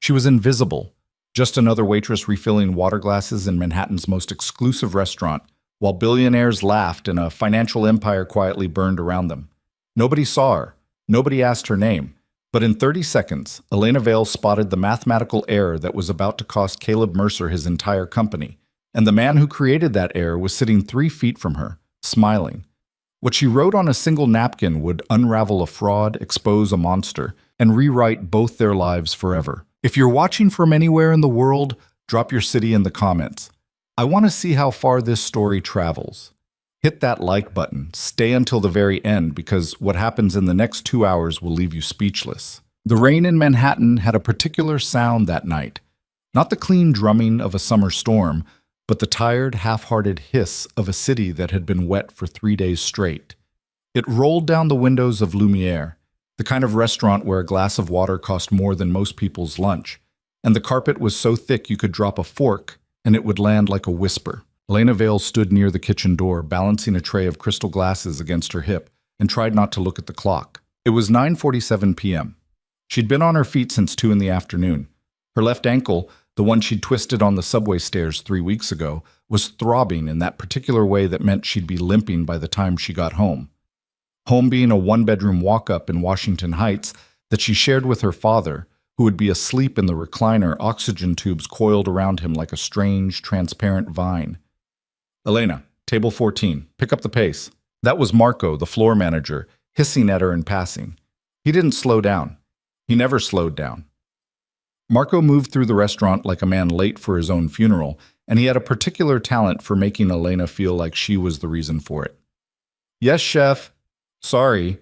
She was invisible, just another waitress refilling water glasses in Manhattan's most exclusive restaurant, while billionaires laughed and a financial empire quietly burned around them. Nobody saw her. Nobody asked her name. But in 30 seconds, Elena Vale spotted the mathematical error that was about to cost Caleb Mercer his entire company. And the man who created that error was sitting 3 feet from her, smiling. What she wrote on a single napkin would unravel a fraud, expose a monster, and rewrite both their lives forever. If you're watching from anywhere in the world, drop your city in the comments. I want to see how far this story travels. Hit that like button, stay until the very end because what happens in the next 2 hours will leave you speechless. The rain in Manhattan had a particular sound that night. Not the clean drumming of a summer storm, but the tired, half-hearted hiss of a city that had been wet for 3 days straight. It rolled down the windows of Lumiere, the kind of restaurant where a glass of water cost more than most people's lunch, and the carpet was so thick you could drop a fork and it would land like a whisper. Elena Vale stood near the kitchen door, balancing a tray of crystal glasses against her hip, and tried not to look at the clock. It was 9:47 p.m. She'd been on her feet since 2 in the afternoon. Her left ankle, the one she'd twisted on the subway stairs 3 weeks ago, was throbbing in that particular way that meant she'd be limping by the time she got home. Home being a one-bedroom walk-up in Washington Heights that she shared with her father, who would be asleep in the recliner, oxygen tubes coiled around him like a strange, transparent vine. "Elena, table 14, pick up the pace." That was Marco, the floor manager, hissing at her in passing. He didn't slow down. He never slowed down. Marco moved through the restaurant like a man late for his own funeral, and he had a particular talent for making Elena feel like she was the reason for it. "Yes, chef. Sorry."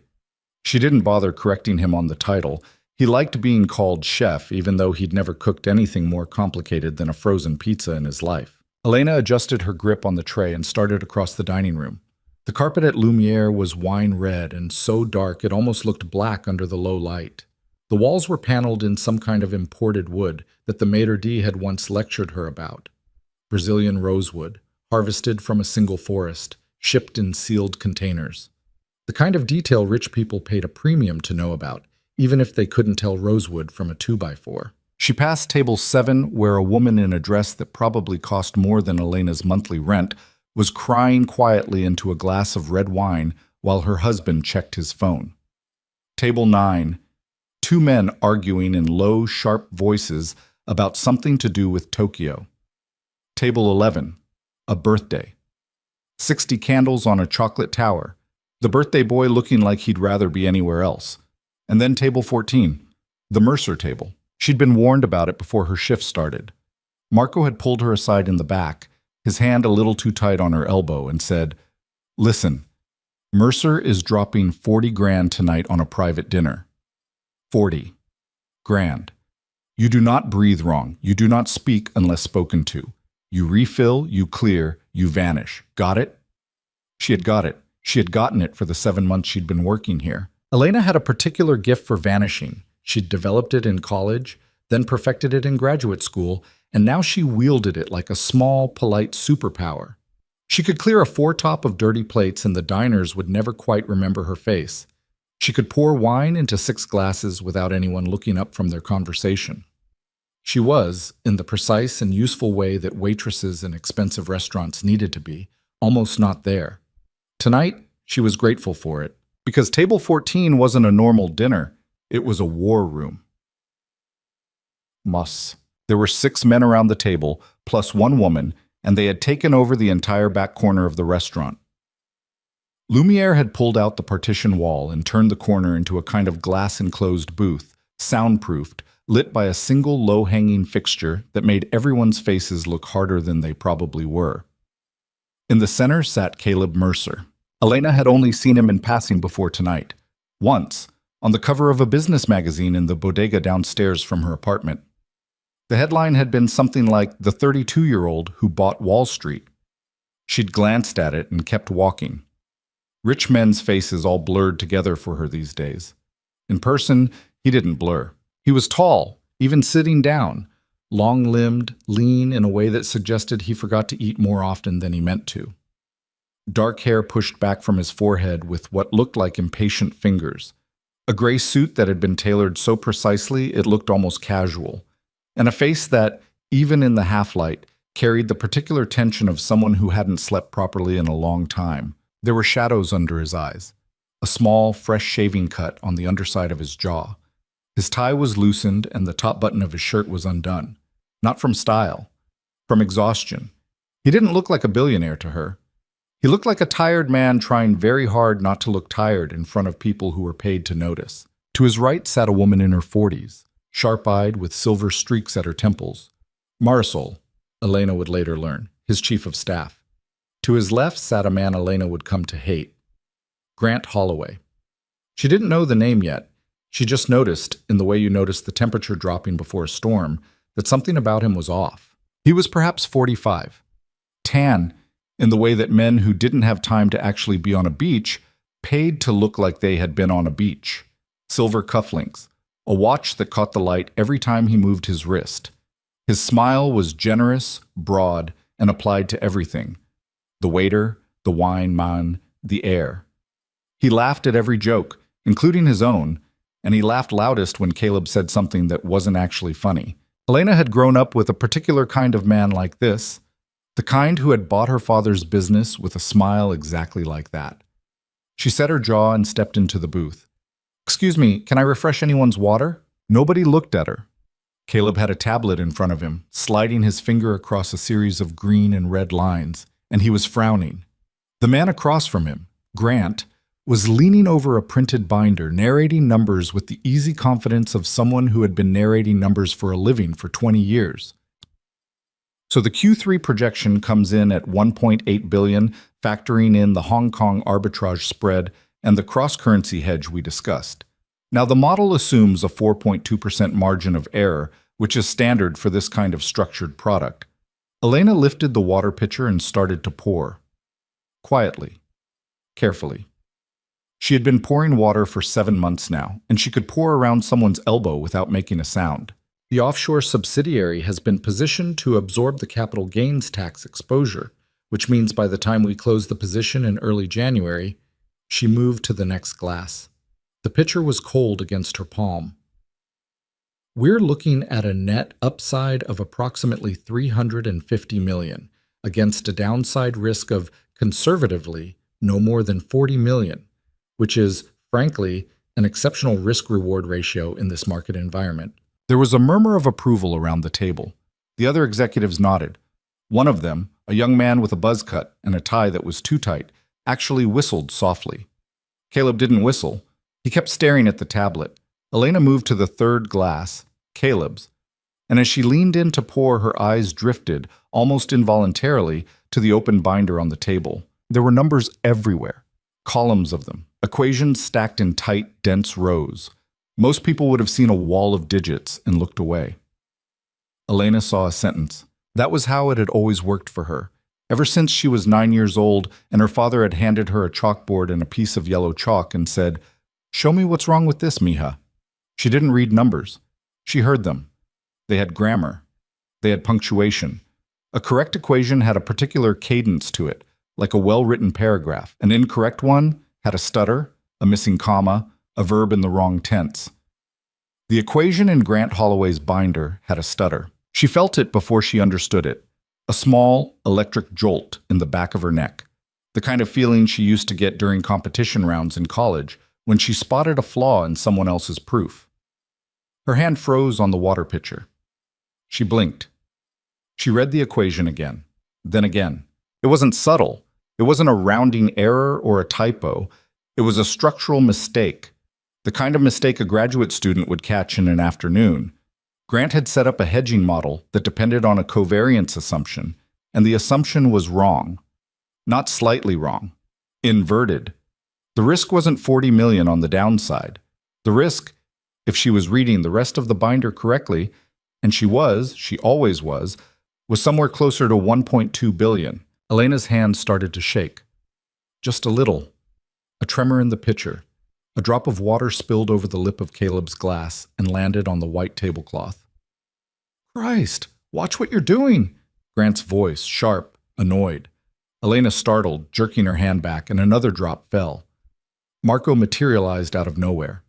She didn't bother correcting him on the title. He liked being called chef, even though he'd never cooked anything more complicated than a frozen pizza in his life. Elena adjusted her grip on the tray and started across the dining room. The carpet at Lumiere was wine red and so dark it almost looked black under the low light. The walls were paneled in some kind of imported wood that the maitre d' had once lectured her about. Brazilian rosewood, harvested from a single forest, shipped in sealed containers. The kind of detail rich people paid a premium to know about, even if they couldn't tell rosewood from a 2x4. She passed table 7, where a woman in a dress that probably cost more than Elena's monthly rent was crying quietly into a glass of red wine while her husband checked his phone. Table 9. 2 men arguing in low, sharp voices about something to do with Tokyo. Table 11. A birthday. 60 candles on a chocolate tower. The birthday boy looking like he'd rather be anywhere else. And then table 14. The Mercer table. She'd been warned about it before her shift started. Marco had pulled her aside in the back, his hand a little too tight on her elbow, and said, "Listen, Mercer is dropping 40 grand tonight on a private dinner. 40 grand. You do not breathe wrong. You do not speak unless spoken to. You refill, you clear, you vanish. Got it?" She had got it. She had gotten it for the 7 months she'd been working here. Elena had a particular gift for vanishing. She'd developed it in college, then perfected it in graduate school, and now she wielded it like a small, polite superpower. She could clear a 4-top of dirty plates and the diners would never quite remember her face. She could pour wine into 6 glasses without anyone looking up from their conversation. She was, in the precise and useful way that waitresses in expensive restaurants needed to be, almost not there. Tonight, she was grateful for it, because table 14 wasn't a normal dinner. It was a war room. There were 6 men around the table, plus 1 woman, and they had taken over the entire back corner of the restaurant. Lumiere had pulled out the partition wall and turned the corner into a kind of glass-enclosed booth, soundproofed, lit by a single low-hanging fixture that made everyone's faces look harder than they probably were. In the center sat Caleb Mercer. Elena had only seen him in passing before tonight. Once, on the cover of a business magazine in the bodega downstairs from her apartment. The headline had been something like "The 32-year-old who bought Wall Street." She'd glanced at it and kept walking. Rich men's faces all blurred together for her these days. In person, he didn't blur. He was tall, even sitting down, long-limbed, lean in a way that suggested he forgot to eat more often than he meant to. Dark hair pushed back from his forehead with what looked like impatient fingers. A gray suit that had been tailored so precisely it looked almost casual, and a face that, even in the half-light, carried the particular tension of someone who hadn't slept properly in a long time. There were shadows under his eyes, a small, fresh shaving cut on the underside of his jaw. His tie was loosened and the top button of his shirt was undone. Not from style, from exhaustion. He didn't look like a billionaire to her. He looked like a tired man trying very hard not to look tired in front of people who were paid to notice. To his right sat a woman in her 40s, sharp-eyed with silver streaks at her temples. Marisol, Elena would later learn, his chief of staff. To his left sat a man Elena would come to hate. Grant Holloway. She didn't know the name yet. She just noticed, in the way you notice the temperature dropping before a storm, that something about him was off. He was perhaps 45. Tan, in the way that men who didn't have time to actually be on a beach paid to look like they had been on a beach. Silver cufflinks, a watch that caught the light every time he moved his wrist. His smile was generous, broad, and applied to everything. The waiter, the wine man, the air. He laughed at every joke, including his own, and he laughed loudest when Caleb said something that wasn't actually funny. Elena had grown up with a particular kind of man like this, the kind who had bought her father's business with a smile exactly like that. She set her jaw and stepped into the booth. "Excuse me, can I refresh anyone's water?" Nobody looked at her. Caleb had a tablet in front of him, sliding his finger across a series of green and red lines, and he was frowning. The man across from him, Grant, was leaning over a printed binder, narrating numbers with the easy confidence of someone who had been narrating numbers for a living for 20 years. So the Q3 projection comes in at 1.8 billion, factoring in the Hong Kong arbitrage spread and the cross-currency hedge we discussed. Now the model assumes a 4.2% margin of error, which is standard for this kind of structured product. Elena lifted the water pitcher and started to pour. Quietly. Carefully. She had been pouring water for 7 months now, and she could pour around someone's elbow without making a sound. The offshore subsidiary has been positioned to absorb the capital gains tax exposure, which means by the time we close the position in early January, she moved to the next glass. The pitcher was cold against her palm. We're looking at a net upside of approximately 350 million, against a downside risk of, conservatively, no more than 40 million, which is, frankly, an exceptional risk-reward ratio in this market environment. There was a murmur of approval around the table. The other executives nodded. One of them, a young man with a buzz cut and a tie that was too tight, actually whistled softly. Caleb didn't whistle. He kept staring at the tablet. Elena moved to the third glass, Caleb's, and as she leaned in to pour, her eyes drifted, almost involuntarily, to the open binder on the table. There were numbers everywhere, columns of them, equations stacked in tight, dense rows. Most people would have seen a wall of digits and looked away. Elena saw a sentence. That was how it had always worked for her. Ever since she was 9 years old and her father had handed her a chalkboard and a piece of yellow chalk and said, "Show me what's wrong with this, mija." She didn't read numbers. She heard them. They had grammar. They had punctuation. A correct equation had a particular cadence to it, like a well-written paragraph. An incorrect one had a stutter, a missing comma, a verb in the wrong tense. The equation in Grant Holloway's binder had a stutter. She felt it before she understood it. A small, electric jolt in the back of her neck. The kind of feeling she used to get during competition rounds in college when she spotted a flaw in someone else's proof. Her hand froze on the water pitcher. She blinked. She read the equation again, then again. It wasn't subtle. It wasn't a rounding error or a typo. It was a structural mistake. The kind of mistake a graduate student would catch in an afternoon. Grant had set up a hedging model that depended on a covariance assumption, and the assumption was wrong. Not slightly wrong. Inverted. The risk wasn't 40 million on the downside. The risk, if she was reading the rest of the binder correctly, and she always was somewhere closer to 1.2 billion. Elena's hand started to shake. Just a little. A tremor in the pitcher. A drop of water spilled over the lip of Caleb's glass and landed on the white tablecloth. "Christ, watch what you're doing!" Grant's voice, sharp, annoyed. Elena startled, jerking her hand back, and another drop fell. Marco materialized out of nowhere.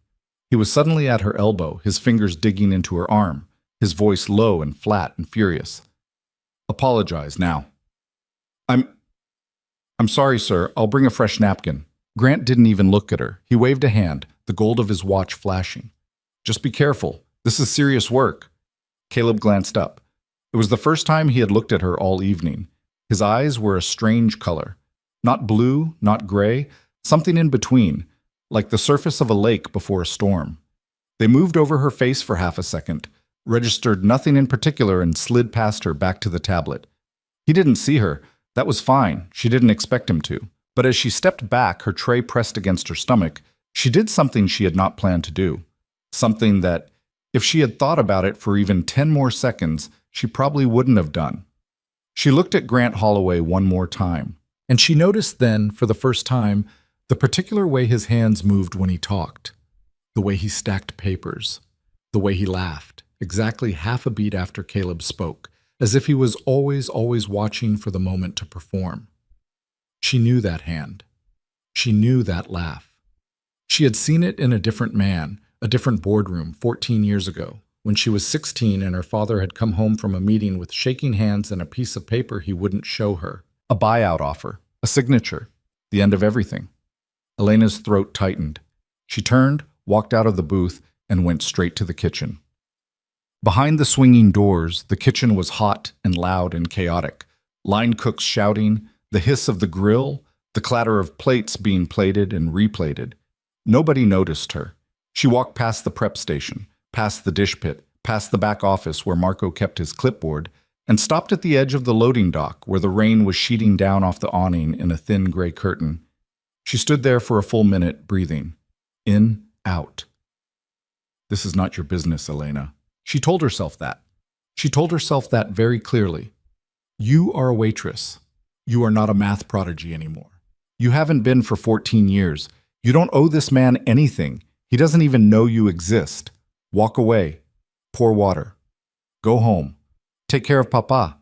He was suddenly at her elbow, his fingers digging into her arm. his voice low and flat and furious. Apologize now. I'm I'm sorry, sir. I'll bring a fresh napkin. Grant didn't even look at her. He waved a hand, the gold of his watch flashing. Just be careful. This is serious work. Caleb glanced up. It was the first time he had looked at her all evening. His eyes were a strange color. Not blue, not gray, something in between, like the surface of a lake before a storm. They moved over her face for half a second, registered nothing in particular, and slid past her back to the tablet. He didn't see her. That was fine. She didn't expect him to. But as she stepped back, her tray pressed against her stomach, she did something she had not planned to do. Something that, if she had thought about it for even 10 more seconds, she probably wouldn't have done. She looked at Grant Holloway one more time, and she noticed then, for the first time, the particular way his hands moved when he talked, the way he stacked papers, the way he laughed, exactly half a beat after Caleb spoke, as if he was always watching for the moment to perform. She knew that hand. She knew that laugh. She had seen it in a different man, a different boardroom 14 years ago, when she was 16 and her father had come home from a meeting with shaking hands and a piece of paper he wouldn't show her. A buyout offer, a signature, the end of everything. Elena's throat tightened. She turned, walked out of the booth, and went straight to the kitchen. Behind the swinging doors, the kitchen was hot and loud and chaotic. Line cooks shouting, the hiss of the grill, the clatter of plates being plated and replated. Nobody noticed her. She walked past the prep station, past the dish pit, past the back office where Marco kept his clipboard, and stopped at the edge of the loading dock where the rain was sheeting down off the awning in a thin gray curtain. She stood there for a full minute, breathing. In, out. This is not your business, Elena. She told herself that. She told herself that very clearly. You are a waitress. You are not a math prodigy anymore. You haven't been for 14 years. You don't owe this man anything. He doesn't even know you exist. Walk away. Pour water. Go home. Take care of Papa.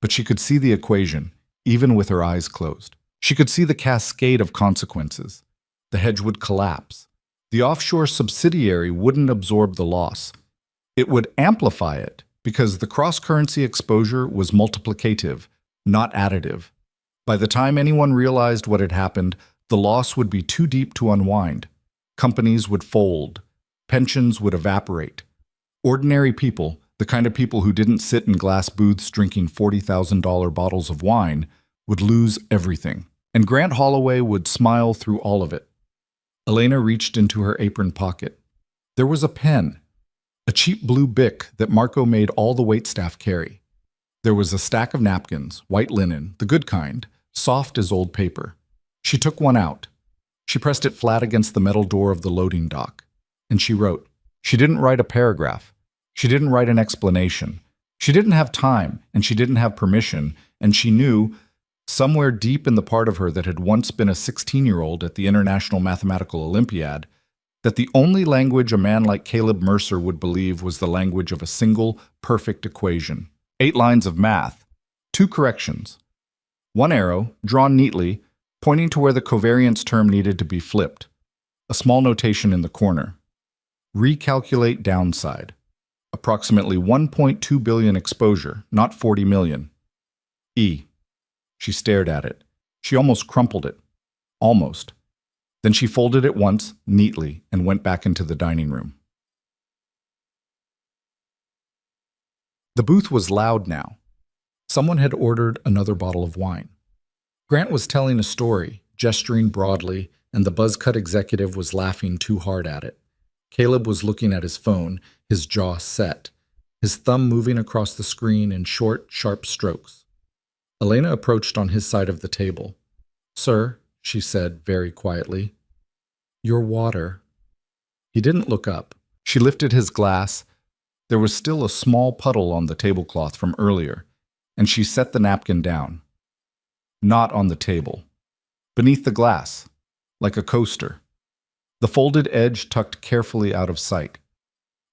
But she could see the equation, even with her eyes closed. She could see the cascade of consequences. The hedge would collapse. The offshore subsidiary wouldn't absorb the loss. It would amplify it because the cross-currency exposure was multiplicative, not additive. By the time anyone realized what had happened, the loss would be too deep to unwind. Companies would fold. Pensions would evaporate. Ordinary people, the kind of people who didn't sit in glass booths drinking $40,000 bottles of wine, would lose everything. And Grant Holloway would smile through all of it. Elena reached into her apron pocket. There was a pen. A cheap blue Bic that Marco made all the waitstaff carry. There was a stack of napkins, white linen, the good kind, soft as old paper. She took one out. She pressed it flat against the metal door of the loading dock. And she wrote. She didn't write a paragraph. She didn't write an explanation. She didn't have time, and she didn't have permission, and she knew, somewhere deep in the part of her that had once been a 16-year-old at the International Mathematical Olympiad, that the only language a man like Caleb Mercer would believe was the language of a single, perfect equation. 8 lines of math, 2 corrections. 1 arrow, drawn neatly, pointing to where the covariance term needed to be flipped. A small notation in the corner. Recalculate downside. Approximately 1.2 billion exposure, not 40 million. E. She stared at it. She almost crumpled it. Almost. Then she folded it once, neatly, and went back into the dining room. The booth was loud now. Someone had ordered another bottle of wine. Grant was telling a story, gesturing broadly, and the buzz-cut executive was laughing too hard at it. Caleb was looking at his phone, his jaw set, his thumb moving across the screen in short, sharp strokes. Elena approached on his side of the table. "Sir," she said very quietly, "your water." He didn't look up. She lifted his glass. There was still a small puddle on the tablecloth from earlier, and she set the napkin down. Not on the table. Beneath the glass, like a coaster. The folded edge tucked carefully out of sight.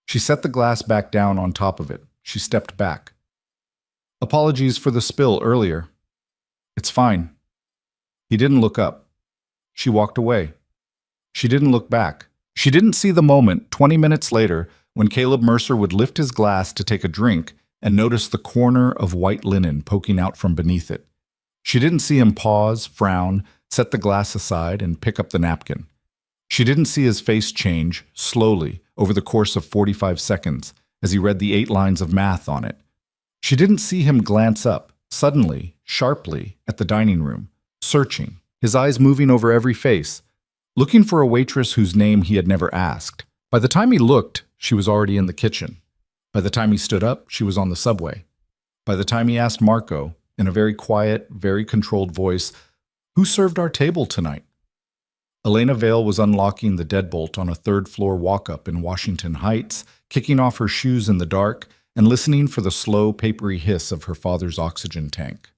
She set the glass back down on top of it. She stepped back. "Apologies for the spill earlier." "It's fine." He didn't look up. She walked away. She didn't look back. She didn't see the moment, 20 minutes later, when Caleb Mercer would lift his glass to take a drink and notice the corner of white linen poking out from beneath it. She didn't see him pause, frown, set the glass aside, and pick up the napkin. She didn't see his face change, slowly, over the course of 45 seconds, as he read the 8 lines of math on it. She didn't see him glance up, suddenly, sharply, at the dining room, searching, his eyes moving over every face, looking for a waitress whose name he had never asked. By the time he looked, she was already in the kitchen. By the time he stood up, she was on the subway. By the time he asked Marco, in a very quiet, very controlled voice, "Who served our table tonight?" Elena Vale was unlocking the deadbolt on a third-floor walk-up in Washington Heights, kicking off her shoes in the dark, and listening for the slow, papery hiss of her father's oxygen tank.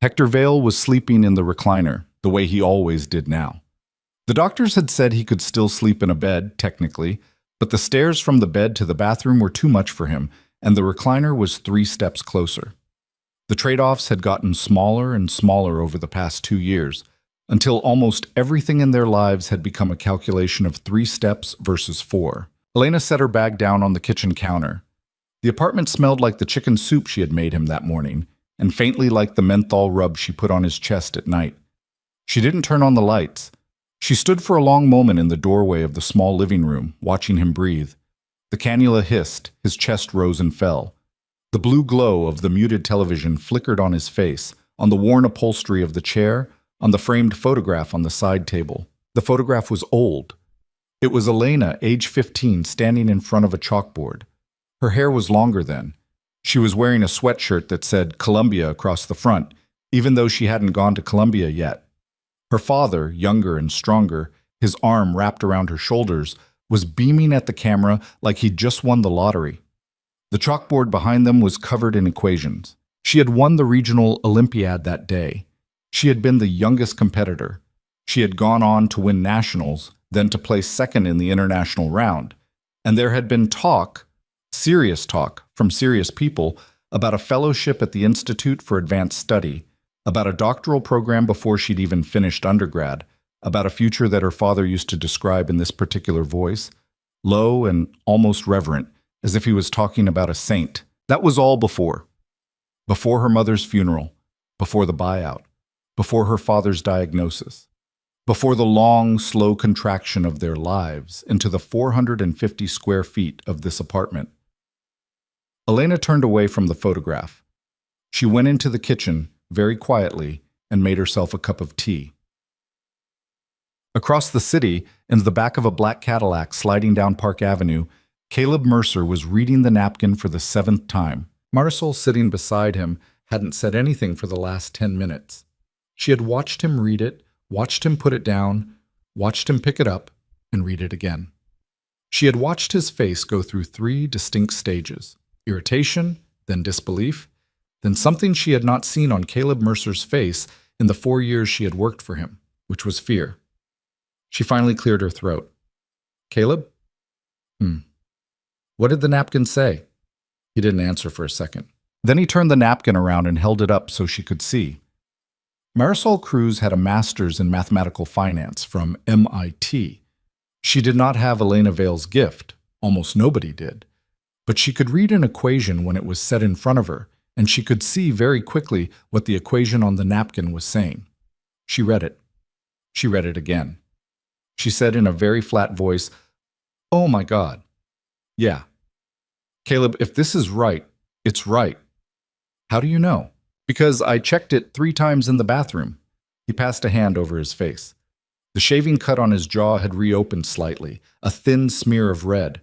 Hector Vale was sleeping in the recliner, the way he always did now. The doctors had said he could still sleep in a bed, technically, but the stairs from the bed to the bathroom were too much for him, and the recliner was 3 steps closer. The trade-offs had gotten smaller and smaller over the past 2 years, until almost everything in their lives had become a calculation of 3 steps versus 4. Elena set her bag down on the kitchen counter. The apartment smelled like the chicken soup she had made him that morning, and faintly like the menthol rub she put on his chest at night. She didn't turn on the lights. She stood for a long moment in the doorway of the small living room, watching him breathe. The cannula hissed, his chest rose and fell. The blue glow of the muted television flickered on his face, on the worn upholstery of the chair, on the framed photograph on the side table. The photograph was old. It was Elena, age 15, standing in front of a chalkboard. Her hair was longer then. She was wearing a sweatshirt that said Columbia across the front, even though she hadn't gone to Columbia yet. Her father, younger and stronger, his arm wrapped around her shoulders, was beaming at the camera like he'd just won the lottery. The chalkboard behind them was covered in equations. She had won the regional Olympiad that day. She had been the youngest competitor. She had gone on to win nationals, then to place second in the international round. And there had been talk, serious talk, from serious people, about a fellowship at the Institute for Advanced Study, about a doctoral program before she'd even finished undergrad, about a future that her father used to describe in this particular voice, low and almost reverent, as if he was talking about a saint. That was all before. Before her mother's funeral, before the buyout, before her father's diagnosis, before the long, slow contraction of their lives into the 450 square feet of this apartment. Elena turned away from the photograph. She went into the kitchen, very quietly, and made herself a cup of tea. Across the city, in the back of a black Cadillac sliding down Park Avenue, Caleb Mercer was reading the napkin for the 7th time. Marisol, sitting beside him, hadn't said anything for the last 10 minutes. She had watched him read it, watched him put it down, watched him pick it up, and read it again. She had watched his face go through 3 distinct stages: irritation, then disbelief, then something she had not seen on Caleb Mercer's face in the 4 years she had worked for him, which was fear. She finally cleared her throat. "Caleb? What did the napkin say?" He didn't answer for a second. Then he turned the napkin around and held it up so she could see. Marisol Cruz had a master's in mathematical finance from MIT. She did not have Elena Vale's gift. Almost nobody did. But she could read an equation when it was set in front of her, and she could see very quickly what the equation on the napkin was saying. She read it. She read it again. She said in a very flat voice, "Oh my God. Yeah. Caleb, if this is right, it's right." "How do you know?" "Because I checked it 3 times in the bathroom." He passed a hand over his face. The shaving cut on his jaw had reopened slightly, a thin smear of red.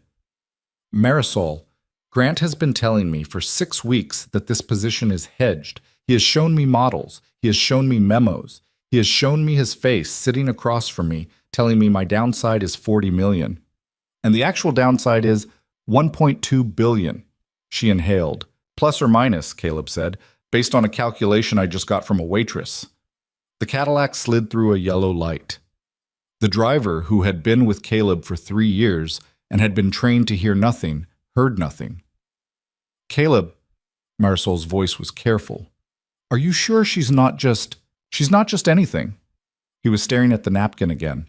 "Marisol, Grant has been telling me for 6 weeks that this position is hedged. He has shown me models. He has shown me memos. He has shown me his face sitting across from me, telling me my downside is 40 million. And the actual downside is 1.2 billion. She inhaled. "Plus or minus," Caleb said, "based on a calculation I just got from a waitress." The Cadillac slid through a yellow light. The driver, who had been with Caleb for 3 years and had been trained to hear nothing, heard nothing. "Caleb," Marisol's voice was careful, "are you sure she's not just anything?" He was staring at the napkin again.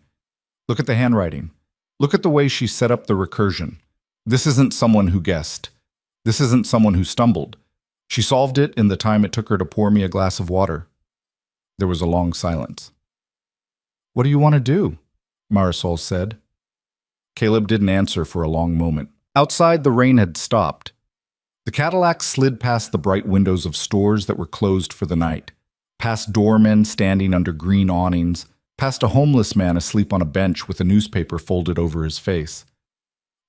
"Look at the handwriting. Look at the way she set up the recursion. This isn't someone who guessed. This isn't someone who stumbled. She solved it in the time it took her to pour me a glass of water. There was a long silence. What do you want to do? Marisol said. Caleb didn't answer for a long moment. Outside, the rain had stopped. The Cadillac slid past the bright windows of stores that were closed for the night, past doormen standing under green awnings, past a homeless man asleep on a bench with a newspaper folded over his face.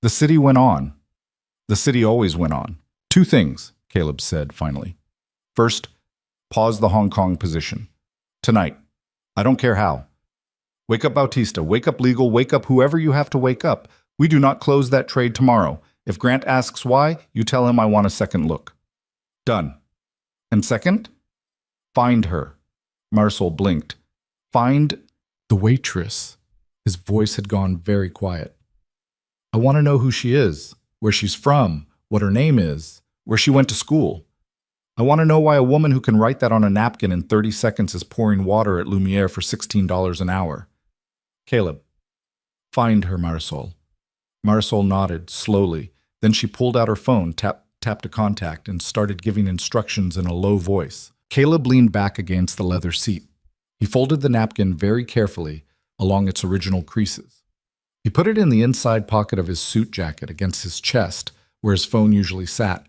The city went on. The city always went on. Two things, Caleb said finally. First, pause the Hong Kong position. Tonight. I don't care how. Wake up Bautista, wake up legal, wake up whoever you have to wake up. We do not close that trade tomorrow. If Grant asks why, you tell him I want a second look. Done. And second, find her. Marisol blinked. Find the waitress. His voice had gone very quiet. I want to know who she is, where she's from, what her name is, where she went to school. I want to know why a woman who can write that on a napkin in 30 seconds is pouring water at Lumiere for $16 an hour. Caleb. Find her, Marisol. Marisol nodded, slowly. Then she pulled out her phone, tapped a contact, and started giving instructions in a low voice. Caleb leaned back against the leather seat. He folded the napkin very carefully along its original creases. He put it in the inside pocket of his suit jacket against his chest, where his phone usually sat.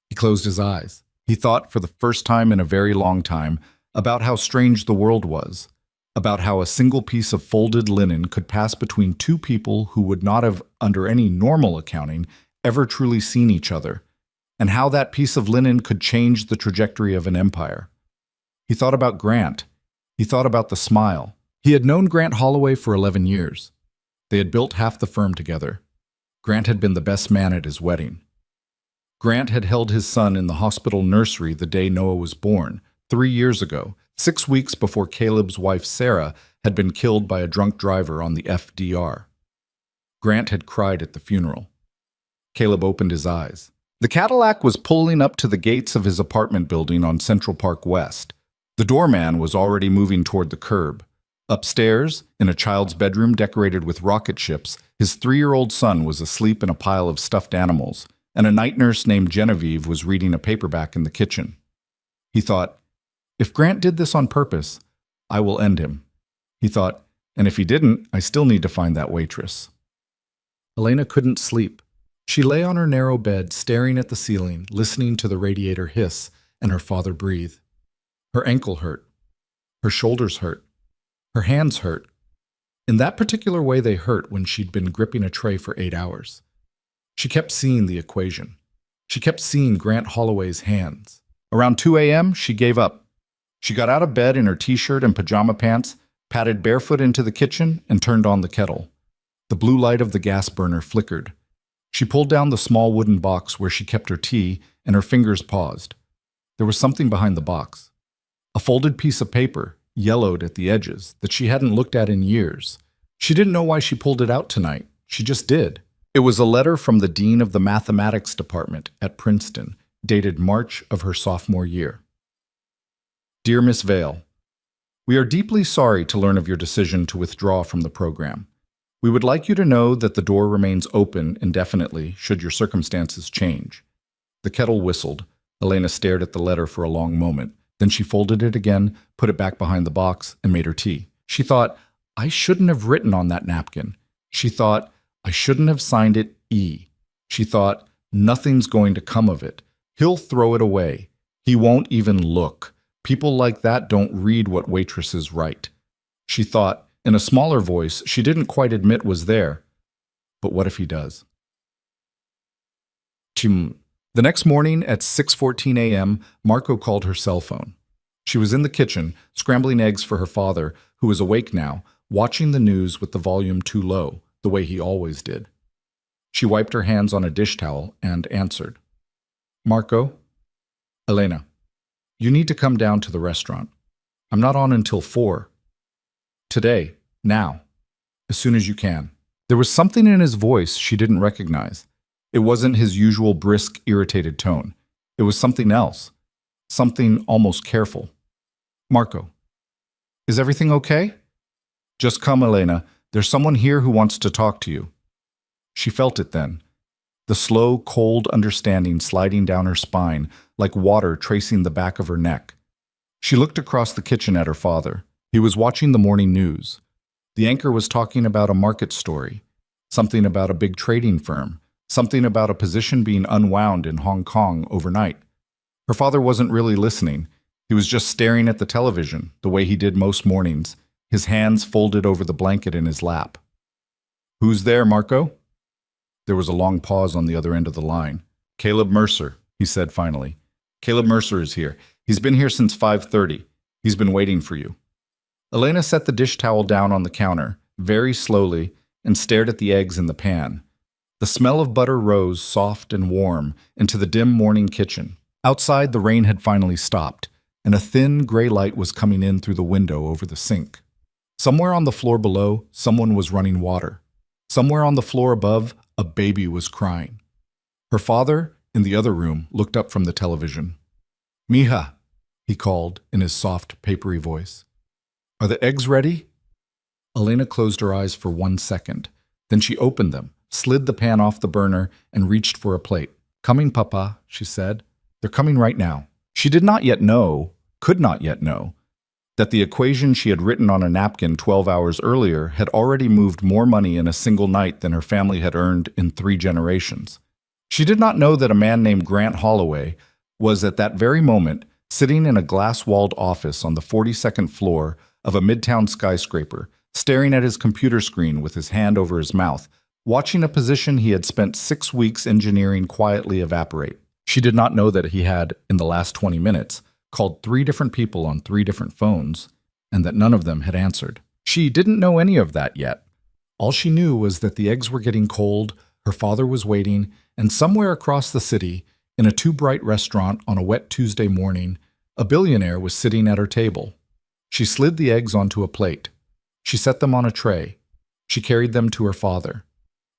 He closed his eyes. He thought, for the first time in a very long time, about how strange the world was, about how a single piece of folded linen could pass between two people who would not have, under any normal accounting, ever truly seen each other, and how that piece of linen could change the trajectory of an empire. He thought about Grant. He thought about the smile. He had known Grant Holloway for 11 years. They had built half the firm together. Grant had been the best man at his wedding. Grant had held his son in the hospital nursery the day Noah was born, 3 years ago, 6 weeks before Caleb's wife Sarah had been killed by a drunk driver on the FDR. Grant had cried at the funeral. Caleb opened his eyes. The Cadillac was pulling up to the gates of his apartment building on Central Park West. The doorman was already moving toward the curb. Upstairs, in a child's bedroom decorated with rocket ships, his 3-year-old son was asleep in a pile of stuffed animals, and a night nurse named Genevieve was reading a paperback in the kitchen. He thought, if Grant did this on purpose, I will end him. He thought, and if he didn't, I still need to find that waitress. Elena couldn't sleep. She lay on her narrow bed, staring at the ceiling, listening to the radiator hiss and her father breathe. Her ankle hurt. Her shoulders hurt. Her hands hurt. In that particular way they hurt when she'd been gripping a tray for 8 hours. She kept seeing the equation. She kept seeing Grant Holloway's hands. Around 2 a.m., she gave up. She got out of bed in her t-shirt and pajama pants, padded barefoot into the kitchen, and turned on the kettle. The blue light of the gas burner flickered. She pulled down the small wooden box where she kept her tea, and her fingers paused. There was something behind the box. A folded piece of paper, yellowed at the edges, that she hadn't looked at in years. She didn't know why she pulled it out tonight. She just did. It was a letter from the dean of the mathematics department at Princeton, dated March of her sophomore year. Dear Miss Vale, we are deeply sorry to learn of your decision to withdraw from the program. We would like you to know that the door remains open indefinitely should your circumstances change. The kettle whistled. Elena stared at the letter for a long moment. Then she folded it again, put it back behind the box, and made her tea. She thought, I shouldn't have written on that napkin. She thought, I shouldn't have signed it E. She thought, nothing's going to come of it. He'll throw it away. He won't even look. People like that don't read what waitresses write. She thought, in a smaller voice she didn't quite admit was there, but what if he does? Chim. The next morning at 6:14 a.m., Marco called her cell phone. She was in the kitchen, scrambling eggs for her father, who was awake now, watching the news with the volume too low, the way he always did. She wiped her hands on a dish towel and answered. Marco? Elena, you need to come down to the restaurant. I'm not on until 4. Today, now, as soon as you can. There was something in his voice she didn't recognize. It wasn't his usual brisk, irritated tone. It was something else, something almost careful. Marco, is everything okay? Just come, Elena. There's someone here who wants to talk to you. She felt it then, the slow, cold understanding sliding down her spine like water tracing the back of her neck. She looked across the kitchen at her father. He was watching the morning news. The anchor was talking about a market story, something about a big trading firm, something about a position being unwound in Hong Kong overnight. Her father wasn't really listening. He was just staring at the television, the way he did most mornings, his hands folded over the blanket in his lap. "Who's there, Marco?" There was a long pause on the other end of the line. "Caleb Mercer," he said finally. "Caleb Mercer is here. He's been here since 5:30. He's been waiting for you." Elena set the dish towel down on the counter, very slowly, and stared at the eggs in the pan. The smell of butter rose, soft and warm, into the dim morning kitchen. Outside, the rain had finally stopped, and a thin gray light was coming in through the window over the sink. Somewhere on the floor below, someone was running water. Somewhere on the floor above, a baby was crying. Her father, in the other room, looked up from the television. "Mija," he called in his soft, papery voice. "Are the eggs ready?" Elena closed her eyes for 1 second. Then she opened them, slid the pan off the burner, and reached for a plate. "Coming, Papa," she said. "They're coming right now." She did not yet know, could not yet know, that the equation she had written on a napkin 12 hours earlier had already moved more money in a single night than her family had earned in 3 generations. She did not know that a man named Grant Holloway was at that very moment sitting in a glass-walled office on the 42nd floor of a midtown skyscraper, staring at his computer screen with his hand over his mouth, watching a position he had spent 6 weeks engineering quietly evaporate. She did not know that he had, in the last 20 minutes, called 3 different people on 3 different phones, and that none of them had answered. She didn't know any of that yet. All she knew was that the eggs were getting cold, her father was waiting, and somewhere across the city, in a too-bright restaurant on a wet Tuesday morning, a billionaire was sitting at her table. She slid the eggs onto a plate. She set them on a tray. She carried them to her father.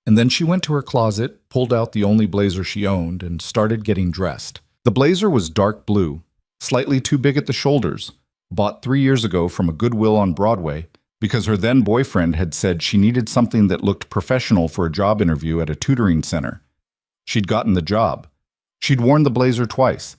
And then she went to her closet, pulled out the only blazer she owned, and started getting dressed. The blazer was dark blue, slightly too big at the shoulders, bought 3 years ago from a Goodwill on Broadway because her then-boyfriend had said she needed something that looked professional for a job interview at a tutoring center. She'd gotten the job. She'd worn the blazer twice.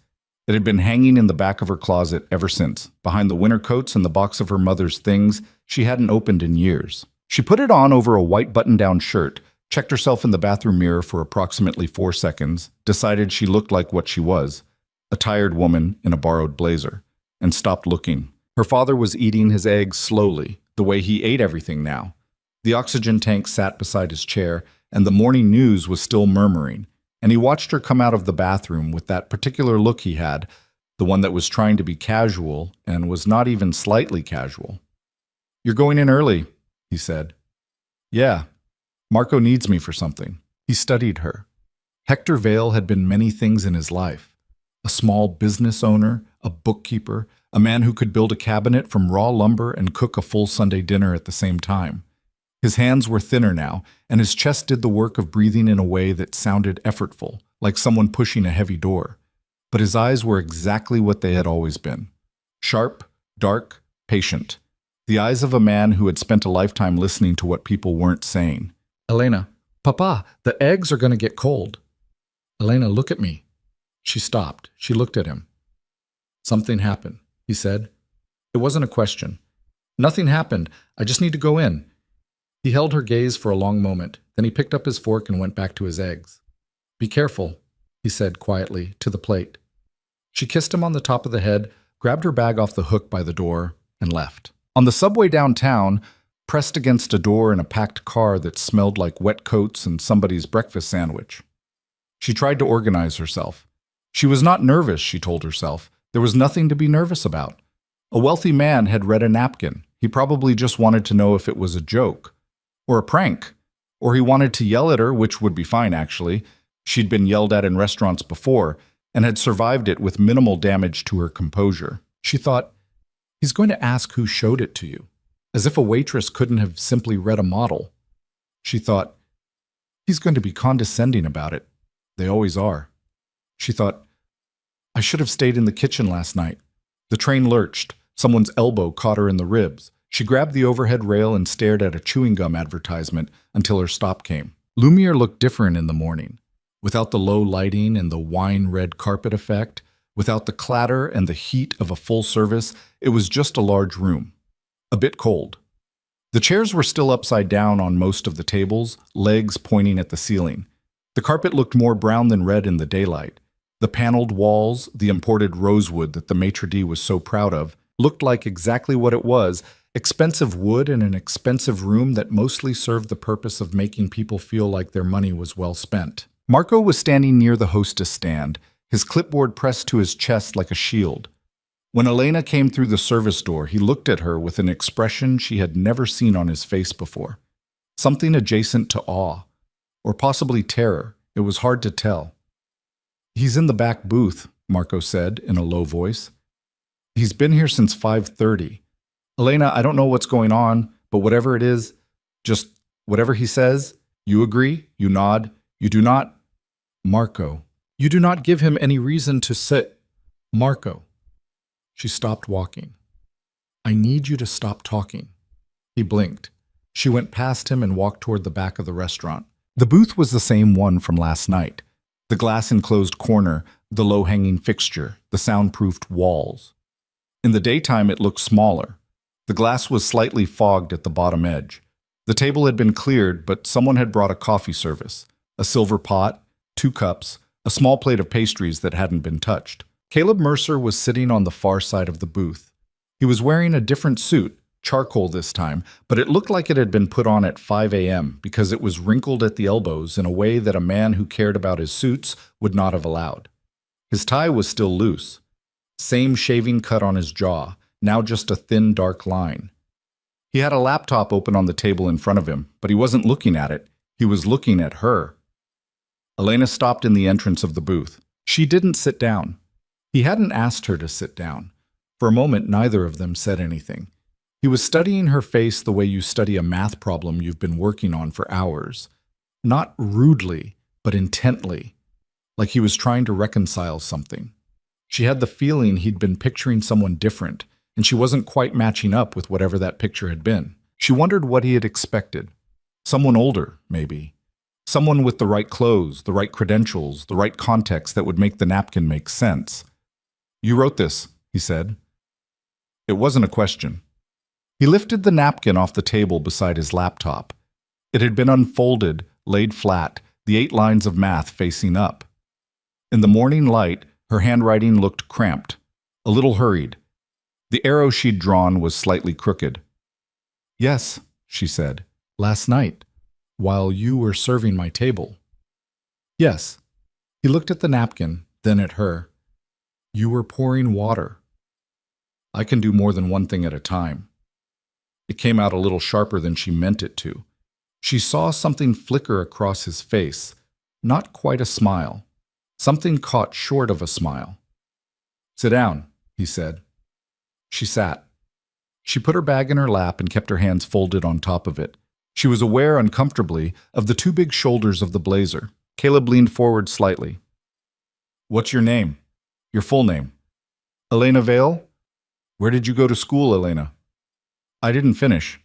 It had been hanging in the back of her closet ever since, behind the winter coats and the box of her mother's things she hadn't opened in years. She put it on over a white button-down shirt, checked herself in the bathroom mirror for approximately 4 seconds, decided she looked like what she was, a tired woman in a borrowed blazer, and stopped looking. Her father was eating his eggs slowly, the way he ate everything now. The oxygen tank sat beside his chair, and the morning news was still murmuring, and he watched her come out of the bathroom with that particular look he had, the one that was trying to be casual and was not even slightly casual. "You're going in early," he said. "Yeah. Marco needs me for something." He studied her. Hector Vale had been many things in his life. A small business owner, a bookkeeper, a man who could build a cabinet from raw lumber and cook a full Sunday dinner at the same time. His hands were thinner now, and his chest did the work of breathing in a way that sounded effortful, like someone pushing a heavy door. But his eyes were exactly what they had always been. Sharp, dark, patient. The eyes of a man who had spent a lifetime listening to what people weren't saying. "Elena, Papa, the eggs are going to get cold." "Elena, look at me." She stopped. She looked at him. "Something happened," he said. It wasn't a question. "Nothing happened. I just need to go in." He held her gaze for a long moment. Then he picked up his fork and went back to his eggs. "Be careful," he said quietly, to the plate. She kissed him on the top of the head, grabbed her bag off the hook by the door, and left. On the subway downtown, pressed against a door in a packed car that smelled like wet coats and somebody's breakfast sandwich. She tried to organize herself. She was not nervous, she told herself. There was nothing to be nervous about. A wealthy man had read a napkin. He probably just wanted to know if it was a joke. Or a prank. Or he wanted to yell at her, which would be fine, actually. She'd been yelled at in restaurants before, and had survived it with minimal damage to her composure. She thought, he's going to ask who showed it to you. As if a waitress couldn't have simply read a model. She thought, he's going to be condescending about it. They always are. She thought, I should have stayed in the kitchen last night. The train lurched. Someone's elbow caught her in the ribs. She grabbed the overhead rail and stared at a chewing gum advertisement until her stop came. Lumiere looked different in the morning. Without the low lighting and the wine-red carpet effect, without the clatter and the heat of a full service, it was just a large room. A bit cold. The chairs were still upside down on most of the tables, legs pointing at the ceiling. The carpet looked more brown than red in the daylight. The paneled walls, the imported rosewood that the maitre d' was so proud of, looked like exactly what it was, expensive wood in an expensive room that mostly served the purpose of making people feel like their money was well spent. Marco was standing near the hostess stand, his clipboard pressed to his chest like a shield. When Elena came through the service door, he looked at her with an expression she had never seen on his face before. Something adjacent to awe, or possibly terror. It was hard to tell. "He's in the back booth," Marco said in a low voice. "He's been here since 5:30. Elena, I don't know what's going on, but whatever it is, just whatever he says, you agree, you nod, you do not." "Marco, you do not give him any reason to sit." "Marco." She stopped walking. "I need you to stop talking." He blinked. She went past him and walked toward the back of the restaurant. The booth was the same one from last night. The glass-enclosed corner, the low-hanging fixture, the soundproofed walls. In the daytime, it looked smaller. The glass was slightly fogged at the bottom edge. The table had been cleared, but someone had brought a coffee service, a silver pot, 2 cups, a small plate of pastries that hadn't been touched. Caleb Mercer was sitting on the far side of the booth. He was wearing a different suit, charcoal this time, but it looked like it had been put on at 5 a.m. because it was wrinkled at the elbows in a way that a man who cared about his suits would not have allowed. His tie was still loose. Same shaving cut on his jaw, now just a thin, dark line. He had a laptop open on the table in front of him, but he wasn't looking at it. He was looking at her. Elena stopped in the entrance of the booth. She didn't sit down. He hadn't asked her to sit down. For a moment, neither of them said anything. He was studying her face the way you study a math problem you've been working on for hours. Not rudely, but intently, like he was trying to reconcile something. She had the feeling he'd been picturing someone different, and she wasn't quite matching up with whatever that picture had been. She wondered what he had expected. Someone older, maybe. Someone with the right clothes, the right credentials, the right context that would make the napkin make sense. "You wrote this," he said. It wasn't a question. He lifted the napkin off the table beside his laptop. It had been unfolded, laid flat, the 8 lines of math facing up. In the morning light, her handwriting looked cramped, a little hurried. The arrow she'd drawn was slightly crooked. "Yes," she said, "last night, while you were serving my table." "Yes." He looked at the napkin, then at her. "You were pouring water." "I can do more than one thing at a time." It came out a little sharper than she meant it to. She saw something flicker across his face, not quite a smile. Something caught short of a smile. "Sit down," he said. She sat. She put her bag in her lap and kept her hands folded on top of it. She was aware uncomfortably of the 2 big shoulders of the blazer. Caleb leaned forward slightly. "What's your name? Your full name?" "Elena Vale." "Where did you go to school, Elena?" "I didn't finish."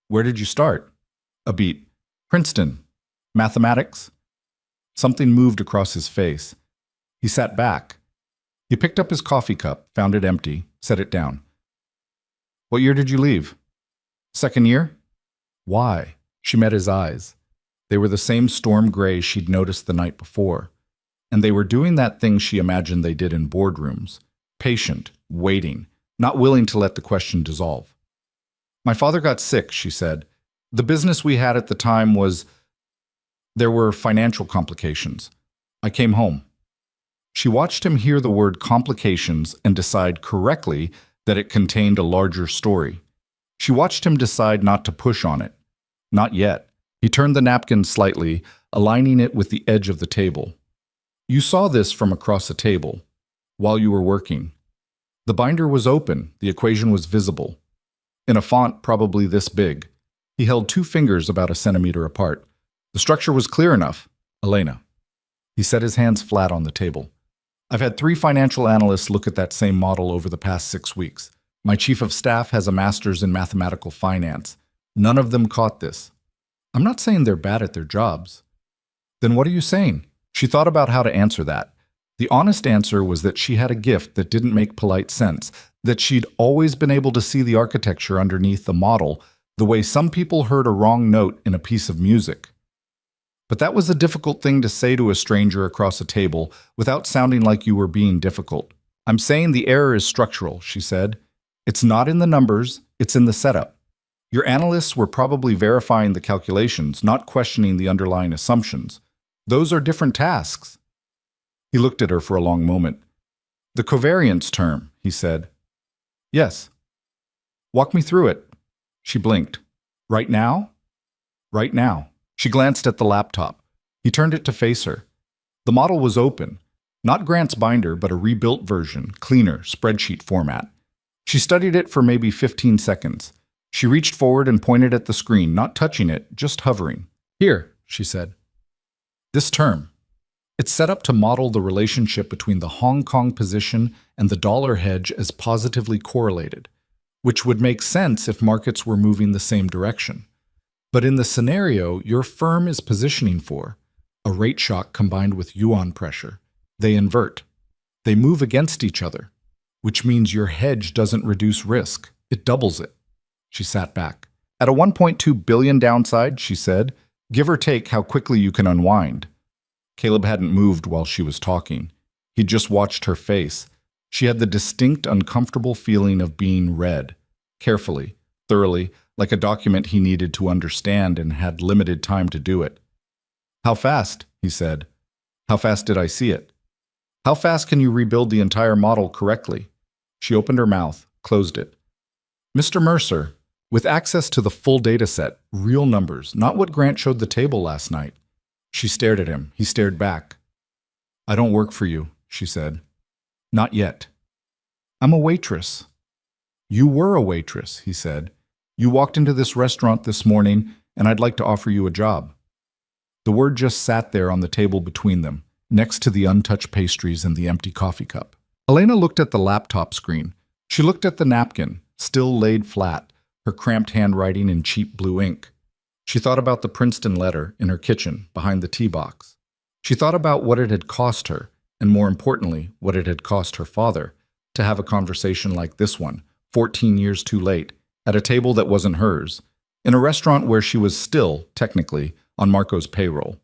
"Where did you start?" "A beat." "Princeton." "Mathematics?" Something moved across his face. He sat back. He picked up his coffee cup, found it empty, set it down. "What year did you leave?" "Second year." "Why?" She met his eyes. They were the same storm gray she'd noticed the night before. And they were doing that thing she imagined they did in boardrooms. Patient, waiting, not willing to let the question dissolve. "My father got sick," she said. "The business we had at the time there were financial complications. I came home." She watched him hear the word complications and decide correctly that it contained a larger story. She watched him decide not to push on it. Not yet. He turned the napkin slightly, aligning it with the edge of the table. "You saw this from across the table, while you were working. The binder was open, the equation was visible. In a font probably this big." He held 2 fingers about a centimeter apart. "The structure was clear enough, Elena." He set his hands flat on the table. "I've had 3 financial analysts look at that same model over the past 6 weeks. My chief of staff has a master's in mathematical finance. None of them caught this. I'm not saying they're bad at their jobs. Then what are you saying? She thought about how to answer that. The honest answer was that she had a gift that didn't make polite sense, that she'd always been able to see the architecture underneath the model, the way some people heard a wrong note in a piece of music. But that was a difficult thing to say to a stranger across a table without sounding like you were being difficult. I'm saying the error is structural, she said. It's not in the numbers, it's in the setup. Your analysts were probably verifying the calculations, not questioning the underlying assumptions. Those are different tasks. He looked at her for a long moment. The covariance term, he said. Yes. Walk me through it. She blinked. Right now? Right now. She glanced at the laptop. He turned it to face her. The model was open. Not Grant's binder, but a rebuilt version, cleaner, spreadsheet format. She studied it for maybe 15 seconds. She reached forward and pointed at the screen, not touching it, just hovering. Here, she said. This term. It's set up to model the relationship between the Hong Kong position and the dollar hedge as positively correlated, which would make sense if markets were moving the same direction. But in the scenario your firm is positioning for, a rate shock combined with yuan pressure, they invert. They move against each other, which means your hedge doesn't reduce risk, it doubles it. She sat back. At a 1.2 billion downside, she said, give or take how quickly you can unwind. Caleb hadn't moved while she was talking. He'd just watched her face. She had the distinct, uncomfortable feeling of being read, carefully, thoroughly, like a document he needed to understand and had limited time to do it. How fast? He said. How fast did I see it? How fast can you rebuild the entire model correctly? She opened her mouth, closed it. Mr. Mercer, with access to the full data set, real numbers, not what Grant showed the table last night. She stared at him. He stared back. I don't work for you, she said. Not yet. I'm a waitress. You were a waitress, he said. You walked into this restaurant this morning, and I'd like to offer you a job. The word just sat there on the table between them, next to the untouched pastries and the empty coffee cup. Elena looked at the laptop screen. She looked at the napkin, still laid flat, her cramped handwriting in cheap blue ink. She thought about the Princeton letter in her kitchen, behind the tea box. She thought about what it had cost her, and more importantly, what it had cost her father, to have a conversation like this one, 14 years too late, at a table that wasn't hers, in a restaurant where she was still, technically, on Marco's payroll.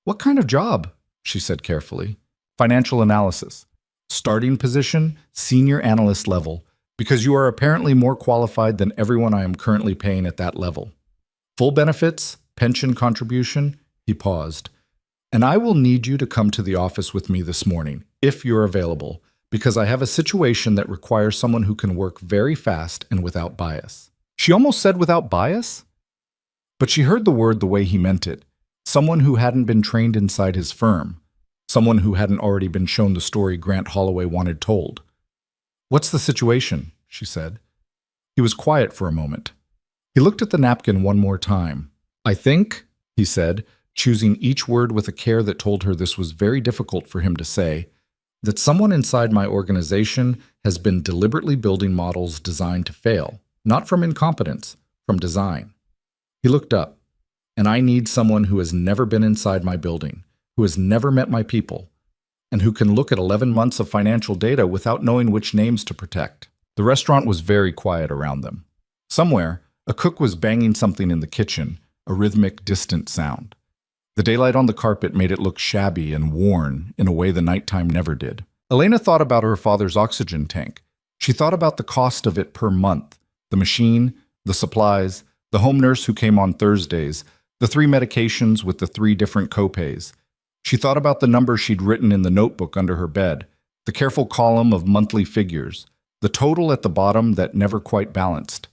What kind of job? She said carefully. Financial analysis. Starting position, senior analyst level, because you are apparently more qualified than everyone I am currently paying at that level. Full benefits, pension contribution, he paused. And I will need you to come to the office with me this morning, if you're available, because I have a situation that requires someone who can work very fast and without bias. She almost said without bias? But she heard the word the way he meant it. Someone who hadn't been trained inside his firm. Someone who hadn't already been shown the story Grant Holloway wanted told. What's the situation? She said. He was quiet for a moment. He looked at the napkin one more time. I think, he said, choosing each word with a care that told her this was very difficult for him to say, that someone inside my organization has been deliberately building models designed to fail, not from incompetence, from design. He looked up, and I need someone who has never been inside my building, who has never met my people, and who can look at 11 months of financial data without knowing which names to protect. The restaurant was very quiet around them. Somewhere, a cook was banging something in the kitchen, a rhythmic, distant sound. The daylight on the carpet made it look shabby and worn in a way the nighttime never did. Elena thought about her father's oxygen tank. She thought about the cost of it per month, the machine, the supplies, the home nurse who came on Thursdays, the 3 medications with the 3 different copays. She thought about the number she'd written in the notebook under her bed, the careful column of monthly figures, the total at the bottom that never quite balanced.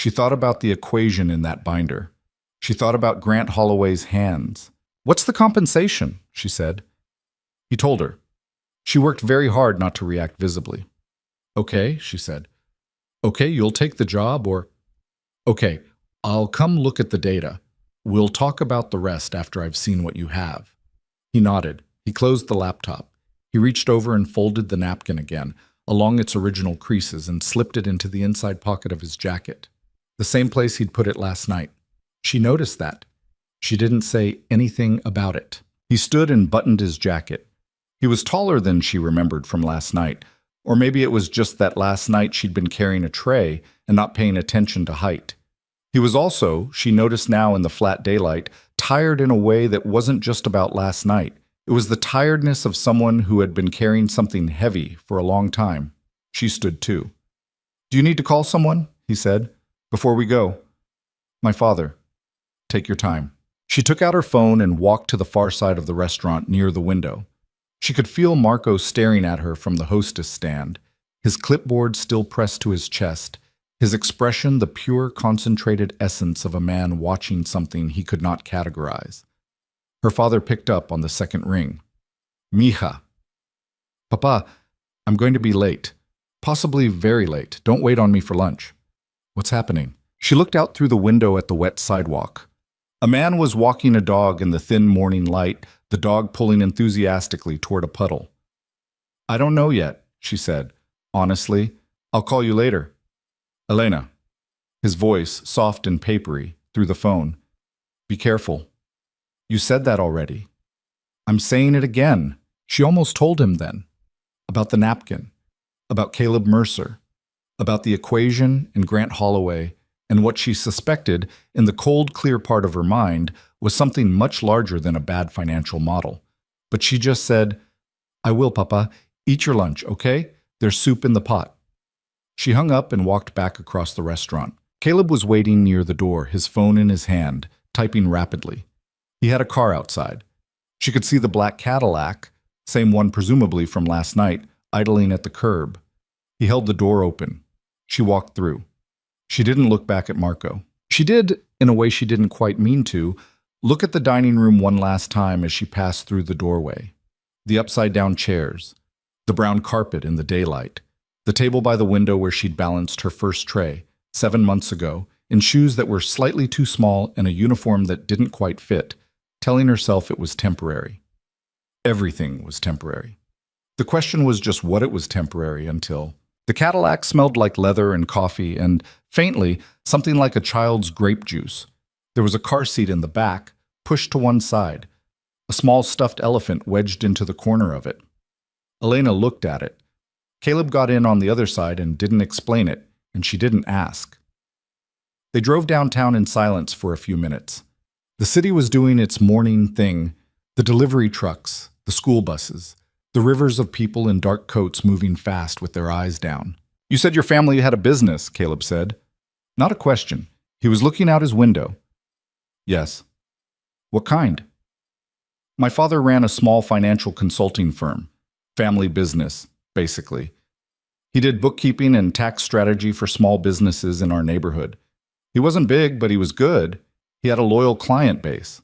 She thought about the equation in that binder. She thought about Grant Holloway's hands. What's the compensation? She said. He told her. She worked very hard not to react visibly. Okay, she said. Okay, you'll take the job or... Okay, I'll come look at the data. We'll talk about the rest after I've seen what you have. He nodded. He closed the laptop. He reached over and folded the napkin again, along its original creases, and slipped it into the inside pocket of his jacket. The same place he'd put it last night. She noticed that. She didn't say anything about it. He stood and buttoned his jacket. He was taller than she remembered from last night, or maybe it was just that last night she'd been carrying a tray and not paying attention to height. He was also, she noticed now in the flat daylight, tired in a way that wasn't just about last night. It was the tiredness of someone who had been carrying something heavy for a long time. She stood too. "Do you need to call someone?" he said. "Before we go." "My father." "Take your time." She took out her phone and walked to the far side of the restaurant near the window. She could feel Marco staring at her from the hostess stand, his clipboard still pressed to his chest, his expression the pure concentrated essence of a man watching something he could not categorize. Her father picked up on the second ring. "Mija." "Papa, I'm going to be late. Possibly very late. Don't wait on me for lunch." "What's happening?" She looked out through the window at the wet sidewalk. A man was walking a dog in the thin morning light, the dog pulling enthusiastically toward a puddle. "I don't know yet," she said. "Honestly, I'll call you later." "Elena." His voice, soft and papery, through the phone. "Be careful." "You said that already." "I'm saying it again." She almost told him then. About the napkin. About Caleb Mercer. About the equation and Grant Holloway, and what she suspected, in the cold, clear part of her mind, was something much larger than a bad financial model. But she just said, "I will, Papa. Eat your lunch, okay? There's soup in the pot." She hung up and walked back across the restaurant. Caleb was waiting near the door, his phone in his hand, typing rapidly. He had a car outside. She could see the black Cadillac, same one presumably from last night, idling at the curb. He held the door open. She walked through. She didn't look back at Marco. She did, in a way she didn't quite mean to, look at the dining room one last time as she passed through the doorway. The upside-down chairs, the brown carpet in the daylight, the table by the window where she'd balanced her first tray, 7 months ago, in shoes that were slightly too small and a uniform that didn't quite fit, telling herself it was temporary. Everything was temporary. The question was just what it was temporary until... The Cadillac smelled like leather and coffee and, faintly, something like a child's grape juice. There was a car seat in the back, pushed to one side, a small stuffed elephant wedged into the corner of it. Elena looked at it. Caleb got in on the other side and didn't explain it, and she didn't ask. They drove downtown in silence for a few minutes. The city was doing its morning thing, the delivery trucks, the school buses, the rivers of people in dark coats moving fast with their eyes down. "You said your family had a business," Caleb said. Not a question. He was looking out his window. "Yes." "What kind?" "My father ran a small financial consulting firm. Family business, basically. He did bookkeeping and tax strategy for small businesses in our neighborhood. He wasn't big, but he was good. He had a loyal client base."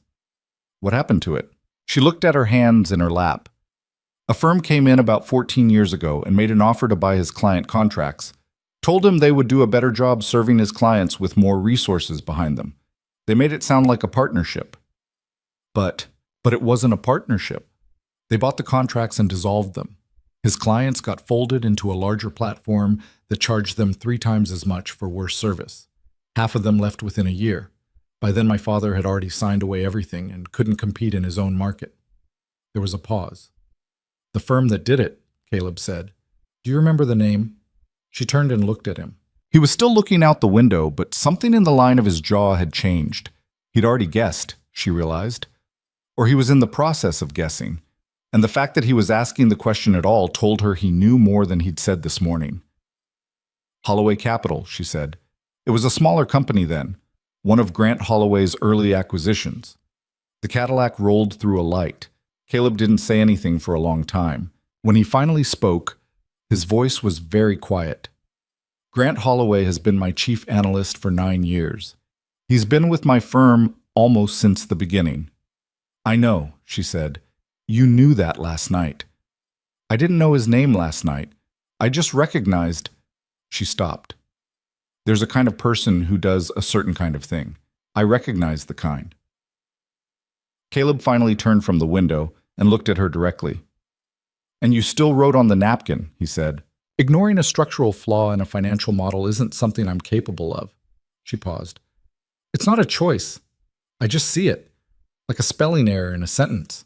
"What happened to it?" She looked at her hands in her lap. "A firm came in about 14 years ago and made an offer to buy his client contracts. Told him they would do a better job serving his clients with more resources behind them. They made it sound like a partnership. But it wasn't a partnership. They bought the contracts and dissolved them. His clients got folded into a larger platform that charged them 3 times as much for worse service. Half of them left within a year. By then my father had already signed away everything and couldn't compete in his own market." There was a pause. "The firm that did it," Caleb said. "Do you remember the name?" She turned and looked at him. He was still looking out the window, but something in the line of his jaw had changed. He'd already guessed, she realized. Or he was in the process of guessing. And the fact that he was asking the question at all told her he knew more than he'd said this morning. "Holloway Capital," she said. It was a smaller company then, one of Grant Holloway's early acquisitions. The Cadillac rolled through a light. Caleb didn't say anything for a long time. When he finally spoke, his voice was very quiet. "Grant Holloway has been my chief analyst for 9 years. He's been with my firm almost since the beginning." "I know," she said. "You knew that last night." "I didn't know his name last night. I just recognized..." She stopped. "There's a kind of person who does a certain kind of thing. I recognize the kind." Caleb finally turned from the window and looked at her directly. "And you still wrote on the napkin," he said. "Ignoring a structural flaw in a financial model isn't something I'm capable of." She paused. "It's not a choice. I just see it, like a spelling error in a sentence.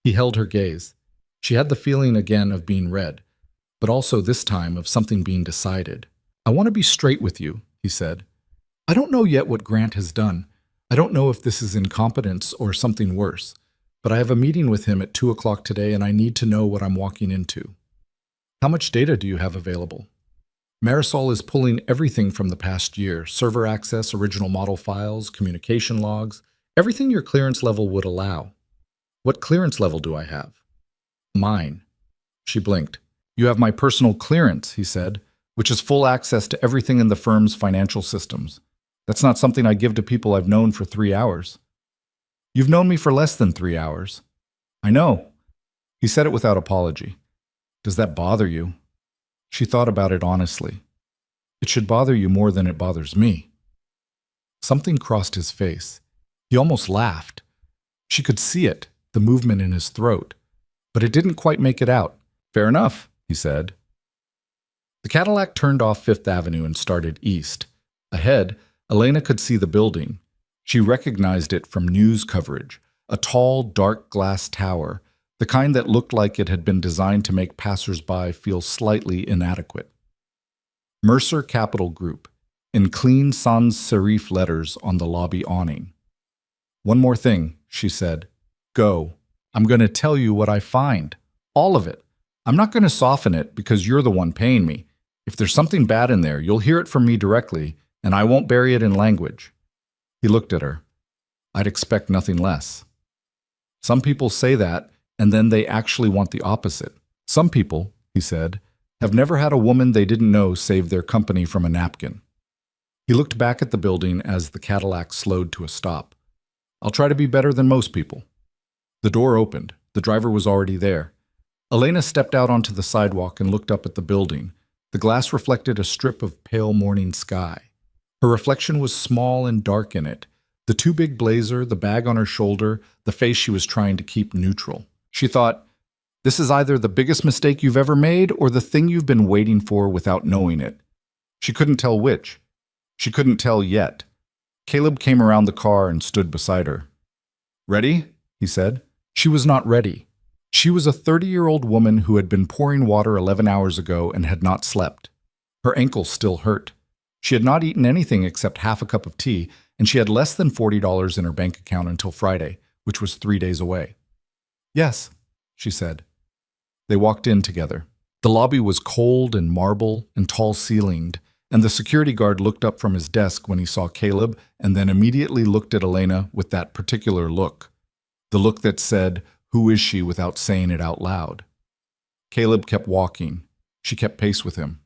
He held her gaze. She had the feeling again of being read, but also this time of something being decided. I want to be straight with you, he said. I don't know yet what Grant has done. I don't know if this is incompetence or something worse, but I have a meeting with him at 2 o'clock today and I need to know what I'm walking into. How much data do you have available? Marisol is pulling everything from the past year, server access, original model files, communication logs, everything your clearance level would allow. What clearance level do I have? Mine. She blinked. You have my personal clearance, he said, which is full access to everything in the firm's financial systems. That's not something I give to people I've known for 3 hours. You've known me for less than 3 hours. I know. He said it without apology. Does that bother you? She thought about it honestly. It should bother you more than it bothers me. Something crossed his face. He almost laughed. She could see it, the movement in his throat, but it didn't quite make it out. Fair enough, he said. The Cadillac turned off Fifth Avenue and started east. Ahead, Elena could see the building. She recognized it from news coverage, a tall, dark glass tower, the kind that looked like it had been designed to make passers-by feel slightly inadequate. Mercer Capital Group, in clean sans serif letters on the lobby awning. One more thing, she said. Go. I'm going to tell you what I find. All of it. I'm not going to soften it because you're the one paying me. If there's something bad in there, you'll hear it from me directly, and I won't bury it in language. He looked at her. I'd expect nothing less. Some people say that, and then they actually want the opposite. Some people, he said, have never had a woman they didn't know save their company from a napkin. He looked back at the building as the Cadillac slowed to a stop. I'll try to be better than most people. The door opened. The driver was already there. Elena stepped out onto the sidewalk and looked up at the building. The glass reflected a strip of pale morning sky. Her reflection was small and dark in it. The too big blazer, the bag on her shoulder, the face she was trying to keep neutral. She thought, this is either the biggest mistake you've ever made or the thing you've been waiting for without knowing it. She couldn't tell which. She couldn't tell yet. Caleb came around the car and stood beside her. Ready? He said. She was not ready. She was a 30-year-old woman who had been pouring water 11 hours ago and had not slept. Her ankles still hurt. She had not eaten anything except half a cup of tea, and she had less than $40 in her bank account until Friday, which was 3 days away. Yes, she said. They walked in together. The lobby was cold and marble and tall-ceilinged, and the security guard looked up from his desk when he saw Caleb and then immediately looked at Elena with that particular look. The look that said, who is she, without saying it out loud. Caleb kept walking. She kept pace with him.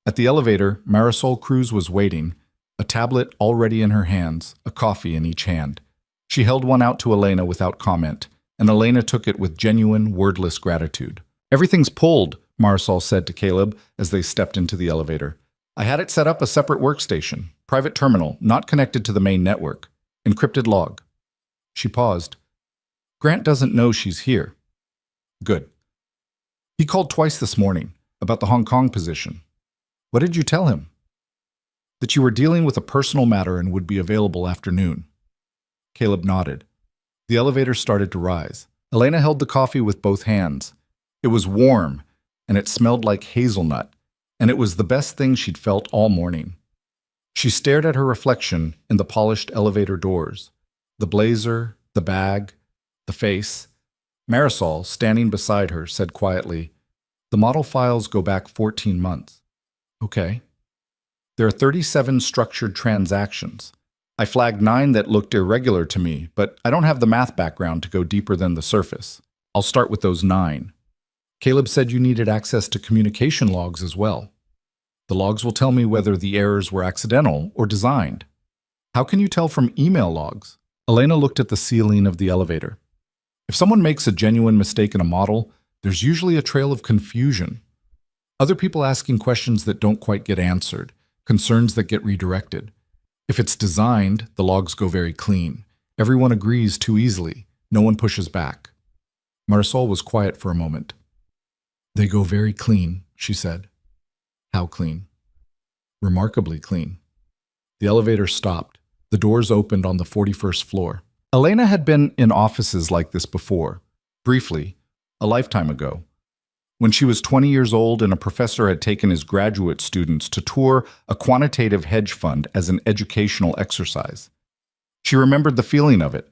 At the elevator, Marisol Cruz was waiting, a tablet already in her hands, a coffee in each hand. She held one out to Elena without comment, and Elena took it with genuine, wordless gratitude. Everything's pulled, Marisol said to Caleb as they stepped into the elevator. I had it set up a separate workstation, private terminal, not connected to the main network. Encrypted log. She paused. Grant doesn't know she's here. Good. He called twice this morning about the Hong Kong position. What did you tell him? That you were dealing with a personal matter and would be available after noon. Caleb nodded. The elevator started to rise. Elena held the coffee with both hands. It was warm, and it smelled like hazelnut, and it was the best thing she'd felt all morning. She stared at her reflection in the polished elevator doors. The blazer, the bag, the face. Marisol, standing beside her, said quietly, the model files go back 14 months. Okay. There are 37 structured transactions. I flagged 9 that looked irregular to me, but I don't have the math background to go deeper than the surface. I'll start with those 9. Caleb said you needed access to communication logs as well. The logs will tell me whether the errors were accidental or designed. How can you tell from email logs? Elena looked at the ceiling of the elevator. If someone makes a genuine mistake in a model, there's usually a trail of confusion. Other people asking questions that don't quite get answered, concerns that get redirected. If it's designed, the logs go very clean. Everyone agrees too easily. No one pushes back. Marisol was quiet for a moment. They go very clean, she said. How clean? Remarkably clean. The elevator stopped. The doors opened on the 41st floor. Elena had been in offices like this before, briefly, a lifetime ago, when she was 20 years old and a professor had taken his graduate students to tour a quantitative hedge fund as an educational exercise. She remembered the feeling of it,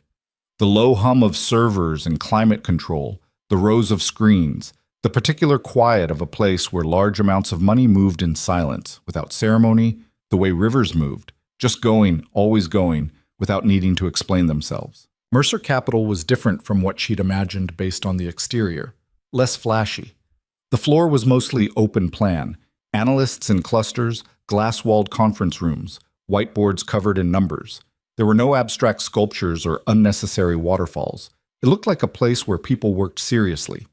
the low hum of servers and climate control, the rows of screens, the particular quiet of a place where large amounts of money moved in silence, without ceremony, the way rivers moved, just going, always going, without needing to explain themselves. Mercer Capital was different from what she'd imagined based on the exterior, less flashy. The floor was mostly open plan, analysts in clusters, glass-walled conference rooms, whiteboards covered in numbers. There were no abstract sculptures or unnecessary waterfalls. It looked like a place where people worked seriously.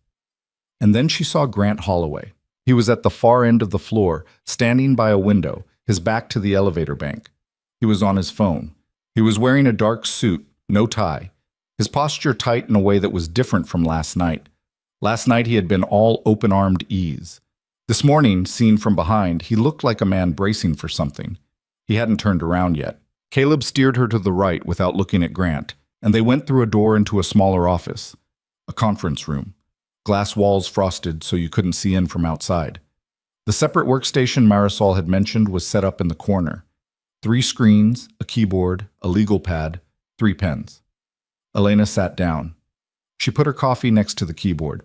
And then she saw Grant Holloway. He was at the far end of the floor, standing by a window, his back to the elevator bank. He was on his phone. He was wearing a dark suit, no tie. His posture tight in a way that was different from last night. Last night he had been all open-armed ease. This morning, seen from behind, he looked like a man bracing for something. He hadn't turned around yet. Caleb steered her to the right without looking at Grant, and they went through a door into a smaller office, a conference room. Glass walls frosted so you couldn't see in from outside. The separate workstation Marisol had mentioned was set up in the corner. 3 screens, a keyboard, a legal pad, 3 pens. Elena sat down. She put her coffee next to the keyboard.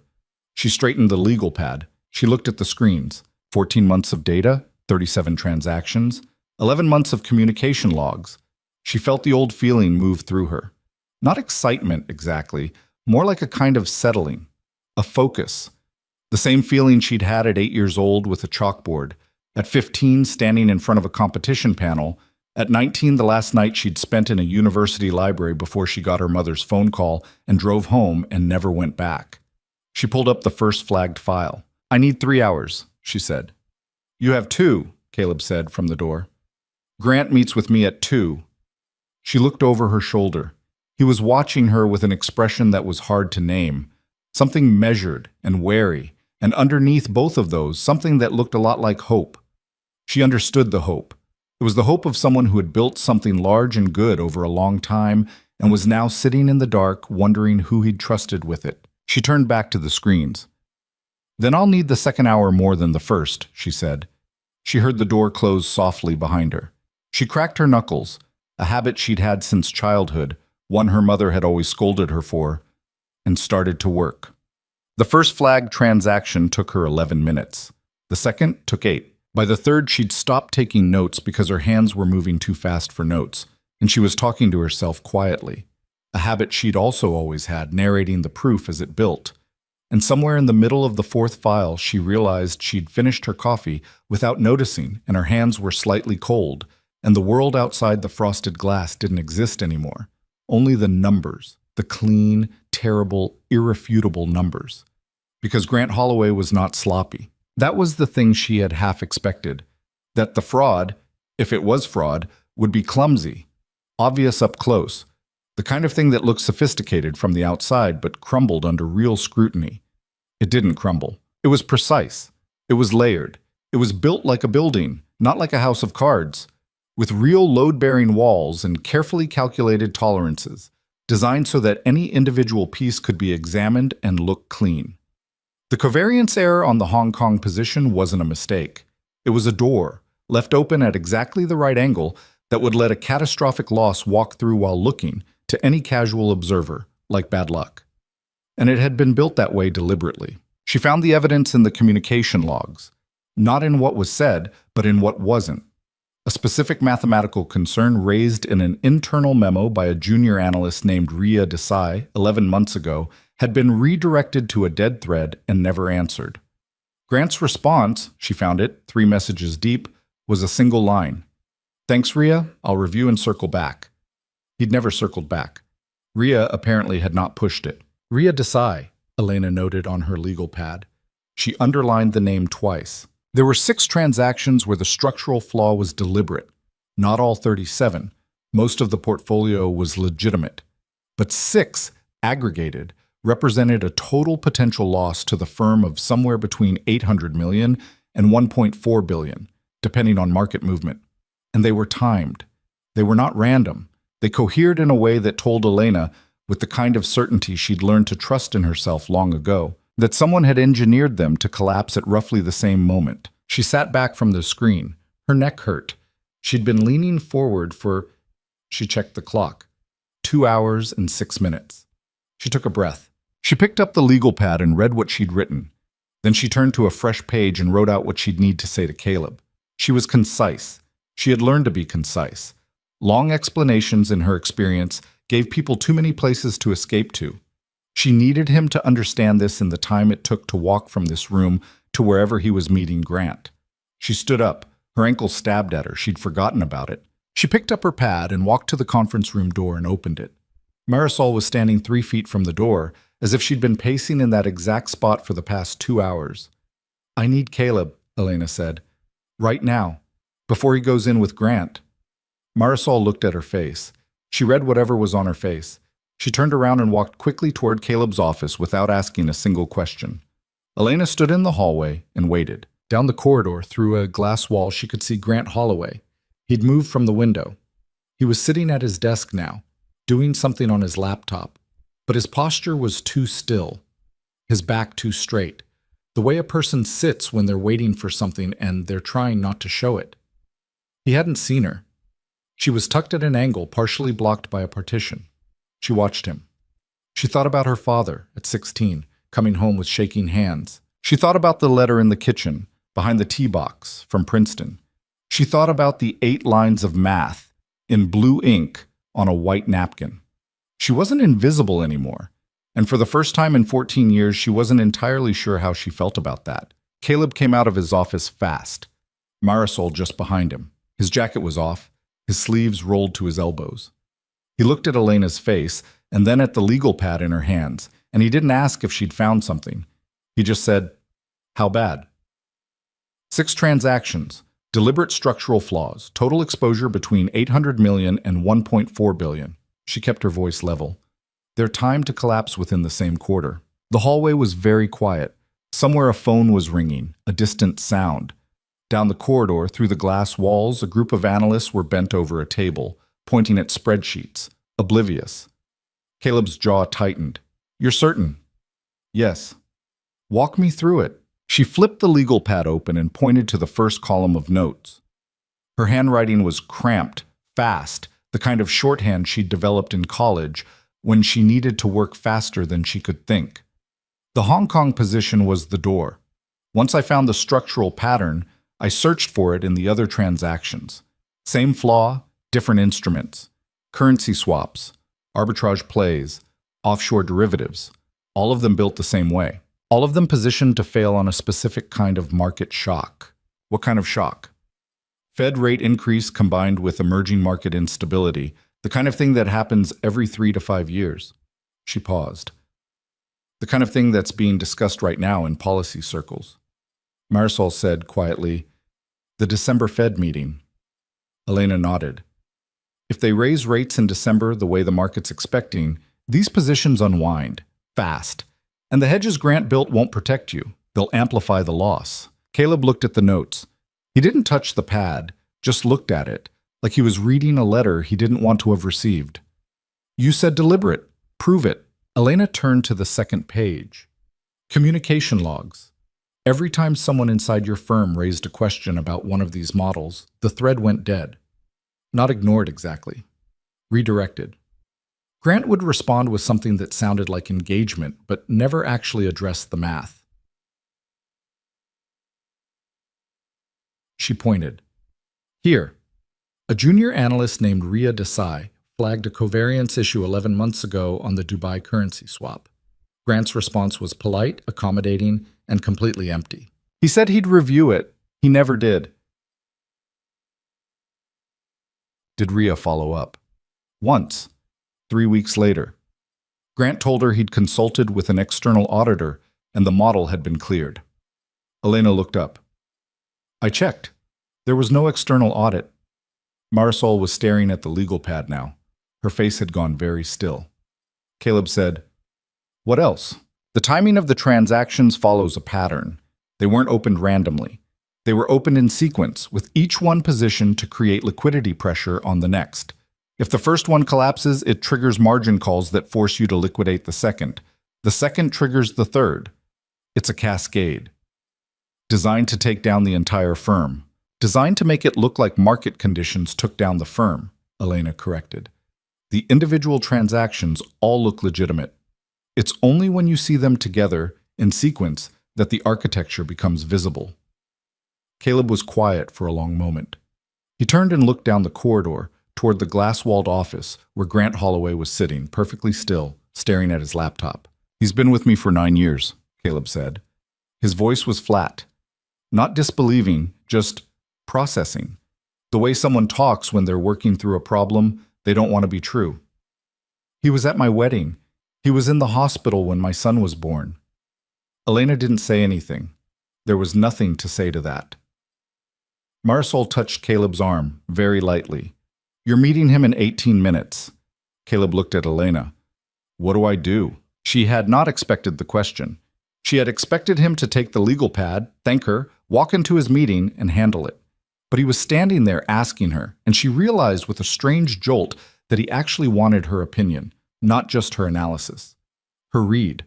She straightened the legal pad. She looked at the screens. 14 months of data, 37 transactions, 11 months of communication logs. She felt the old feeling move through her. Not excitement exactly, more like a kind of settling, a focus. The same feeling she'd had at 8 years old with a chalkboard, at 15 standing in front of a competition panel, at 19 the last night she'd spent in a university library before she got her mother's phone call and drove home and never went back. She pulled up the first flagged file. "I need 3 hours," she said. "You have 2, Caleb said from the door. "Grant meets with me at 2. She looked over her shoulder. He was watching her with an expression that was hard to name, something measured and wary, and underneath both of those, something that looked a lot like hope. She understood the hope. It was the hope of someone who had built something large and good over a long time and was now sitting in the dark, wondering who he'd trusted with it. She turned back to the screens. "Then I'll need the second hour more than the first," she said. She heard the door close softly behind her. She cracked her knuckles, a habit she'd had since childhood, one her mother had always scolded her for, and started to work. The first flagged transaction took her 11 minutes. The second took 8. By the third, she'd stopped taking notes because her hands were moving too fast for notes, and she was talking to herself quietly, a habit she'd also always had, narrating the proof as it built. And somewhere in the middle of the fourth file, she realized she'd finished her coffee without noticing, and her hands were slightly cold, and the world outside the frosted glass didn't exist anymore. Only the numbers, the clean, terrible, irrefutable numbers. Because Grant Holloway was not sloppy. That was the thing she had half expected. That the fraud, if it was fraud, would be clumsy, obvious up close, the kind of thing that looked sophisticated from the outside but crumbled under real scrutiny. It didn't crumble. It was precise. It was layered. It was built like a building, not like a house of cards, with real load-bearing walls and carefully calculated tolerances, designed so that any individual piece could be examined and look clean. The covariance error on the Hong Kong position wasn't a mistake. It was a door, left open at exactly the right angle, that would let a catastrophic loss walk through while looking, to any casual observer, like bad luck. And it had been built that way deliberately. She found the evidence in the communication logs, not in what was said, but in what wasn't. A specific mathematical concern raised in an internal memo by a junior analyst named Ria Desai 11 months ago had been redirected to a dead thread and never answered. Grant's response, she found it, 3 messages deep, was a single line. "Thanks, Ria. I'll review and circle back." He'd never circled back. Ria apparently had not pushed it. Ria Desai, Elena noted on her legal pad. She underlined the name twice. There were 6 transactions where the structural flaw was deliberate. Not all 37. Most of the portfolio was legitimate. But 6, aggregated, represented a total potential loss to the firm of somewhere between $800 million and $1.4 billion, depending on market movement. And they were timed. They were not random. They cohered in a way that told Elena, with the kind of certainty she'd learned to trust in herself long ago, that someone had engineered them to collapse at roughly the same moment. She sat back from the screen. Her neck hurt. She'd been leaning forward for, she checked the clock, 2 hours and 6 minutes. She took a breath. She picked up the legal pad and read what she'd written. Then she turned to a fresh page and wrote out what she'd need to say to Caleb. She was concise. She had learned to be concise. Long explanations, in her experience, gave people too many places to escape to. She needed him to understand this in the time it took to walk from this room to wherever he was meeting Grant. She stood up. Her ankle stabbed at her. She'd forgotten about it. She picked up her pad and walked to the conference room door and opened it. Marisol was standing 3 feet from the door, as if she'd been pacing in that exact spot for the past 2 hours. "I need Caleb," Elena said. "Right now, before he goes in with Grant." Marisol looked at her face. She read whatever was on her face. She turned around and walked quickly toward Caleb's office without asking a single question. Elena stood in the hallway and waited. Down the corridor, through a glass wall, she could see Grant Holloway. He'd moved from the window. He was sitting at his desk now, doing something on his laptop. But his posture was too still, his back too straight, the way a person sits when they're waiting for something and they're trying not to show it. He hadn't seen her. She was tucked at an angle, partially blocked by a partition. She watched him. She thought about her father, at 16, coming home with shaking hands. She thought about the letter in the kitchen, behind the tea box, from Princeton. She thought about the 8 lines of math, in blue ink, on a white napkin. She wasn't invisible anymore, and for the first time in 14 years, she wasn't entirely sure how she felt about that. Caleb came out of his office fast, Marisol just behind him. His jacket was off, his sleeves rolled to his elbows. He looked at Elena's face, and then at the legal pad in her hands, and he didn't ask if she'd found something. He just said, "How bad?" 6 transactions, deliberate structural flaws, total exposure between 800 million and 1.4 billion. She kept her voice level. Their time to collapse within the same quarter. The hallway was very quiet. Somewhere a phone was ringing, a distant sound. Down the corridor, through the glass walls, a group of analysts were bent over a table, pointing at spreadsheets, oblivious. Caleb's jaw tightened. "You're certain?" "Yes." "Walk me through it." She flipped the legal pad open and pointed to the first column of notes. Her handwriting was cramped, fast, the kind of shorthand she'd developed in college when she needed to work faster than she could think. The Hong Kong position was the door. Once I found the structural pattern, I searched for it in the other transactions. Same flaw, different instruments. Currency swaps, arbitrage plays, offshore derivatives. All of them built the same way. All of them positioned to fail on a specific kind of market shock. What kind of shock? Fed rate increase combined with emerging market instability, the kind of thing that happens every 3 to 5 years. She paused. The kind of thing that's being discussed right now in policy circles. Marisol said quietly, "The December Fed meeting." Elena nodded. If they raise rates in December the way the market's expecting, these positions unwind, fast. And the hedges Grant built won't protect you. They'll amplify the loss. Caleb looked at the notes. He didn't touch the pad, just looked at it, like he was reading a letter he didn't want to have received. "You said deliberate. Prove it." Elena turned to the second page. Communication logs. Every time someone inside your firm raised a question about one of these models, the thread went dead. Not ignored exactly. Redirected. Grant would respond with something that sounded like engagement, but never actually addressed the math. She pointed. "Here, a junior analyst named Ria Desai flagged a covariance issue 11 months ago on the Dubai currency swap. Grant's response was polite, accommodating, and completely empty. He said he'd review it. He never did." Did Ria follow up? Once, 3 weeks later. Grant told her he'd consulted with an external auditor and the model had been cleared. Elena looked up. "I checked. There was no external audit." Marisol was staring at the legal pad now. Her face had gone very still. Caleb said, "What else?" "The timing of the transactions follows a pattern. They weren't opened randomly. They were opened in sequence, with each one positioned to create liquidity pressure on the next. If the first one collapses, it triggers margin calls that force you to liquidate the second. The second triggers the third. It's a cascade. Designed to take down the entire firm. Designed to make it look like market conditions took down the firm, Elena corrected. The individual transactions all look legitimate. It's only when you see them together, in sequence, that the architecture becomes visible. Caleb was quiet for a long moment. He turned and looked down the corridor, toward the glass-walled office where Grant Holloway was sitting, perfectly still, staring at his laptop. "He's been with me for 9 years, Caleb said. His voice was flat. Not disbelieving, just processing. The way someone talks when they're working through a problem they don't want to be true. "He was at my wedding. He was in the hospital when my son was born." Elena didn't say anything. There was nothing to say to that. Marisol touched Caleb's arm, very lightly. "You're meeting him in 18 minutes. Caleb looked at Elena. "What do I do?" She had not expected the question. She had expected him to take the legal pad, thank her, walk into his meeting, and handle it. But he was standing there asking her, and she realized with a strange jolt that he actually wanted her opinion, not just her analysis. Her read.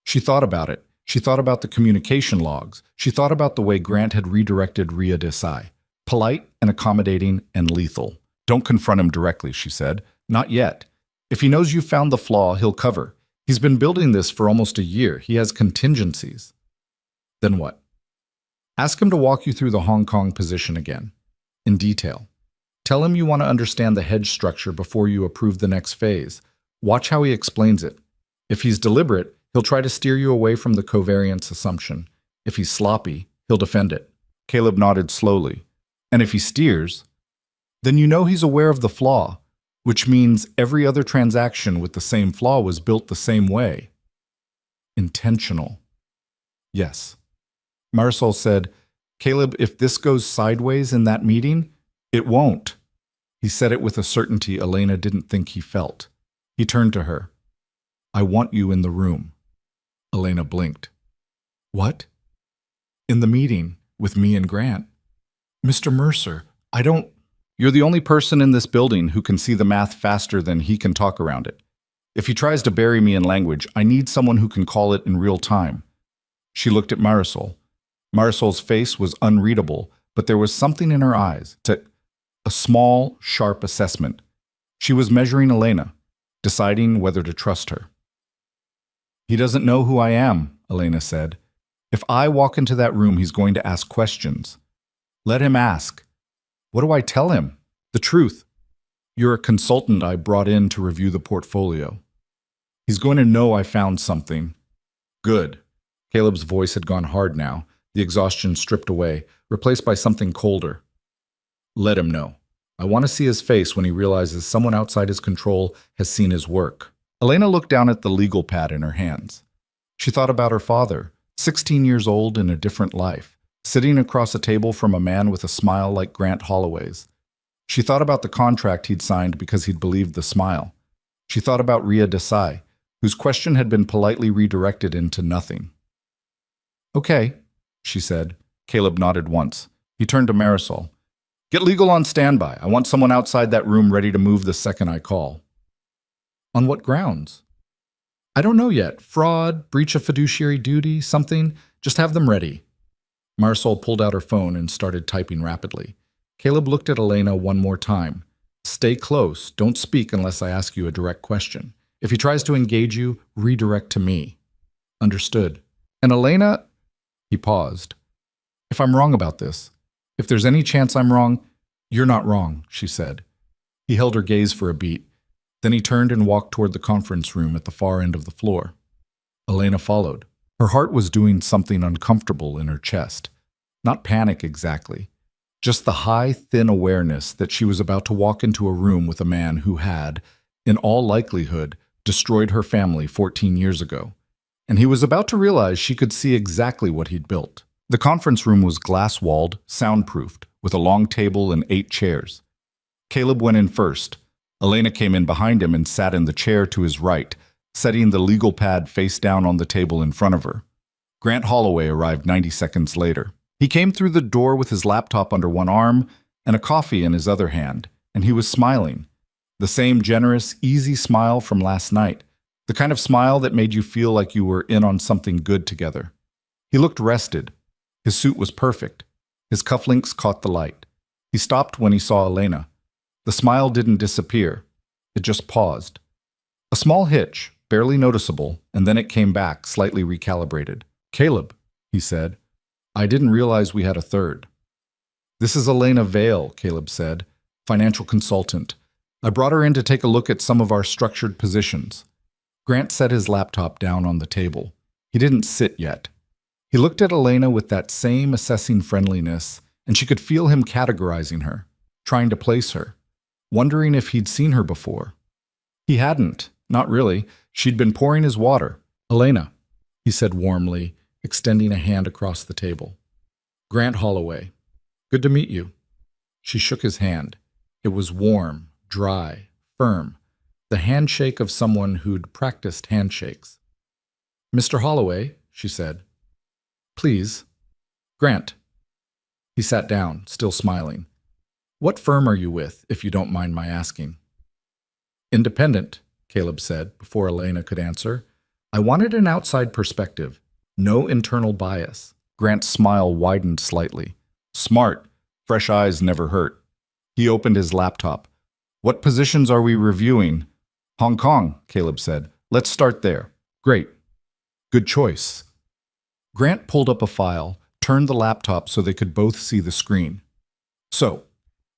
She thought about it. She thought about the communication logs. She thought about the way Grant had redirected Ria Desai. Polite and accommodating and lethal. "Don't confront him directly," she said. "Not yet. If he knows you found the flaw, he'll cover. He's been building this for almost a year. He has contingencies." "Then what?" "Ask him to walk you through the Hong Kong position again, in detail. Tell him you want to understand the hedge structure before you approve the next phase. Watch how he explains it. If he's deliberate, he'll try to steer you away from the covariance assumption. If he's sloppy, he'll defend it." Caleb nodded slowly. "And if he steers, then you know he's aware of the flaw, which means every other transaction with the same flaw was built the same way." "Intentional." "Yes." Marisol said, "Caleb, if this goes sideways in that meeting, it won't." He said it with a certainty Elena didn't think he felt. He turned to her. "I want you in the room." Elena blinked. "What?" "In the meeting, with me and Grant." "Mr. Mercer, I don't—" "You're the only person in this building who can see the math faster than he can talk around it. If he tries to bury me in language, I need someone who can call it in real time." She looked at Marisol. Marisol's face was unreadable, but there was something in her eyes, a small, sharp assessment. She was measuring Elena, deciding whether to trust her. "He doesn't know who I am," Elena said. "If I walk into that room, he's going to ask questions. Let him ask. What do I tell him? The truth. You're a consultant I brought in to review the portfolio. He's going to know I found something." "Good." Caleb's voice had gone hard now, the exhaustion stripped away, replaced by something colder. "Let him know. I want to see his face when he realizes someone outside his control has seen his work." Elena looked down at the legal pad in her hands. She thought about her father, 16 years old in a different life, sitting across a table from a man with a smile like Grant Holloway's. She thought about the contract he'd signed because he'd believed the smile. She thought about Ria Desai, whose question had been politely redirected into nothing. "Okay," she said. Caleb nodded once. He turned to Marisol. "Get legal on standby. I want someone outside that room ready to move the second I call." "On what grounds?" "I don't know yet. Fraud, breach of fiduciary duty, something. Just have them ready." Marisol pulled out her phone and started typing rapidly. Caleb looked at Elena one more time. "Stay close. Don't speak unless I ask you a direct question. If he tries to engage you, redirect to me." "Understood." "And Elena—" He paused. "If I'm wrong about this, if there's any chance I'm wrong—" "You're not wrong," she said. He held her gaze for a beat. Then he turned and walked toward the conference room at the far end of the floor. Elena followed. Her heart was doing something uncomfortable in her chest. Not panic exactly. Just the high, thin awareness that she was about to walk into a room with a man who had, in all likelihood, destroyed her family 14 years ago. And he was about to realize she could see exactly what he'd built. The conference room was glass-walled, soundproofed, with a long table and 8 chairs. Caleb went in first. Elena came in behind him and sat in the chair to his right, setting the legal pad face down on the table in front of her. Grant Holloway arrived 90 seconds later. He came through the door with his laptop under one arm and a coffee in his other hand, and he was smiling. The same generous, easy smile from last night, the kind of smile that made you feel like you were in on something good together. He looked rested. His suit was perfect. His cufflinks caught the light. He stopped when he saw Elena. The smile didn't disappear. It just paused. A small hitch, barely noticeable, and then it came back, slightly recalibrated. "Caleb," he said. "I didn't realize we had a third." "This is Elena Vale," Caleb said, "financial consultant. I brought her in to take a look at some of our structured positions." Grant set his laptop down on the table. He didn't sit yet. He looked at Elena with that same assessing friendliness, and she could feel him categorizing her, trying to place her, wondering if he'd seen her before. He hadn't, not really. She'd been pouring his water. "Elena," he said warmly, extending a hand across the table. "Grant Holloway. Good to meet you." She shook his hand. It was warm, dry, firm, the handshake of someone who'd practiced handshakes. "Mr. Holloway," she said. "Please." "Grant." He sat down, still smiling. "What firm are you with, if you don't mind my asking?" "Independent," Caleb said, before Elena could answer. "I wanted an outside perspective, no internal bias." Grant's smile widened slightly. "Smart. Fresh eyes never hurt." He opened his laptop. "What positions are we reviewing?" "Hong Kong," Caleb said. "Let's start there." "Great. Good choice." Grant pulled up a file, turned the laptop so they could both see the screen. "So,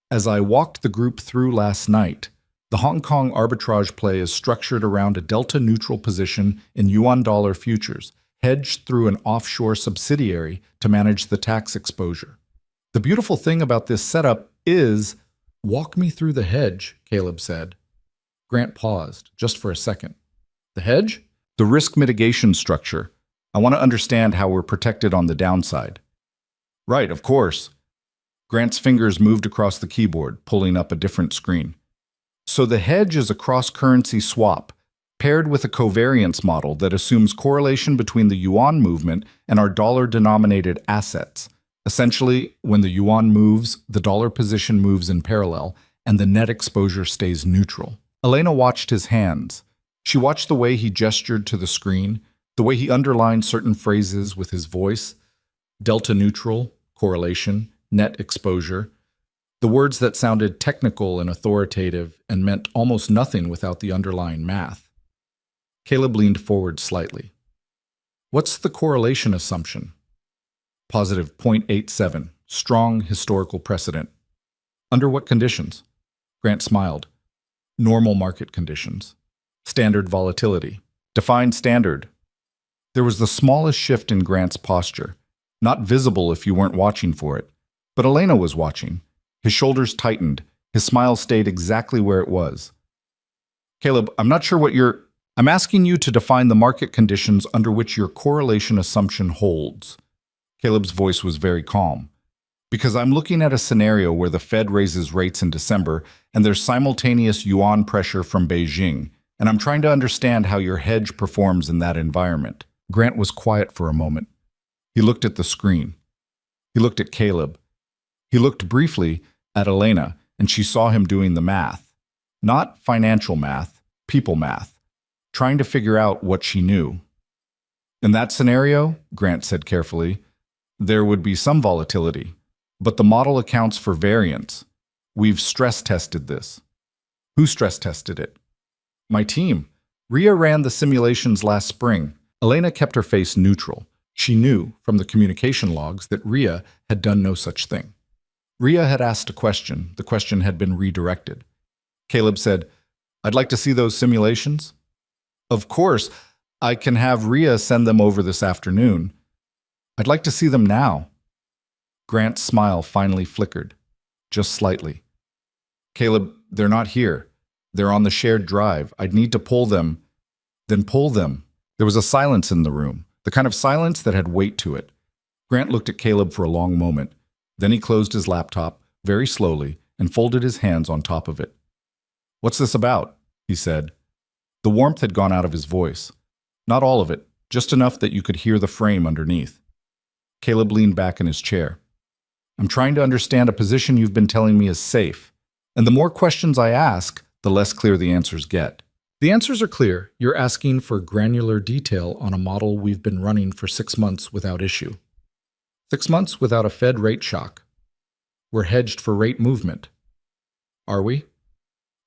as I walked the group through last night, the Hong Kong arbitrage play is structured around a delta-neutral position in yuan dollar futures, hedged through an offshore subsidiary to manage the tax exposure. The beautiful thing about this setup is—" "Walk me through the hedge," Caleb said. Grant paused, just for a second. "The hedge?" "The risk mitigation structure. I want to understand how we're protected on the downside." "Right, of course." Grant's fingers moved across the keyboard, pulling up a different screen. "So the hedge is a cross-currency swap, paired with a covariance model that assumes correlation between the yuan movement and our dollar-denominated assets. Essentially, when the yuan moves, the dollar position moves in parallel, and the net exposure stays neutral." Elena watched his hands. She watched the way he gestured to the screen, the way he underlined certain phrases with his voice: delta neutral, correlation, net exposure, the words that sounded technical and authoritative and meant almost nothing without the underlying math. Caleb leaned forward slightly. "What's the correlation assumption?" "Positive 0.87, strong historical precedent." "Under what conditions?" Grant smiled. "Normal market conditions. Standard volatility." "Define standard." There was the smallest shift in Grant's posture, not visible if you weren't watching for it. But Elena was watching. His shoulders tightened. His smile stayed exactly where it was. "Caleb, I'm not sure what I'm asking you to define the market conditions under which your correlation assumption holds." Caleb's voice was very calm. "Because I'm looking at a scenario where the Fed raises rates in December and there's simultaneous yuan pressure from Beijing, and I'm trying to understand how your hedge performs in that environment." Grant was quiet for a moment. He looked at the screen. He looked at Caleb. He looked briefly at Elena, and she saw him doing the math. Not financial math, people math, trying to figure out what she knew. "In that scenario," Grant said carefully, "there would be some volatility, but the model accounts for variance. We've stress-tested this." "Who stress-tested it?" "My team. Ria ran the simulations last spring." Elena kept her face neutral. She knew, from the communication logs, that Ria had done no such thing. Ria had asked a question. The question had been redirected. Caleb said, "I'd like to see those simulations." "Of course, I can have Ria send them over this afternoon." "I'd like to see them now." Grant's smile finally flickered, just slightly. "Caleb, they're not here. They're on the shared drive. I'd need to pull them." "Then pull them." There was a silence in the room, the kind of silence that had weight to it. Grant looked at Caleb for a long moment. Then he closed his laptop, very slowly, and folded his hands on top of it. "What's this about?" he said. The warmth had gone out of his voice. Not all of it, just enough that you could hear the frame underneath. Caleb leaned back in his chair. I'm trying to understand a position you've been telling me is safe. And the more questions I ask, the less clear the answers get. The answers are clear. You're asking for granular detail on a model we've been running for 6 months without issue. 6 months without a Fed rate shock. We're hedged for rate movement. Are we?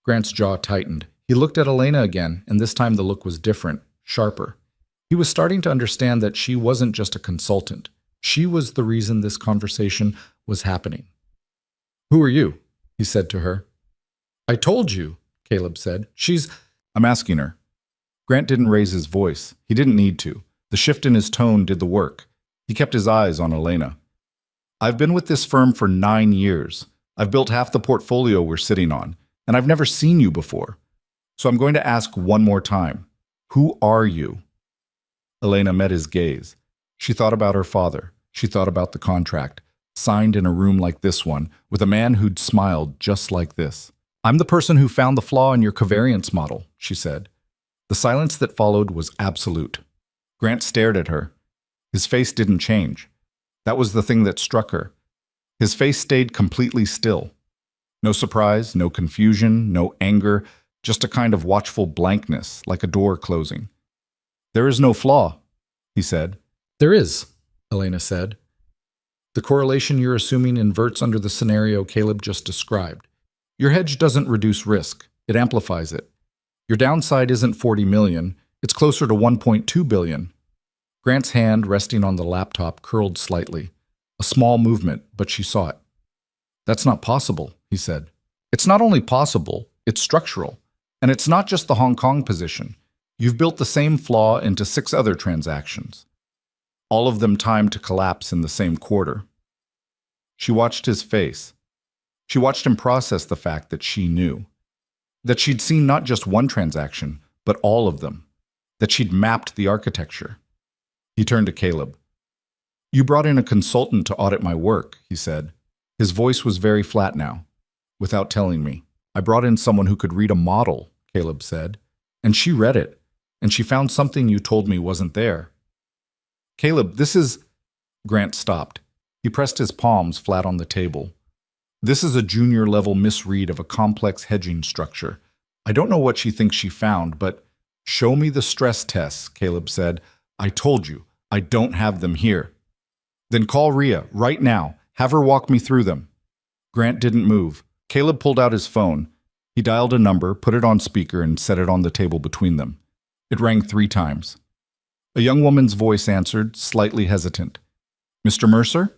Grant's jaw tightened. He looked at Elena again, and this time the look was different, sharper. He was starting to understand that she wasn't just a consultant. She was the reason this conversation was happening. Who are you? He said to her. I told you, Caleb said. I'm asking her. Grant didn't raise his voice. He didn't need to. The shift in his tone did the work. He kept his eyes on Elena. I've been with this firm for 9 years. I've built half the portfolio we're sitting on, and I've never seen you before. So I'm going to ask one more time. Who are you? Elena met his gaze. She thought about her father. She thought about the contract, signed in a room like this one, with a man who'd smiled just like this. I'm the person who found the flaw in your covariance model, she said. The silence that followed was absolute. Grant stared at her. His face didn't change. That was the thing that struck her. His face stayed completely still. No surprise, no confusion, no anger, just a kind of watchful blankness, like a door closing. There is no flaw, he said. There is, Elena said. The correlation you're assuming inverts under the scenario Caleb just described. Your hedge doesn't reduce risk, it amplifies it. Your downside isn't 40 million, it's closer to 1.2 billion. Grant's hand, resting on the laptop, curled slightly. A small movement, but she saw it. That's not possible, he said. It's not only possible, it's structural. And it's not just the Hong Kong position. You've built the same flaw into 6 other transactions. All of them timed to collapse in the same quarter. She watched his face. She watched him process the fact that she knew. That she'd seen not just one transaction, but all of them. That she'd mapped the architecture. He turned to Caleb. You brought in a consultant to audit my work, he said. His voice was very flat now. Without telling me. I brought in someone who could read a model, Caleb said. And she read it. And she found something you told me wasn't there. Caleb, this is... Grant stopped. He pressed his palms flat on the table. This is a junior-level misread of a complex hedging structure. I don't know what she thinks she found, but show me the stress tests, Caleb said. I told you, I don't have them here. Then call Rhea, right now. Have her walk me through them. Grant didn't move. Caleb pulled out his phone. He dialed a number, put it on speaker, and set it on the table between them. It rang 3 times. A young woman's voice answered, slightly hesitant. Mr. Mercer?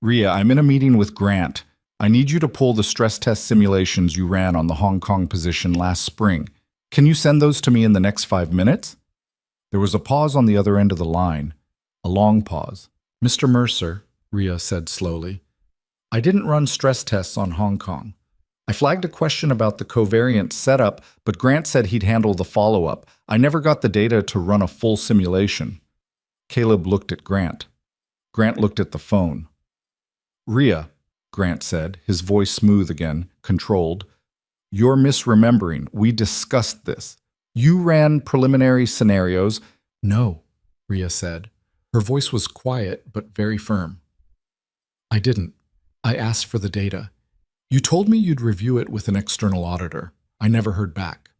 Rhea, I'm in a meeting with Grant. I need you to pull the stress test simulations you ran on the Hong Kong position last spring. Can you send those to me in the next 5 minutes? There was a pause on the other end of the line. A long pause. Mr. Mercer, Rhea said slowly, I didn't run stress tests on Hong Kong. I flagged a question about the covariance setup, but Grant said he'd handle the follow-up. I never got the data to run a full simulation. Caleb looked at Grant. Grant looked at the phone. Rhea, Grant said, his voice smooth again, controlled. You're misremembering. We discussed this. You ran preliminary scenarios. No, Rhea said. Her voice was quiet, but very firm. I didn't. I asked for the data. You told me you'd review it with an external auditor. I never heard back.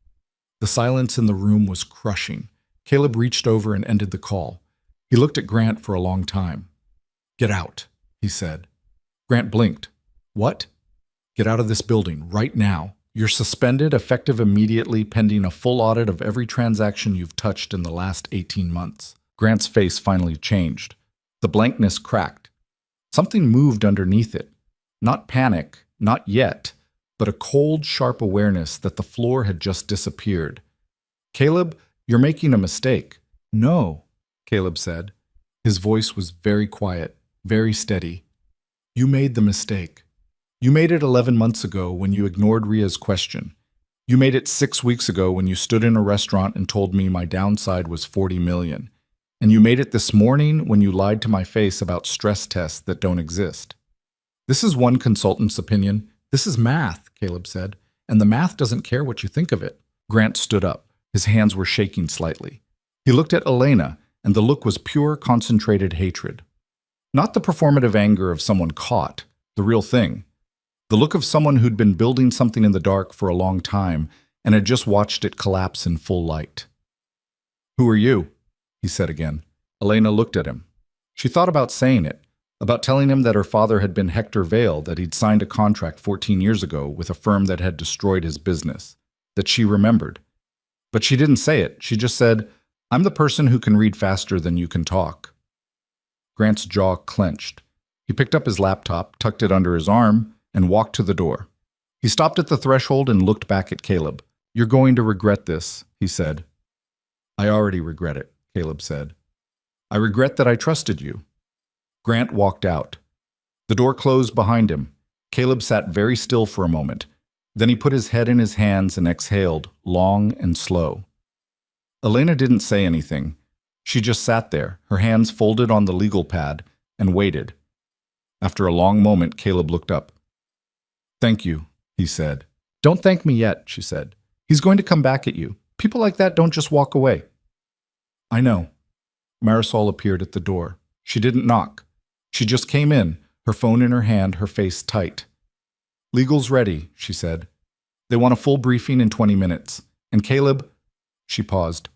The silence in the room was crushing. Caleb reached over and ended the call. He looked at Grant for a long time. Get out, he said. Grant blinked. What? Get out of this building, right now. You're suspended, effective immediately, pending a full audit of every transaction you've touched in the last 18 months. Grant's face finally changed. The blankness cracked. Something moved underneath it. Not panic, not yet, but a cold, sharp awareness that the floor had just disappeared. Caleb, you're making a mistake. No, Caleb said. His voice was very quiet, very steady. You made the mistake. You made it 11 months ago when you ignored Rhea's question. You made it 6 weeks ago when you stood in a restaurant and told me my downside was 40 million. And you made it this morning when you lied to my face about stress tests that don't exist. This is one consultant's opinion. This is math, Caleb said, and the math doesn't care what you think of it. Grant stood up. His hands were shaking slightly. He looked at Elena, and the look was pure, concentrated hatred. Not the performative anger of someone caught, the real thing. The look of someone who'd been building something in the dark for a long time and had just watched it collapse in full light. "Who are you?" he said again. Elena looked at him. She thought about saying it, about telling him that her father had been Hector Vale, that he'd signed a contract 14 years ago with a firm that had destroyed his business, that she remembered. But she didn't say it. She just said, "I'm the person who can read faster than you can talk." Grant's jaw clenched. He picked up his laptop, tucked it under his arm, and walked to the door. He stopped at the threshold and looked back at Caleb. "You're going to regret this," he said. "I already regret it," Caleb said. "I regret that I trusted you." Grant walked out. The door closed behind him. Caleb sat very still for a moment. Then he put his head in his hands and exhaled, long and slow. Elena didn't say anything. She just sat there, her hands folded on the legal pad, and waited. After a long moment, Caleb looked up. "Thank you," he said. "Don't thank me yet," she said. "He's going to come back at you. People like that don't just walk away." "I know." Marisol appeared at the door. She didn't knock. She just came in, her phone in her hand, her face tight. "Legal's ready," she said. "They want a full briefing in 20 minutes. And Caleb—" She paused.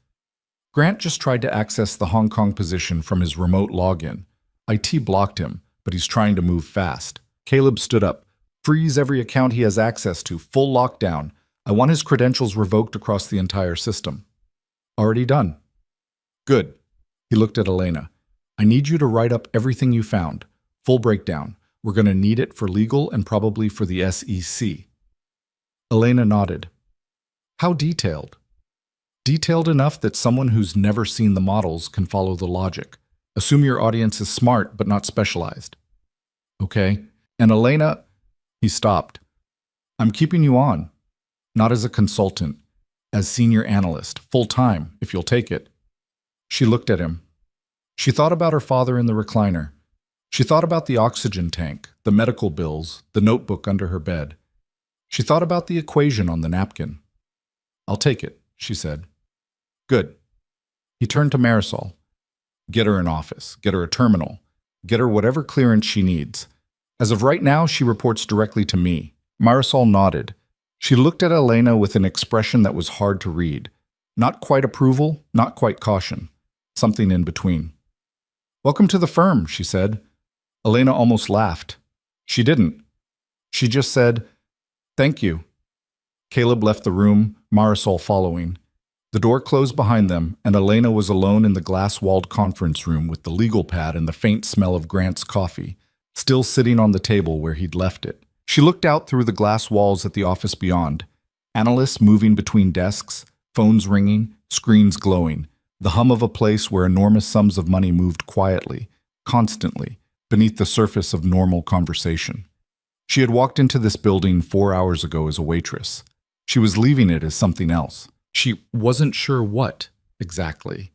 Grant just tried to access the Hong Kong position from his remote login. IT blocked him, but he's trying to move fast. Caleb stood up. "Freeze every account he has access to. Full lockdown. I want his credentials revoked across the entire system." "Already done." "Good." He looked at Elena. "I need you to write up everything you found. Full breakdown. We're going to need it for legal and probably for the SEC." Elena nodded. "How detailed?" "Detailed enough that someone who's never seen the models can follow the logic. Assume your audience is smart but not specialized." "Okay. And Elena—" He stopped. "I'm keeping you on. Not as a consultant. As senior analyst. Full-time, if you'll take it." She looked at him. She thought about her father in the recliner. She thought about the oxygen tank, the medical bills, the notebook under her bed. She thought about the equation on the napkin. "I'll take it," she said. "Good." He turned to Marisol. "Get her an office. Get her a terminal. Get her whatever clearance she needs. As of right now, she reports directly to me." Marisol nodded. She looked at Elena with an expression that was hard to read. Not quite approval, not quite caution. Something in between. "Welcome to the firm," she said. Elena almost laughed. She didn't. She just said, "Thank you." Caleb left the room, Marisol following. The door closed behind them, and Elena was alone in the glass-walled conference room with the legal pad and the faint smell of Grant's coffee, still sitting on the table where he'd left it. She looked out through the glass walls at the office beyond. Analysts moving between desks, phones ringing, screens glowing, the hum of a place where enormous sums of money moved quietly, constantly, beneath the surface of normal conversation. She had walked into this building 4 hours ago as a waitress. She was leaving it as something else. She wasn't sure what, exactly.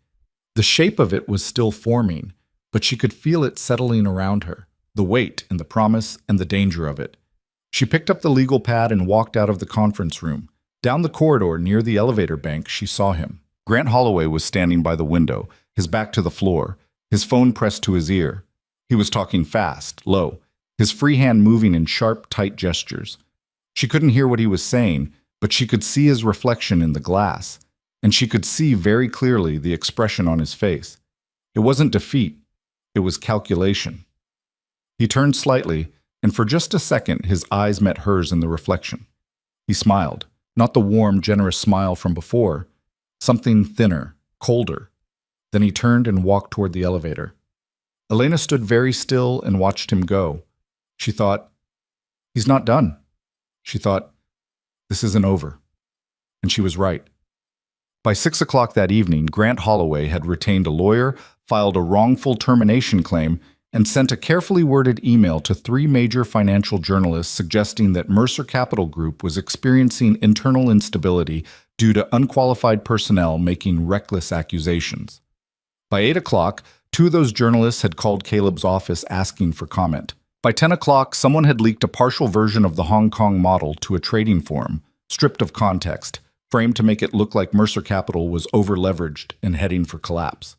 The shape of it was still forming, but she could feel it settling around her, the weight and the promise and the danger of it. She picked up the legal pad and walked out of the conference room. Down the corridor near the elevator bank, she saw him. Grant Holloway was standing by the window, his back to the floor, his phone pressed to his ear. He was talking fast, low, his free hand moving in sharp, tight gestures. She couldn't hear what he was saying, but she could see his reflection in the glass, and she could see very clearly the expression on his face. It wasn't defeat, it was calculation. He turned slightly, and for just a second his eyes met hers in the reflection. He smiled, not the warm, generous smile from before, something thinner, colder. Then he turned and walked toward the elevator. Elena stood very still and watched him go. She thought, "He's not done." She thought, "This isn't over." And she was right. By 6 o'clock that evening, Grant Holloway had retained a lawyer, filed a wrongful termination claim, and sent a carefully worded email to 3 major financial journalists suggesting that Mercer Capital Group was experiencing internal instability due to unqualified personnel making reckless accusations. By 8 o'clock, 2 of those journalists had called Caleb's office asking for comment. By 10 o'clock, someone had leaked a partial version of the Hong Kong model to a trading forum, stripped of context, framed to make it look like Mercer Capital was over-leveraged and heading for collapse.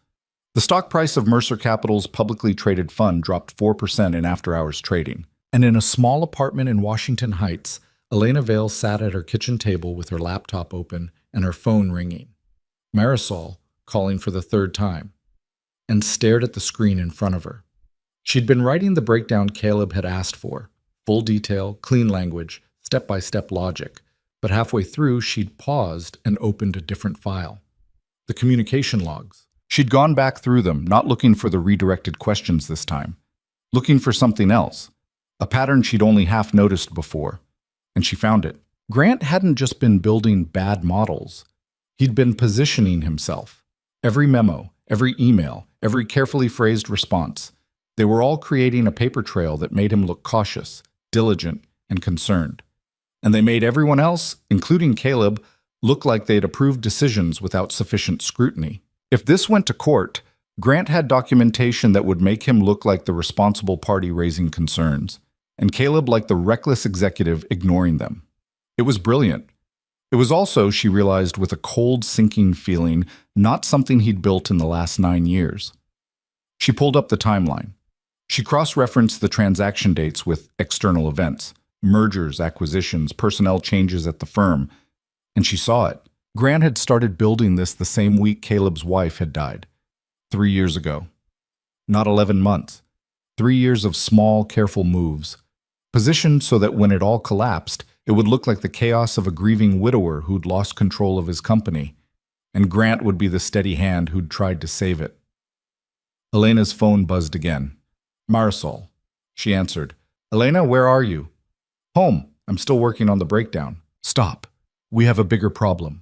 The stock price of Mercer Capital's publicly traded fund dropped 4% in after-hours trading. And in a small apartment in Washington Heights, Elena Vale sat at her kitchen table with her laptop open and her phone ringing. Marisol, calling for the third time, and stared at the screen in front of her. She'd been writing the breakdown Caleb had asked for, full detail, clean language, step-by-step logic, but halfway through she'd paused and opened a different file. The communication logs. She'd gone back through them, not looking for the redirected questions this time, looking for something else, a pattern she'd only half noticed before, and she found it. Grant hadn't just been building bad models. He'd been positioning himself. Every memo, every email, every carefully phrased response, they were all creating a paper trail that made him look cautious, diligent, and concerned. And they made everyone else, including Caleb, look like they'd approved decisions without sufficient scrutiny. If this went to court, Grant had documentation that would make him look like the responsible party raising concerns, and Caleb like the reckless executive ignoring them. It was brilliant. It was also, she realized with a cold, sinking feeling, not something he'd built in the last 9 years. She pulled up the timeline. She cross-referenced the transaction dates with external events, mergers, acquisitions, personnel changes at the firm, and she saw it. Grant had started building this the same week Caleb's wife had died, 3 years ago. Not 11 months. 3 years of small, careful moves, positioned so that when it all collapsed, it would look like the chaos of a grieving widower who'd lost control of his company, and Grant would be the steady hand who'd tried to save it. Elena's phone buzzed again. Marisol. She answered. Elena, where are you? Home. I'm still working on the breakdown. Stop. We have a bigger problem.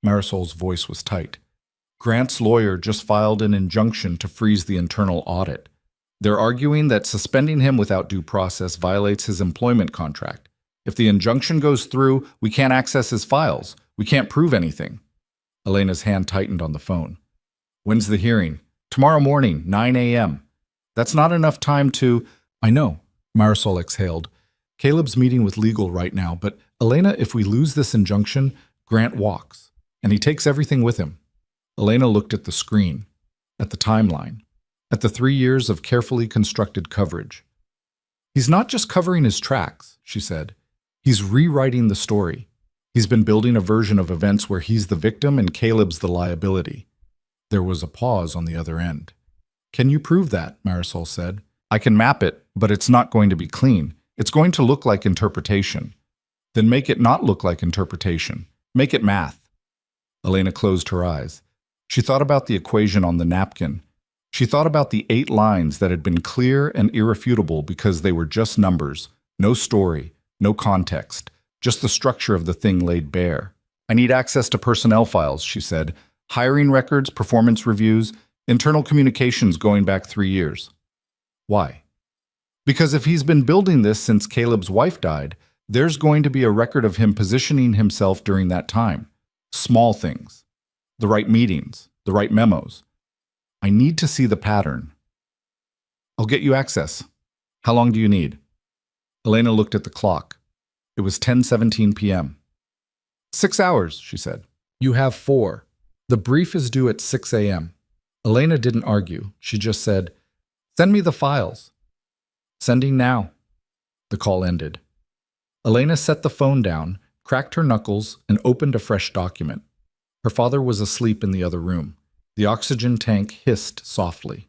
Marisol's voice was tight. Grant's lawyer just filed an injunction to freeze the internal audit. They're arguing that suspending him without due process violates his employment contract. If the injunction goes through, we can't access his files. We can't prove anything. Elena's hand tightened on the phone. When's the hearing? Tomorrow morning, 9 a.m. That's not enough time to... I know, Marisol exhaled. Caleb's meeting with legal right now, but Elena, if we lose this injunction, Grant walks, and he takes everything with him. Elena looked at the screen, at the timeline, at the 3 years of carefully constructed coverage. He's not just covering his tracks, she said. He's rewriting the story. He's been building a version of events where he's the victim and Caleb's the liability. There was a pause on the other end. Can you prove that? Marisol said. I can map it, but it's not going to be clean. It's going to look like interpretation. Then make it not look like interpretation. Make it math. Elena closed her eyes. She thought about the equation on the napkin. She thought about the 8 lines that had been clear and irrefutable because they were just numbers, no story, no context, just the structure of the thing laid bare. I need access to personnel files, she said. Hiring records, performance reviews, internal communications going back 3 years. Why? Because if he's been building this since Caleb's wife died, there's going to be a record of him positioning himself during that time. Small things. The right meetings, the right memos. I need to see the pattern. I'll get you access. How long do you need? Elena looked at the clock. It was 10:17 p.m. 6 hours, she said. You have 4. The brief is due at 6 a.m. Elena didn't argue. She just said, send me the files. Sending now. The call ended. Elena set the phone down, cracked her knuckles, and opened a fresh document. Her father was asleep in the other room. The oxygen tank hissed softly.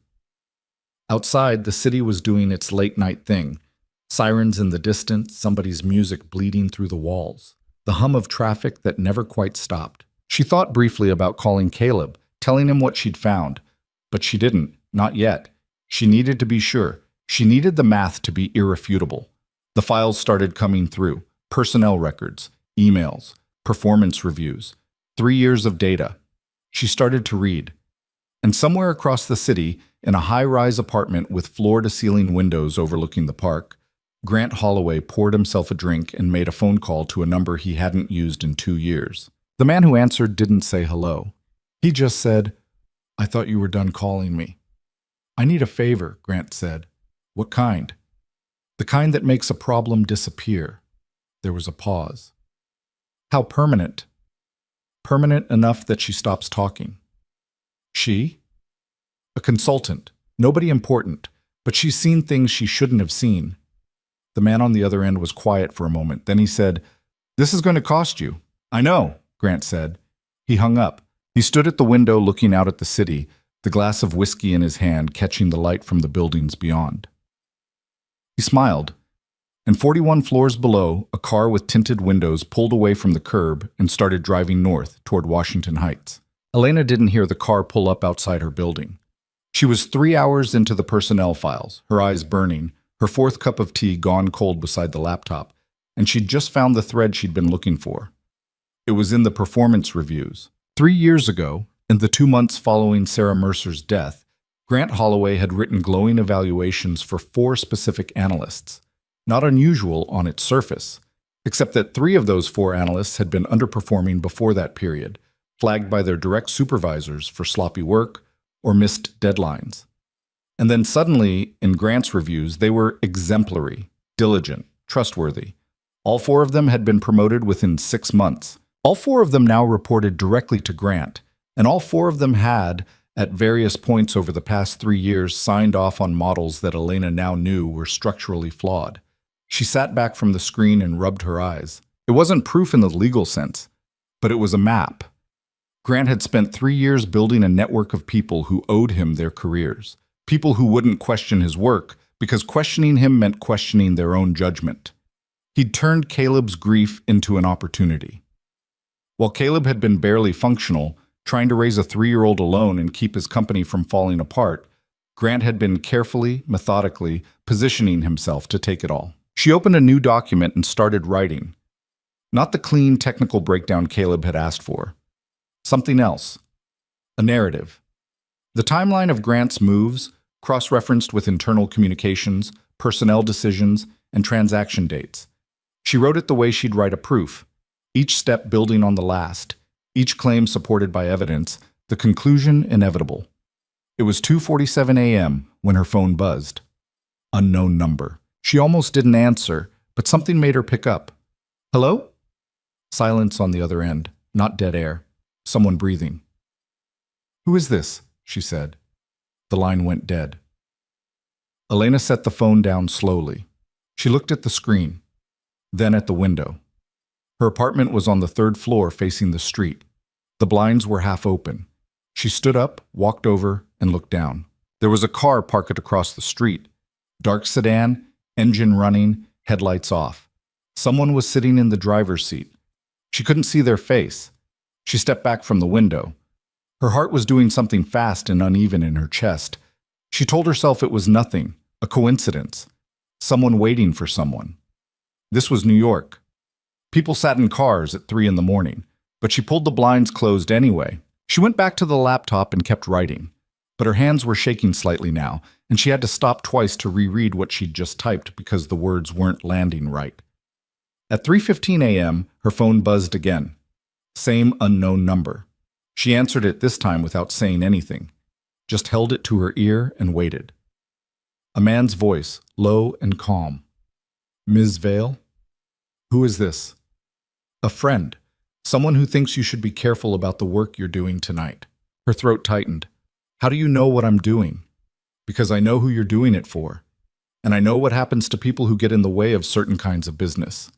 Outside, the city was doing its late-night thing. Sirens in the distance, somebody's music bleeding through the walls. The hum of traffic that never quite stopped. She thought briefly about calling Caleb, telling him what she'd found. But she didn't, not yet. She needed to be sure. She needed the math to be irrefutable. The files started coming through. Personnel records, emails, performance reviews, 3 years of data. She started to read. And somewhere across the city, in a high-rise apartment with floor-to-ceiling windows overlooking the park, Grant Holloway poured himself a drink and made a phone call to a number he hadn't used in 2 years. The man who answered didn't say hello. He just said, I thought you were done calling me. I need a favor, Grant said. What kind? The kind that makes a problem disappear. There was a pause. How permanent? Permanent enough that she stops talking. She? A consultant. Nobody important. But she's seen things she shouldn't have seen. The man on the other end was quiet for a moment. Then he said, "This is going to cost you." "I know," Grant said. He hung up. He stood at the window looking out at the city, the glass of whiskey in his hand catching the light from the buildings beyond. He smiled, and 41 floors below, a car with tinted windows pulled away from the curb and started driving north toward Washington Heights. Elena didn't hear the car pull up outside her building. She was 3 hours into the personnel files, her eyes burning, her fourth cup of tea gone cold beside the laptop, and she'd just found the thread she'd been looking for. It was in the performance reviews. 3 years ago, in the 2 months following Sarah Mercer's death, Grant Holloway had written glowing evaluations for 4 specific analysts. Not unusual on its surface, except that 3 of those 4 analysts had been underperforming before that period, flagged by their direct supervisors for sloppy work or missed deadlines. And then suddenly, in Grant's reviews, they were exemplary, diligent, trustworthy. All 4 of them had been promoted within 6 months. All 4 of them now reported directly to Grant, and all 4 of them had, at various points over the past 3 years, signed off on models that Elena now knew were structurally flawed. She sat back from the screen and rubbed her eyes. It wasn't proof in the legal sense, but it was a map. Grant had spent 3 years building a network of people who owed him their careers, people who wouldn't question his work, because questioning him meant questioning their own judgment. He'd turned Caleb's grief into an opportunity. While Caleb had been barely functional, trying to raise a 3-year-old alone and keep his company from falling apart, Grant had been carefully, methodically, positioning himself to take it all. She opened a new document and started writing. Not the clean, technical breakdown Caleb had asked for. Something else. A narrative. The timeline of Grant's moves, cross-referenced with internal communications, personnel decisions, and transaction dates. She wrote it the way she'd write a proof, each step building on the last, each claim supported by evidence, the conclusion inevitable. It was 2:47 a.m. when her phone buzzed. Unknown number. She almost didn't answer, but something made her pick up. "Hello?" Silence on the other end, not dead air. Someone breathing. "Who is this?" she said. The line went dead. Elena set the phone down slowly. She looked at the screen, then at the window. Her apartment was on the 3rd floor facing the street. The blinds were half open. She stood up, walked over, and looked down. There was a car parked across the street. Dark sedan, engine running, headlights off. Someone was sitting in the driver's seat. She couldn't see their face. She stepped back from the window. Her heart was doing something fast and uneven in her chest. She told herself it was nothing, a coincidence. Someone waiting for someone. This was New York. People sat in cars at 3 a.m, but she pulled the blinds closed anyway. She went back to the laptop and kept writing. But her hands were shaking slightly now, and she had to stop twice to reread what she'd just typed because the words weren't landing right. At 3:15 a.m., her phone buzzed again. Same unknown number. She answered it this time without saying anything, just held it to her ear and waited. A man's voice, low and calm. "Ms. Vale?" "Who is this?" "A friend. Someone who thinks you should be careful about the work you're doing tonight." Her throat tightened. "How do you know what I'm doing?" "Because I know who you're doing it for. And I know what happens to people who get in the way of certain kinds of business."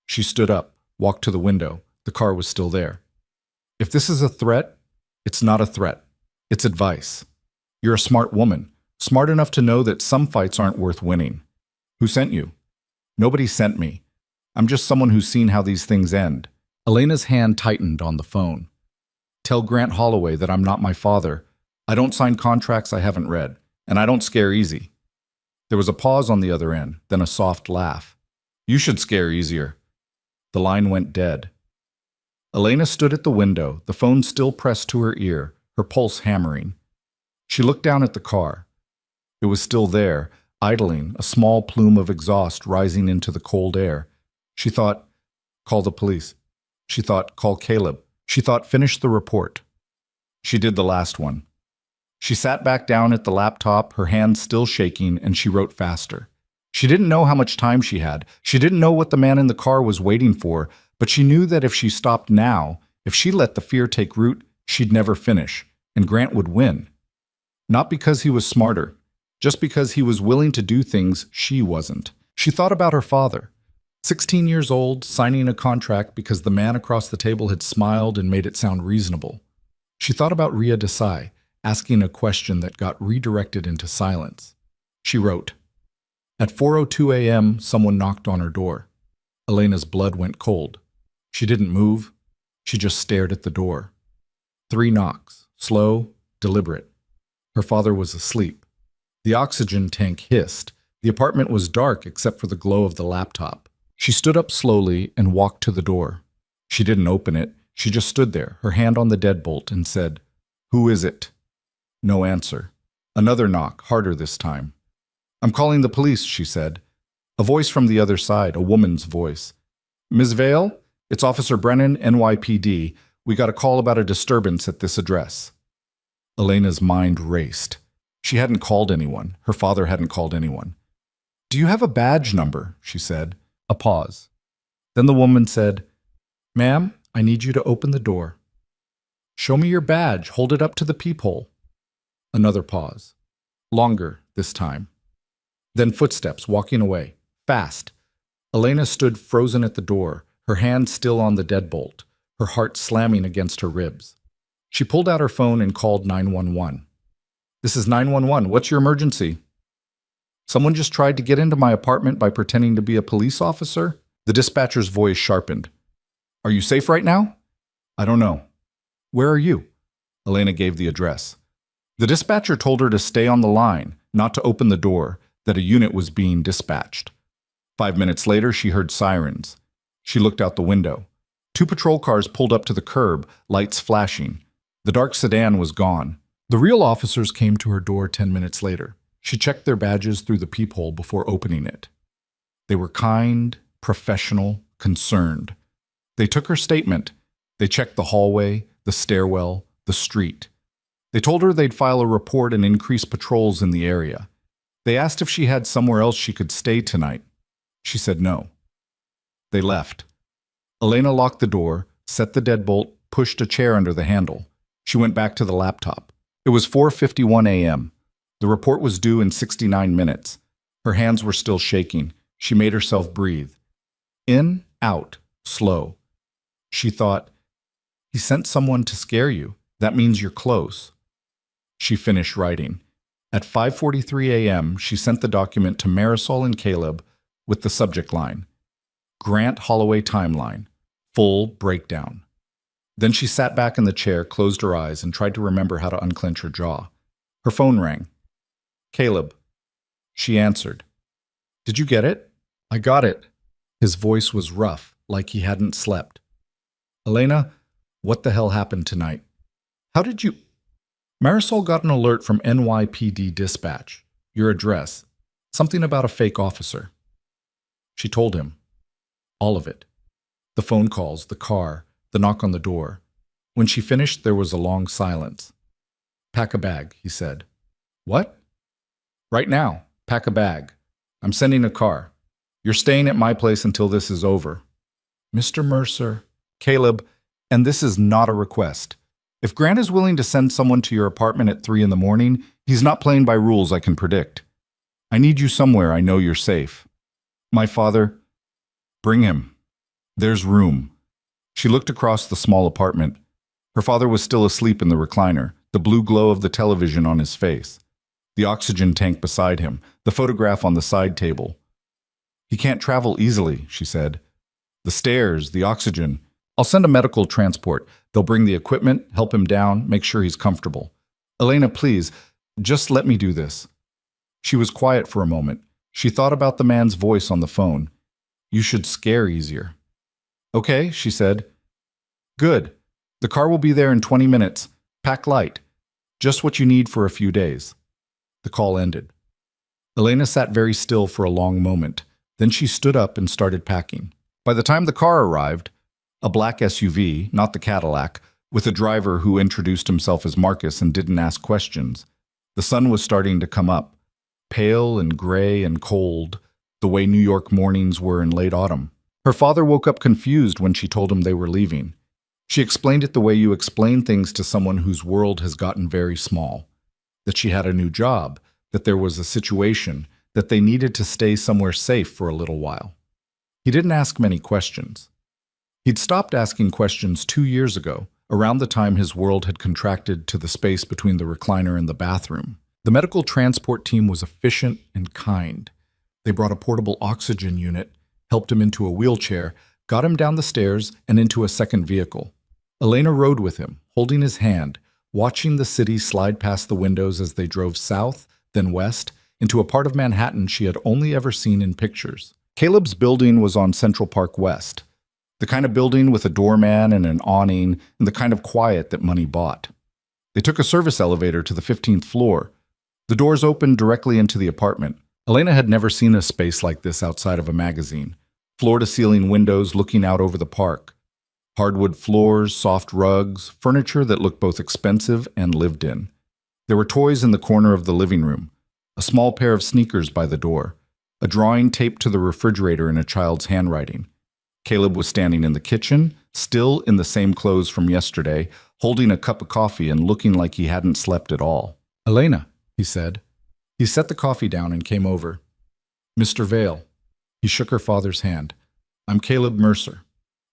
She stood up, walked to the window. The car was still there. "If this is a threat, it's not a threat. It's advice. You're a smart woman, smart enough to know that some fights aren't worth winning. Who sent you?" "Nobody sent me. I'm just someone who's seen how these things end." Elena's hand tightened on the phone. "Tell Grant Holloway that I'm not my father. I don't sign contracts I haven't read, and I don't scare easy." There was a pause on the other end, then a soft laugh. "You should scare easier." The line went dead. Elena stood at the window, the phone still pressed to her ear, her pulse hammering. She looked down at the car. It was still there, idling, a small plume of exhaust rising into the cold air. She thought, call the police. She thought, call Caleb. She thought, finish the report. She did the last one. She sat back down at the laptop, her hands still shaking, and she wrote faster. She didn't know how much time she had. She didn't know what the man in the car was waiting for, but she knew that if she stopped now, if she let the fear take root, she'd never finish, and Grant would win. Not because he was smarter, just because he was willing to do things she wasn't. She thought about her father, 16 years old, signing a contract because the man across the table had smiled and made it sound reasonable. She thought about Ria Desai, asking a question that got redirected into silence. She wrote, "At 4:02 a.m., someone knocked on her door. Elena's blood went cold. She didn't move. She just stared at the door. 3 knocks, slow, deliberate. Her father was asleep. The oxygen tank hissed. The apartment was dark except for the glow of the laptop. She stood up slowly and walked to the door. She didn't open it. She just stood there, her hand on the deadbolt, and said, 'Who is it?' No answer. Another knock, harder this time. 'I'm calling the police,' she said. A voice from the other side, a woman's voice. 'Ms. Vale, it's Officer Brennan, NYPD. We got a call about a disturbance at this address.' Elena's mind raced. She hadn't called anyone. Her father hadn't called anyone. 'Do you have a badge number?' she said. A pause. Then the woman said, 'Ma'am, I need you to open the door.' 'Show me your badge. Hold it up to the peephole.' Another pause. Longer this time. Then footsteps walking away. Fast. Elena stood frozen at the door, her hand still on the deadbolt, her heart slamming against her ribs. She pulled out her phone and called 911. "This is 911. What's your emergency?" "Someone just tried to get into my apartment by pretending to be a police officer?" The dispatcher's voice sharpened. "Are you safe right now?" "I don't know." "Where are you?" Elena gave the address. The dispatcher told her to stay on the line, not to open the door, that a unit was being dispatched. 5 minutes later, she heard sirens. She looked out the window. 2 patrol cars pulled up to the curb, lights flashing. The dark sedan was gone. The real officers came to her door 10 minutes later. She checked their badges through the peephole before opening it. They were kind, professional, concerned. They took her statement. They checked the hallway, the stairwell, the street. They told her they'd file a report and increase patrols in the area. They asked if she had somewhere else she could stay tonight. She said no. They left. Elena locked the door, set the deadbolt, pushed a chair under the handle. She went back to the laptop. It was 4:51 a.m. The report was due in 69 minutes. Her hands were still shaking. She made herself breathe. In, out, slow. She thought, "He sent someone to scare you. That means you're close." She finished writing. At 5:43 a.m., she sent the document to Marisol and Caleb with the subject line, "Grant Holloway Timeline, Full Breakdown." Then she sat back in the chair, closed her eyes, and tried to remember how to unclench her jaw. Her phone rang. "Caleb." She answered. "Did you get it?" "I got it." His voice was rough, like he hadn't slept. "Elena, what the hell happened tonight? How did you—" Marisol got an alert from NYPD dispatch. Your address. Something about a fake officer. She told him. All of it. The phone calls, the car, the knock on the door. When she finished, there was a long silence. "Pack a bag," he said. "What?" "Right now. Pack a bag. I'm sending a car. You're staying at my place until this is over." "Mr. Mercer." "Caleb, and this is not a request. If Grant is willing to send someone to your apartment at 3 in the morning, he's not playing by rules I can predict. I need you somewhere I know you're safe. My father, bring him. There's room." She looked across the small apartment. Her father was still asleep in the recliner, the blue glow of the television on his face. The oxygen tank beside him, the photograph on the side table. "He can't travel easily," she said. "The stairs, the oxygen. I'll send a medical transport. They'll bring the equipment, help him down, make sure he's comfortable. Elena, please, just let me do this." She was quiet for a moment. She thought about the man's voice on the phone. "You should scare easier." "Okay," she said. "Good. The car will be there in 20 minutes. Pack light. Just what you need for a few days." The call ended. Elena sat very still for a long moment. Then she stood up and started packing. By the time the car arrived, a black SUV, not the Cadillac, with a driver who introduced himself as Marcus and didn't ask questions, the sun was starting to come up, pale and gray and cold, the way New York mornings were in late autumn. Her father woke up confused when she told him they were leaving. She explained it the way you explain things to someone whose world has gotten very small. that she had a new job, that there was a situation, that they needed to stay somewhere safe for a little while. He didn't ask many questions. He'd stopped asking questions 2 years ago, around the time his world had contracted to the space between the recliner and the bathroom. The medical transport team was efficient and kind. They brought a portable oxygen unit, helped him into a wheelchair, got him down the stairs and into a second vehicle. Elena rode with him, holding his hand, watching the city slide past the windows as they drove south, then west, into a part of Manhattan she had only ever seen in pictures. Caleb's building was on Central Park West, the kind of building with a doorman and an awning and the kind of quiet that money bought. They took a service elevator to the 15th floor. The doors opened directly into the apartment. Elena had never seen a space like this outside of a magazine. Floor-to-ceiling windows looking out over the park. Hardwood floors, soft rugs, furniture that looked both expensive and lived in. There were toys in the corner of the living room, a small pair of sneakers by the door, a drawing taped to the refrigerator in a child's handwriting. Caleb was standing in the kitchen, still in the same clothes from yesterday, holding a cup of coffee and looking like he hadn't slept at all. "Elena," he said. He set the coffee down and came over. "Mr. Vale." He shook her father's hand. "I'm Caleb Mercer.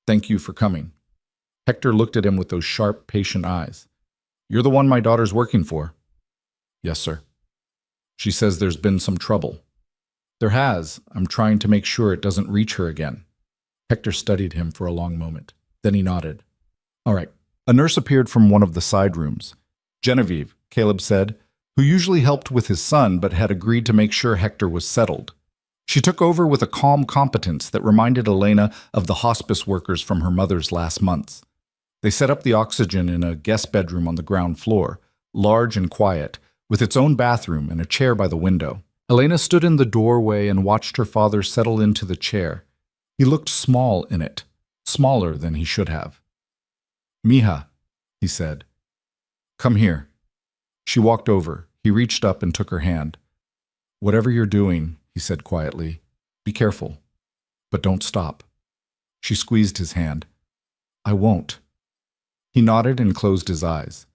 Thank you for coming." Hector looked at him with those sharp, patient eyes. "You're the one my daughter's working for." "Yes, sir." "She says there's been some trouble." "There has. I'm trying to make sure it doesn't reach her again." Hector studied him for a long moment. Then he nodded. "All right." A nurse appeared from one of the side rooms. Genevieve, Caleb said, who usually helped with his son but had agreed to make sure Hector was settled. She took over with a calm competence that reminded Elena of the hospice workers from her mother's last months. They set up the oxygen in a guest bedroom on the ground floor, large and quiet, with its own bathroom and a chair by the window. Elena stood in the doorway and watched her father settle into the chair. He looked small in it, smaller than he should have. "Mija," he said. "Come here." She walked over. He reached up and took her hand. "Whatever you're doing," he said quietly, "be careful, but don't stop." She squeezed his hand. "I won't." He nodded and closed his eyes.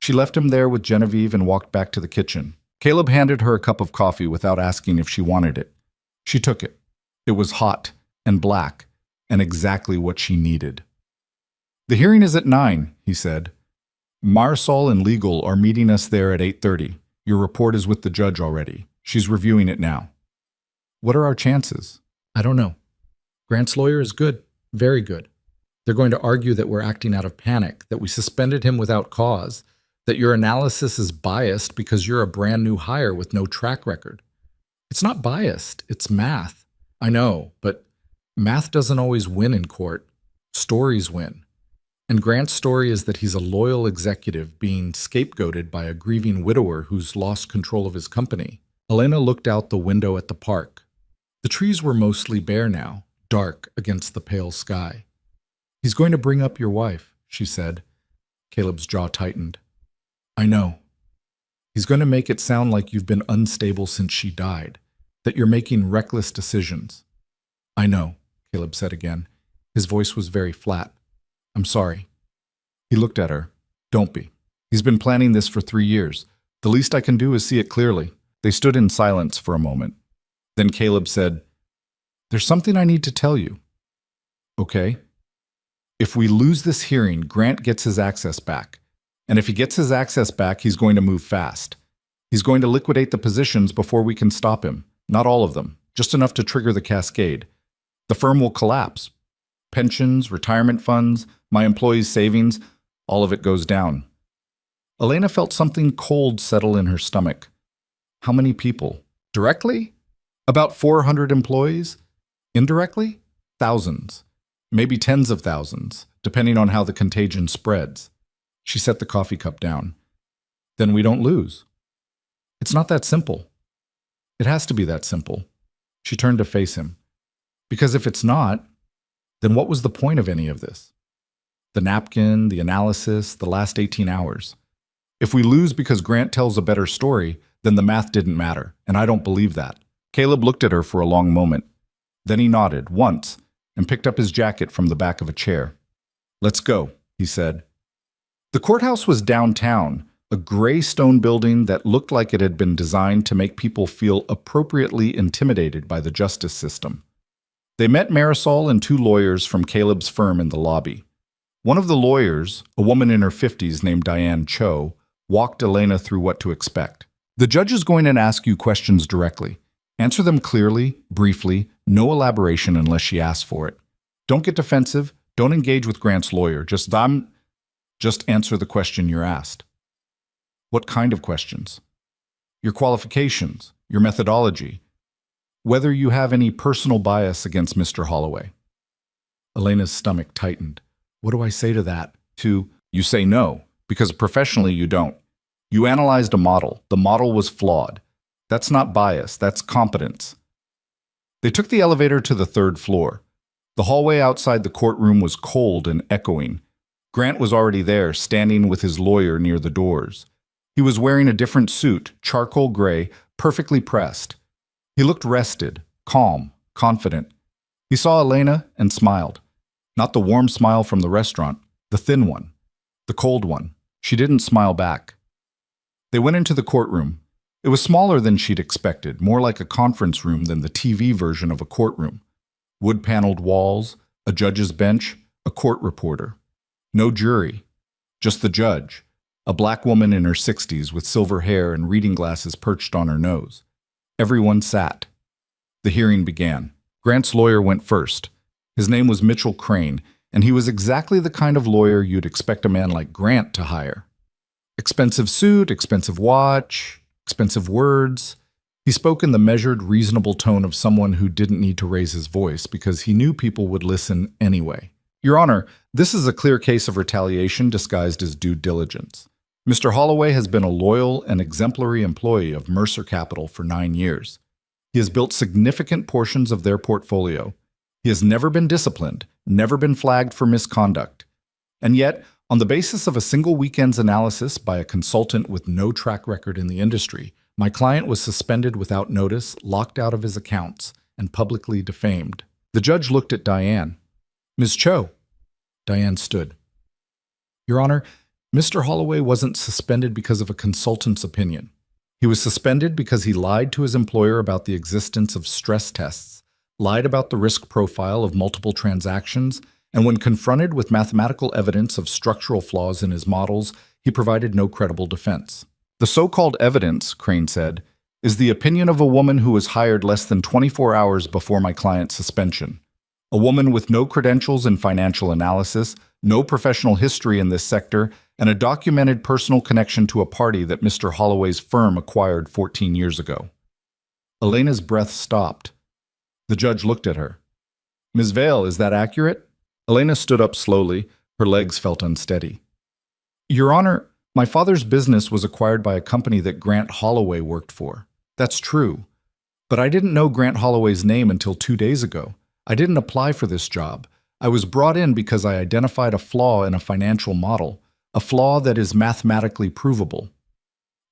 She left him there with Genevieve and walked back to the kitchen. Caleb handed her a cup of coffee without asking if she wanted it. She took it. It was hot and black and exactly what she needed. "The hearing is at 9, he said. "Marisol and legal are meeting us there at 8:30. Your report is with the judge already. She's reviewing it now." "What are our chances?" "I don't know. Grant's lawyer is good, very good. They're going to argue that we're acting out of panic, that we suspended him without cause, that your analysis is biased because you're a brand new hire with no track record. It's not biased, it's math. I know, but math doesn't always win in court. Stories win. And Grant's story is that he's a loyal executive being scapegoated by a grieving widower who's lost control of his company." Elena looked out the window at the park. The trees were mostly bare now, dark against the pale sky. "He's going to bring up your wife," she said. Caleb's jaw tightened. "I know. He's going to make it sound like you've been unstable since she died, that you're making reckless decisions." "I know," Caleb said again. His voice was very flat. "I'm sorry." He looked at her. "Don't be. He's been planning this for 3 years. The least I can do is see it clearly." They stood in silence for a moment. Then Caleb said, "There's something I need to tell you." "Okay." "If we lose this hearing, Grant gets his access back. And if he gets his access back, he's going to move fast. He's going to liquidate the positions before we can stop him. Not all of them, just enough to trigger the cascade. The firm will collapse. Pensions, retirement funds, my employees' savings, all of it goes down." Elena felt something cold settle in her stomach. How many people? Directly? About 400 employees? Indirectly? Thousands. Maybe tens of thousands, depending on how the contagion spreads. She set the coffee cup down. "Then we don't lose." "It's not that simple." "It has to be that simple." She turned to face him. "Because if it's not, then what was the point of any of this? The napkin, the analysis, the last 18 hours. If we lose because Grant tells a better story, then the math didn't matter, and I don't believe that." Caleb looked at her for a long moment. Then he nodded, once, and picked up his jacket from the back of a chair. "Let's go," he said. The courthouse was downtown, a gray stone building that looked like it had been designed to make people feel appropriately intimidated by the justice system. They met Marisol and two lawyers from Caleb's firm in the lobby. One of the lawyers, a woman in her 50s named Diane Cho, walked Elena through what to expect. The judge is going to ask you questions directly. Answer them clearly, briefly, no elaboration unless she asks for it. Don't get defensive. Don't engage with Grant's lawyer. Just answer the question you're asked. What kind of questions? Your qualifications, your methodology, whether you have any personal bias against Mr. Holloway. Elena's stomach tightened. What do I say to that? You say no, because professionally you don't. You analyzed a model. The model was flawed. That's not bias, that's competence. They took the elevator to the third floor. The hallway outside the courtroom was cold and echoing. Grant was already there, standing with his lawyer near the doors. He was wearing a different suit, charcoal gray, perfectly pressed. He looked rested, calm, confident. He saw Elena and smiled. Not the warm smile from the restaurant, the thin one, the cold one. She didn't smile back. They went into the courtroom. It was smaller than she'd expected, more like a conference room than the TV version of a courtroom. Wood-paneled walls, a judge's bench, a court reporter. No jury, just the judge, a black woman in her 60s with silver hair and reading glasses perched on her nose. Everyone sat. The hearing began. Grant's lawyer went first. His name was Mitchell Crane, and he was exactly the kind of lawyer you'd expect a man like Grant to hire. Expensive suit, expensive watch, expensive words. He spoke in the measured, reasonable tone of someone who didn't need to raise his voice because he knew people would listen anyway. Your Honor, this is a clear case of retaliation disguised as due diligence. Mr. Holloway has been a loyal and exemplary employee of Mercer Capital for 9 years. He has built significant portions of their portfolio. He has never been disciplined, never been flagged for misconduct. And yet, on the basis of a single weekend's analysis by a consultant with no track record in the industry, my client was suspended without notice, locked out of his accounts, and publicly defamed. The judge looked at Diane. Ms. Cho. Diane stood. Your Honor, Mr. Holloway wasn't suspended because of a consultant's opinion. He was suspended because he lied to his employer about the existence of stress tests, lied about the risk profile of multiple transactions, and when confronted with mathematical evidence of structural flaws in his models, he provided no credible defense. The so-called evidence, Crane said, is the opinion of a woman who was hired less than 24 hours before my client's suspension. A woman with no credentials in financial analysis, no professional history in this sector, and a documented personal connection to a party that Mr. Holloway's firm acquired 14 years ago. Elena's breath stopped. The judge looked at her. Ms. Vale, is that accurate? Elena stood up slowly. Her legs felt unsteady. Your Honor, my father's business was acquired by a company that Grant Holloway worked for. That's true. But I didn't know Grant Holloway's name until 2 days ago. I didn't apply for this job. I was brought in because I identified a flaw in a financial model, a flaw that is mathematically provable.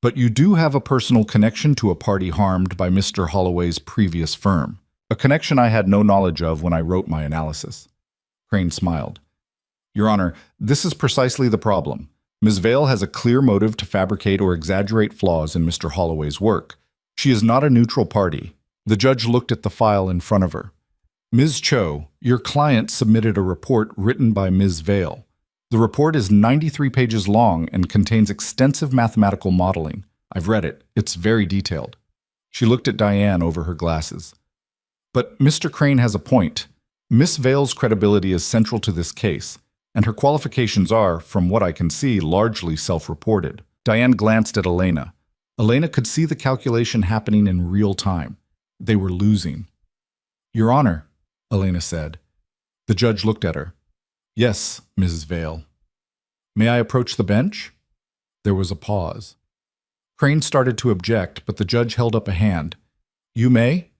But you do have a personal connection to a party harmed by Mr. Holloway's previous firm, a connection I had no knowledge of when I wrote my analysis. Crane smiled. Your Honor, this is precisely the problem. Ms. Vale has a clear motive to fabricate or exaggerate flaws in Mr. Holloway's work. She is not a neutral party. The judge looked at the file in front of her. Ms. Cho, your client submitted a report written by Ms. Vale. The report is 93 pages long and contains extensive mathematical modeling. I've read it. It's very detailed. She looked at Diane over her glasses. But Mr. Crane has a point. Miss Vale's credibility is central to this case, and her qualifications are, from what I can see, largely self-reported. Diane glanced at Elena. Elena could see the calculation happening in real time. They were losing. Your Honor, Elena said. The judge looked at her. Yes, Mrs. Vale. May I approach the bench? There was a pause. Crane started to object, but the judge held up a hand. You may?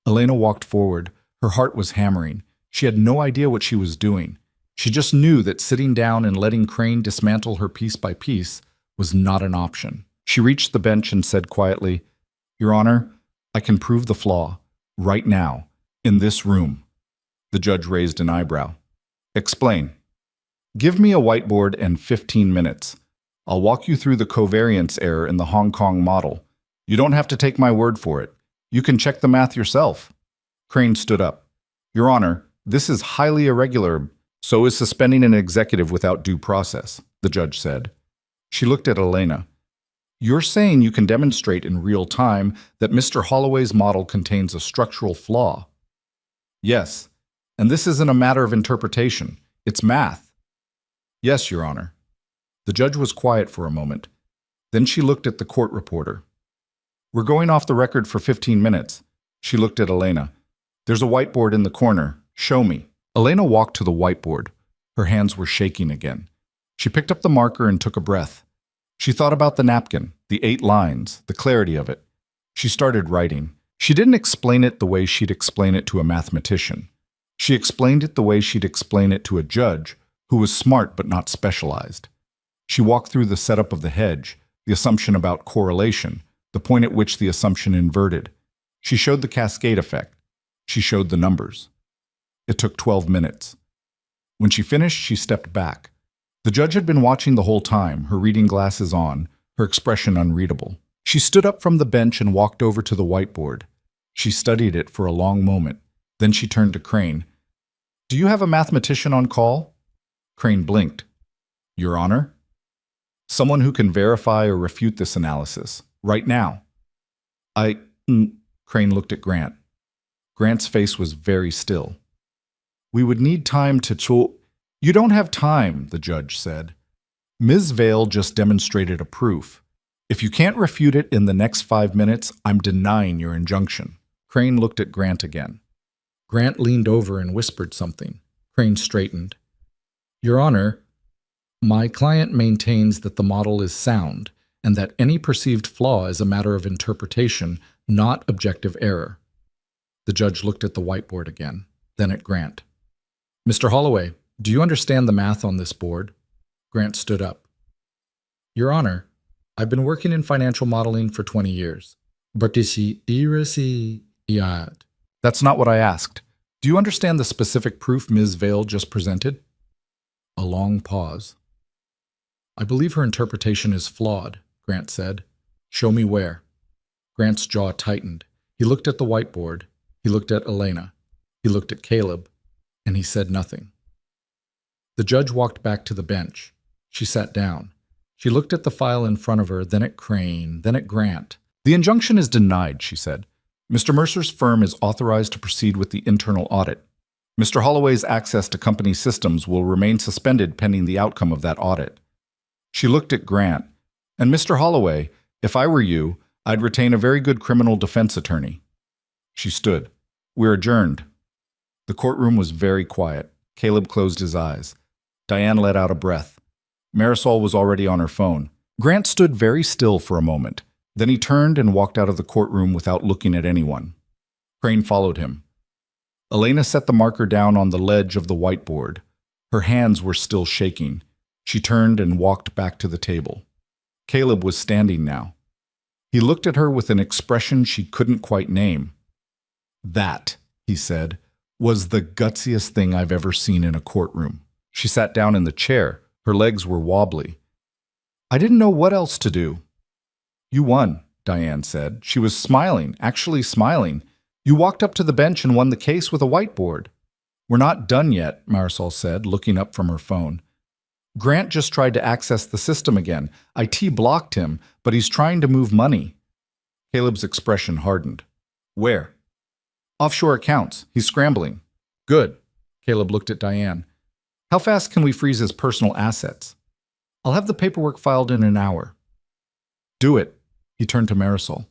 Elena walked forward. Her heart was hammering. She had no idea what she was doing. She just knew that sitting down and letting Crane dismantle her piece by piece was not an option. She reached the bench and said quietly, Your Honor, I can prove the flaw, right now, in this room. The judge raised an eyebrow. Explain. Give me a whiteboard and 15 minutes. I'll walk you through the covariance error in the Hong Kong model. You don't have to take my word for it. You can check the math yourself. Crane stood up. Your Honor, this is highly irregular. So is suspending an executive without due process, the judge said. She looked at Elena. You're saying you can demonstrate in real time that Mr. Holloway's model contains a structural flaw? Yes, and this isn't a matter of interpretation. It's math. Yes, Your Honor. The judge was quiet for a moment. Then she looked at the court reporter. We're going off the record for 15 minutes. She looked at Elena. There's a whiteboard in the corner. Show me. Elena walked to the whiteboard. Her hands were shaking again. She picked up the marker and took a breath. She thought about the napkin, the 8 lines, the clarity of it. She started writing. She didn't explain it the way she'd explain it to a mathematician. She explained it the way she'd explain it to a judge who was smart but not specialized. She walked through the setup of the hedge, the assumption about correlation, the point at which the assumption inverted. She showed the cascade effect. She showed the numbers. It took 12 minutes. When she finished, she stepped back. The judge had been watching the whole time, her reading glasses on, her expression unreadable. She stood up from the bench and walked over to the whiteboard. She studied it for a long moment. Then she turned to Crane. Do you have a mathematician on call? Crane blinked. Your Honor? Someone who can verify or refute this analysis, right now. Crane looked at Grant. Grant's face was very still. We would need time to You don't have time, the judge said. Ms. Vale just demonstrated a proof. If you can't refute it in the next 5 minutes, I'm denying your injunction. Crane looked at Grant again. Grant leaned over and whispered something. Crane straightened. Your Honor, my client maintains that the model is sound and that any perceived flaw is a matter of interpretation, not objective error. The judge looked at the whiteboard again, then at Grant. Mr. Holloway, do you understand the math on this board? Grant stood up. Your Honor, I've been working in financial modeling for 20 years. That's not what I asked. Do you understand the specific proof Ms. Vale just presented? A long pause. I believe her interpretation is flawed, Grant said. Show me where. Grant's jaw tightened. He looked at the whiteboard. He looked at Elena. He looked at Caleb. And he said nothing. The judge walked back to the bench. She sat down. She looked at the file in front of her, then at Crane, then at Grant. The injunction is denied, she said. Mr. Mercer's firm is authorized to proceed with the internal audit. Mr. Holloway's access to company systems will remain suspended pending the outcome of that audit. She looked at Grant. And Mr. Holloway, if I were you, I'd retain a very good criminal defense attorney. She stood. We're adjourned. The courtroom was very quiet. Caleb closed his eyes. Diane let out a breath. Marisol was already on her phone. Grant stood very still for a moment. Then he turned and walked out of the courtroom without looking at anyone. Crane followed him. Elena set the marker down on the ledge of the whiteboard. Her hands were still shaking. She turned and walked back to the table. Caleb was standing now. He looked at her with an expression she couldn't quite name. That, he said, was the gutsiest thing I've ever seen in a courtroom. She sat down in the chair. Her legs were wobbly. I didn't know what else to do. You won, Diane said. She was smiling, actually smiling. You walked up to the bench and won the case with a whiteboard. We're not done yet, Marisol said, looking up from her phone. Grant just tried to access the system again. IT blocked him, but he's trying to move money. Caleb's expression hardened. Where? Offshore accounts. He's scrambling. Good. Caleb looked at Diane. How fast can we freeze his personal assets? I'll have the paperwork filed in an hour. Do it. He turned to Marisol.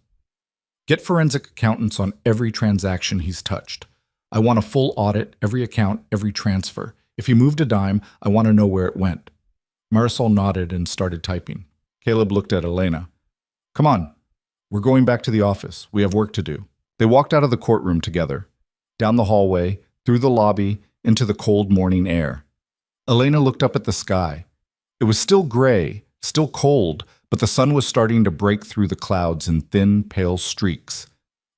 Get forensic accountants on every transaction he's touched. I want a full audit, every account, every transfer. If he moved a dime, I want to know where it went. Marisol nodded and started typing. Caleb looked at Elena. Come on. We're going back to the office. We have work to do. They walked out of the courtroom together, down the hallway, through the lobby, into the cold morning air. Elena looked up at the sky. It was still gray, still cold, but the sun was starting to break through the clouds in thin, pale streaks.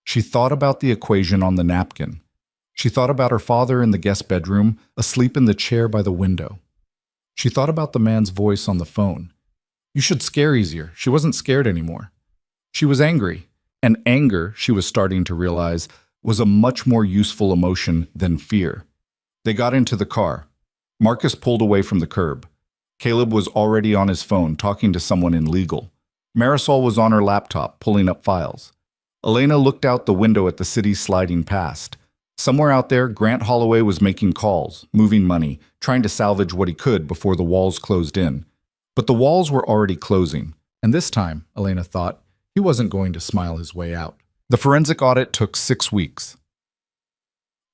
She thought about the equation on the napkin. She thought about her father in the guest bedroom, asleep in the chair by the window. She thought about the man's voice on the phone. You should scare easier. She wasn't scared anymore. She was angry. And anger, she was starting to realize, was a much more useful emotion than fear. They got into the car. Marcus pulled away from the curb. Caleb was already on his phone talking to someone in legal. Marisol was on her laptop pulling up files. Elena looked out the window at the city sliding past. Somewhere out there, Grant Holloway was making calls, moving money, trying to salvage what he could before the walls closed in. But the walls were already closing, and this time, Elena thought, he wasn't going to smile his way out. The forensic audit took 6 weeks.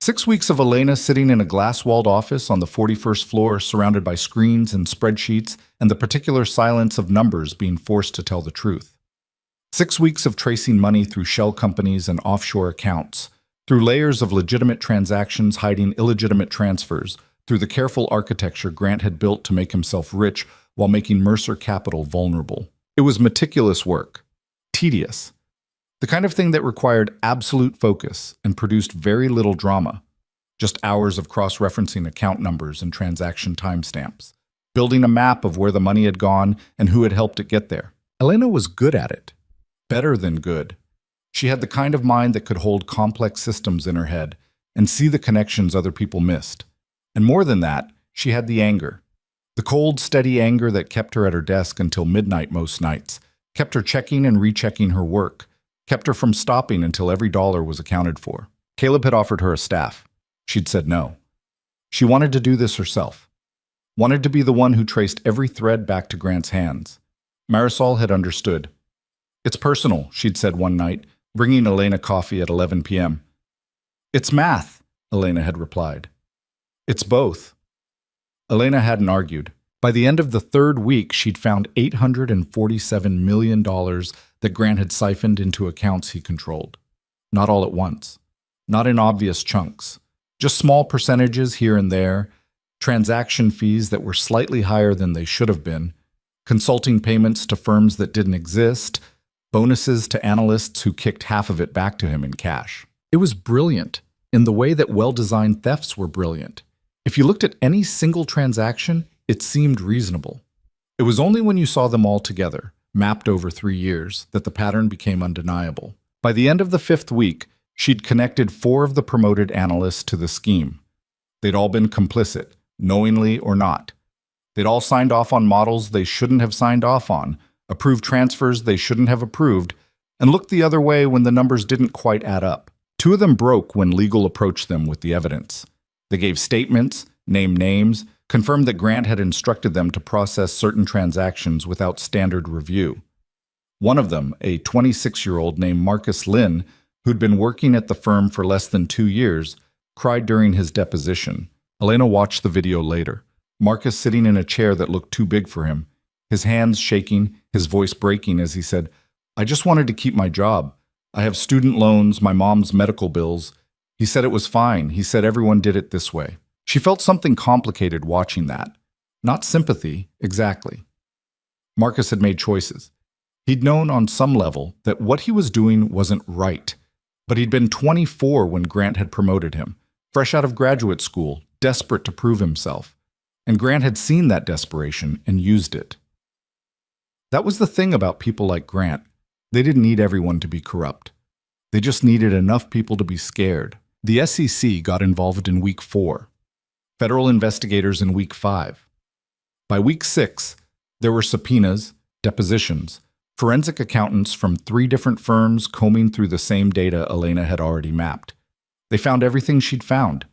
6 weeks of Elena sitting in a glass-walled office on the 41st floor surrounded by screens and spreadsheets and the particular silence of numbers being forced to tell the truth. 6 weeks of tracing money through shell companies and offshore accounts, through layers of legitimate transactions hiding illegitimate transfers, through the careful architecture Grant had built to make himself rich while making Mercer Capital vulnerable. It was meticulous work, tedious, the kind of thing that required absolute focus and produced very little drama, just hours of cross-referencing account numbers and transaction timestamps, building a map of where the money had gone and who had helped it get there. Elena was good at it, better than good. She had the kind of mind that could hold complex systems in her head and see the connections other people missed. And more than that, she had the anger. The cold, steady anger that kept her at her desk until midnight most nights, kept her checking and rechecking her work, kept her from stopping until every dollar was accounted for. Caleb had offered her a staff. She'd said no. She wanted to do this herself. Wanted to be the one who traced every thread back to Grant's hands. Marisol had understood. "It's personal," she'd said one night, bringing Elena coffee at 11 p.m. "It's math," Elena had replied. "It's both." Elena hadn't argued. By the end of the 3rd week, she'd found $847 million that Grant had siphoned into accounts he controlled. Not all at once. Not in obvious chunks. Just small percentages here and there, transaction fees that were slightly higher than they should have been, consulting payments to firms that didn't exist, bonuses to analysts who kicked half of it back to him in cash. It was brilliant, in the way that well-designed thefts were brilliant. If you looked at any single transaction, it seemed reasonable. It was only when you saw them all together, mapped over 3 years, that the pattern became undeniable. By the end of the 5th week, she'd connected 4 of the promoted analysts to the scheme. They'd all been complicit, knowingly or not. They'd all signed off on models they shouldn't have signed off on, approved transfers they shouldn't have approved, and looked the other way when the numbers didn't quite add up. 2 of them broke when legal approached them with the evidence. They gave statements, named names, confirmed that Grant had instructed them to process certain transactions without standard review. One of them, a 26-year-old named Marcus Lynn, who'd been working at the firm for less than 2 years, cried during his deposition. Elena watched the video later. Marcus sitting in a chair that looked too big for him, his hands shaking, his voice breaking as he said, "I just wanted to keep my job. I have student loans, my mom's medical bills. He said it was fine. He said everyone did it this way." She felt something complicated watching that. Not sympathy, exactly. Marcus had made choices. He'd known on some level that what he was doing wasn't right. But he'd been 24 when Grant had promoted him, fresh out of graduate school, desperate to prove himself. And Grant had seen that desperation and used it. That was the thing about people like Grant. They didn't need everyone to be corrupt. They just needed enough people to be scared. The SEC got involved in week 4. Federal investigators in week 5. By week 6, there were subpoenas, depositions, forensic accountants from 3 different firms combing through the same data Elena had already mapped. They found everything she'd found,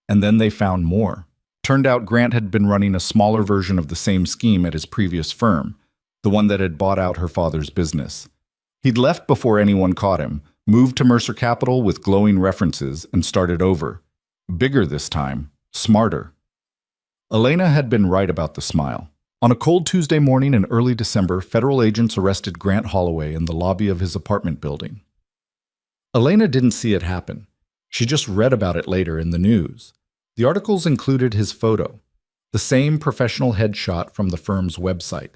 and then they found more. Turned out Grant had been running a smaller version of the same scheme at his previous firm, the one that had bought out her father's business. He'd left before anyone caught him, moved to Mercer Capital with glowing references, and started over. Bigger this time, smarter. Elena had been right about the smile. On a cold Tuesday morning in early December, federal agents arrested Grant Holloway in the lobby of his apartment building. Elena didn't see it happen. She just read about it later in the news. The articles included his photo, the same professional headshot from the firm's website,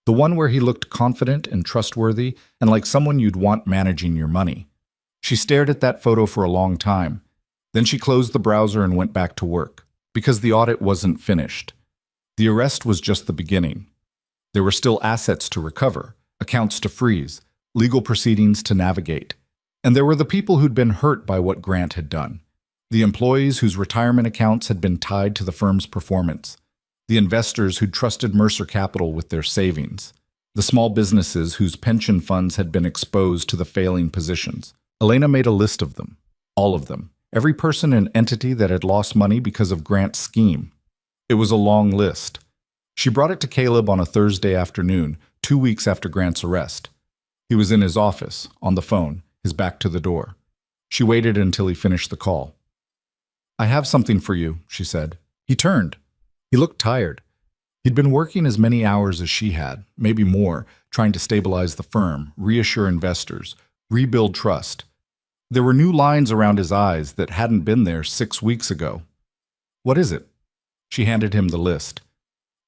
the one where he looked confident and trustworthy and like someone you'd want managing your money. She stared at that photo for a long time. Then she closed the browser and went back to work, because the audit wasn't finished. The arrest was just the beginning. There were still assets to recover, accounts to freeze, legal proceedings to navigate. And there were the people who'd been hurt by what Grant had done. The employees whose retirement accounts had been tied to the firm's performance. The investors who'd trusted Mercer Capital with their savings. The small businesses whose pension funds had been exposed to the failing positions. Elena made a list of them. All of them. Every person and entity that had lost money because of Grant's scheme. It was a long list. She brought it to Caleb on a Thursday afternoon, 2 weeks after Grant's arrest. He was in his office, on the phone, his back to the door. She waited until he finished the call. "I have something for you," she said. He turned. He looked tired. He'd been working as many hours as she had, maybe more, trying to stabilize the firm, reassure investors, rebuild trust. There were new lines around his eyes that hadn't been there 6 weeks ago. "What is it?" She handed him the list.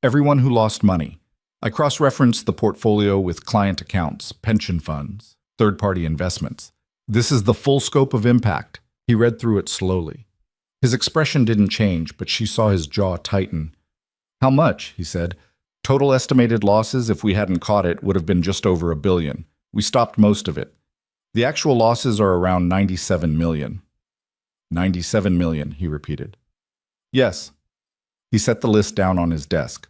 "Everyone who lost money. I cross-referenced the portfolio with client accounts, pension funds, third-party investments. This is the full scope of impact." He read through it slowly. His expression didn't change, but she saw his jaw tighten. "How much?" he said. "Total estimated losses, if we hadn't caught it, would have been just over $1 billion. We stopped most of it. The actual losses are around 97 million. 97 million, he repeated. "Yes." He set the list down on his desk.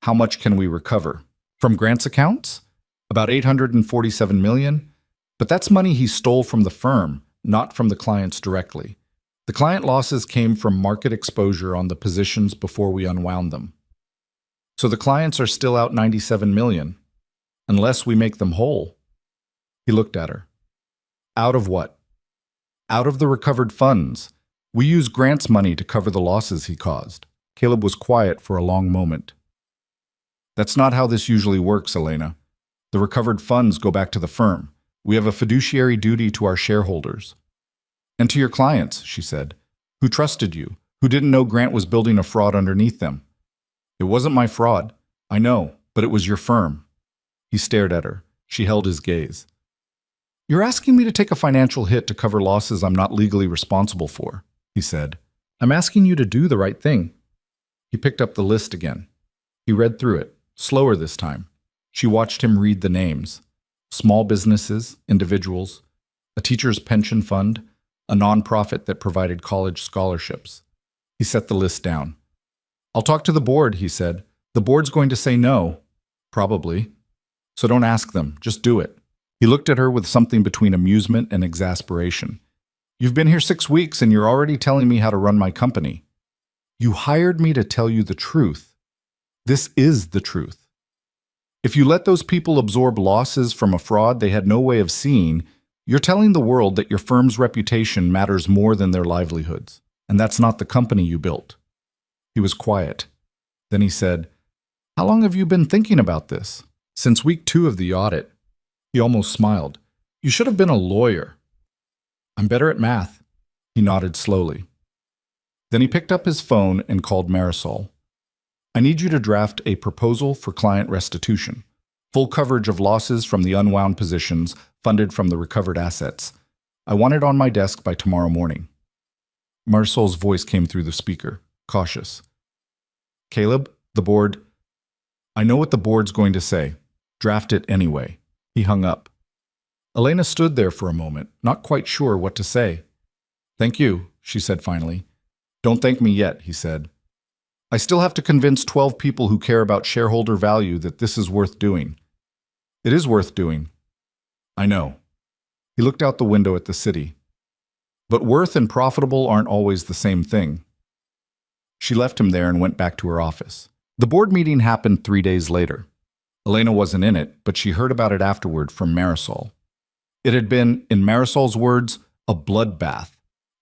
"How much can we recover?" "From Grant's accounts? About 847 million. But that's money he stole from the firm, not from the clients directly. The client losses came from market exposure on the positions before we unwound them. So the clients are still out 97 million, unless we make them whole." He looked at her. "Out of what?" "Out of the recovered funds. We use Grant's money to cover the losses he caused." Caleb was quiet for a long moment. "That's not how this usually works, Elena. The recovered funds go back to the firm. We have a fiduciary duty to our shareholders." "And to your clients," she said, "who trusted you, who didn't know Grant was building a fraud underneath them." "It wasn't my fraud. I know, but it was your firm." He stared at her. She held his gaze. "You're asking me to take a financial hit to cover losses I'm not legally responsible for," he said. "I'm asking you to do the right thing." He picked up the list again. He read through it, slower this time. She watched him read the names. Small businesses, individuals, a teacher's pension fund, a nonprofit that provided college scholarships. He set the list down. "I'll talk to the board," he said. "The board's going to say no. Probably. So don't ask them, just do it." He looked at her with something between amusement and exasperation. "You've been here 6 weeks and you're already telling me how to run my company. You hired me to tell you the truth. This is the truth. If you let those people absorb losses from a fraud they had no way of seeing, you're telling the world that your firm's reputation matters more than their livelihoods, and that's not the company you built." He was quiet. Then he said, "How long have you been thinking about this?" "Since week 2 of the audit." He almost smiled. "You should have been a lawyer." "I'm better at math." He nodded slowly. Then he picked up his phone and called Marisol. "I need you to draft a proposal for client restitution. Full coverage of losses from the unwound positions funded from the recovered assets. I want it on my desk by tomorrow morning." Marisol's voice came through the speaker, cautious. "Caleb, the board—" "I know what the board's going to say. Draft it anyway." He hung up. Elena stood there for a moment, not quite sure what to say. "Thank you," she said finally. "Don't thank me yet," he said. "I still have to convince 12 people who care about shareholder value that this is worth doing." "It is worth doing." "I know." He looked out the window at the city. "But worth and profitable aren't always the same thing." She left him there and went back to her office. The board meeting happened 3 days later. Elena wasn't in it, but she heard about it afterward from Marisol. It had been, in Marisol's words, a bloodbath.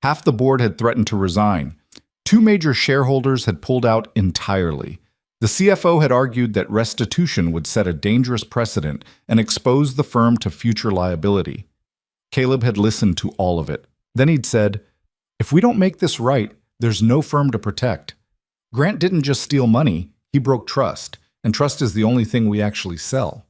Half the board had threatened to resign. 2 major shareholders had pulled out entirely. The CFO had argued that restitution would set a dangerous precedent and expose the firm to future liability. Caleb had listened to all of it. Then he'd said, "If we don't make this right, there's no firm to protect. Grant didn't just steal money, he broke trust, and trust is the only thing we actually sell."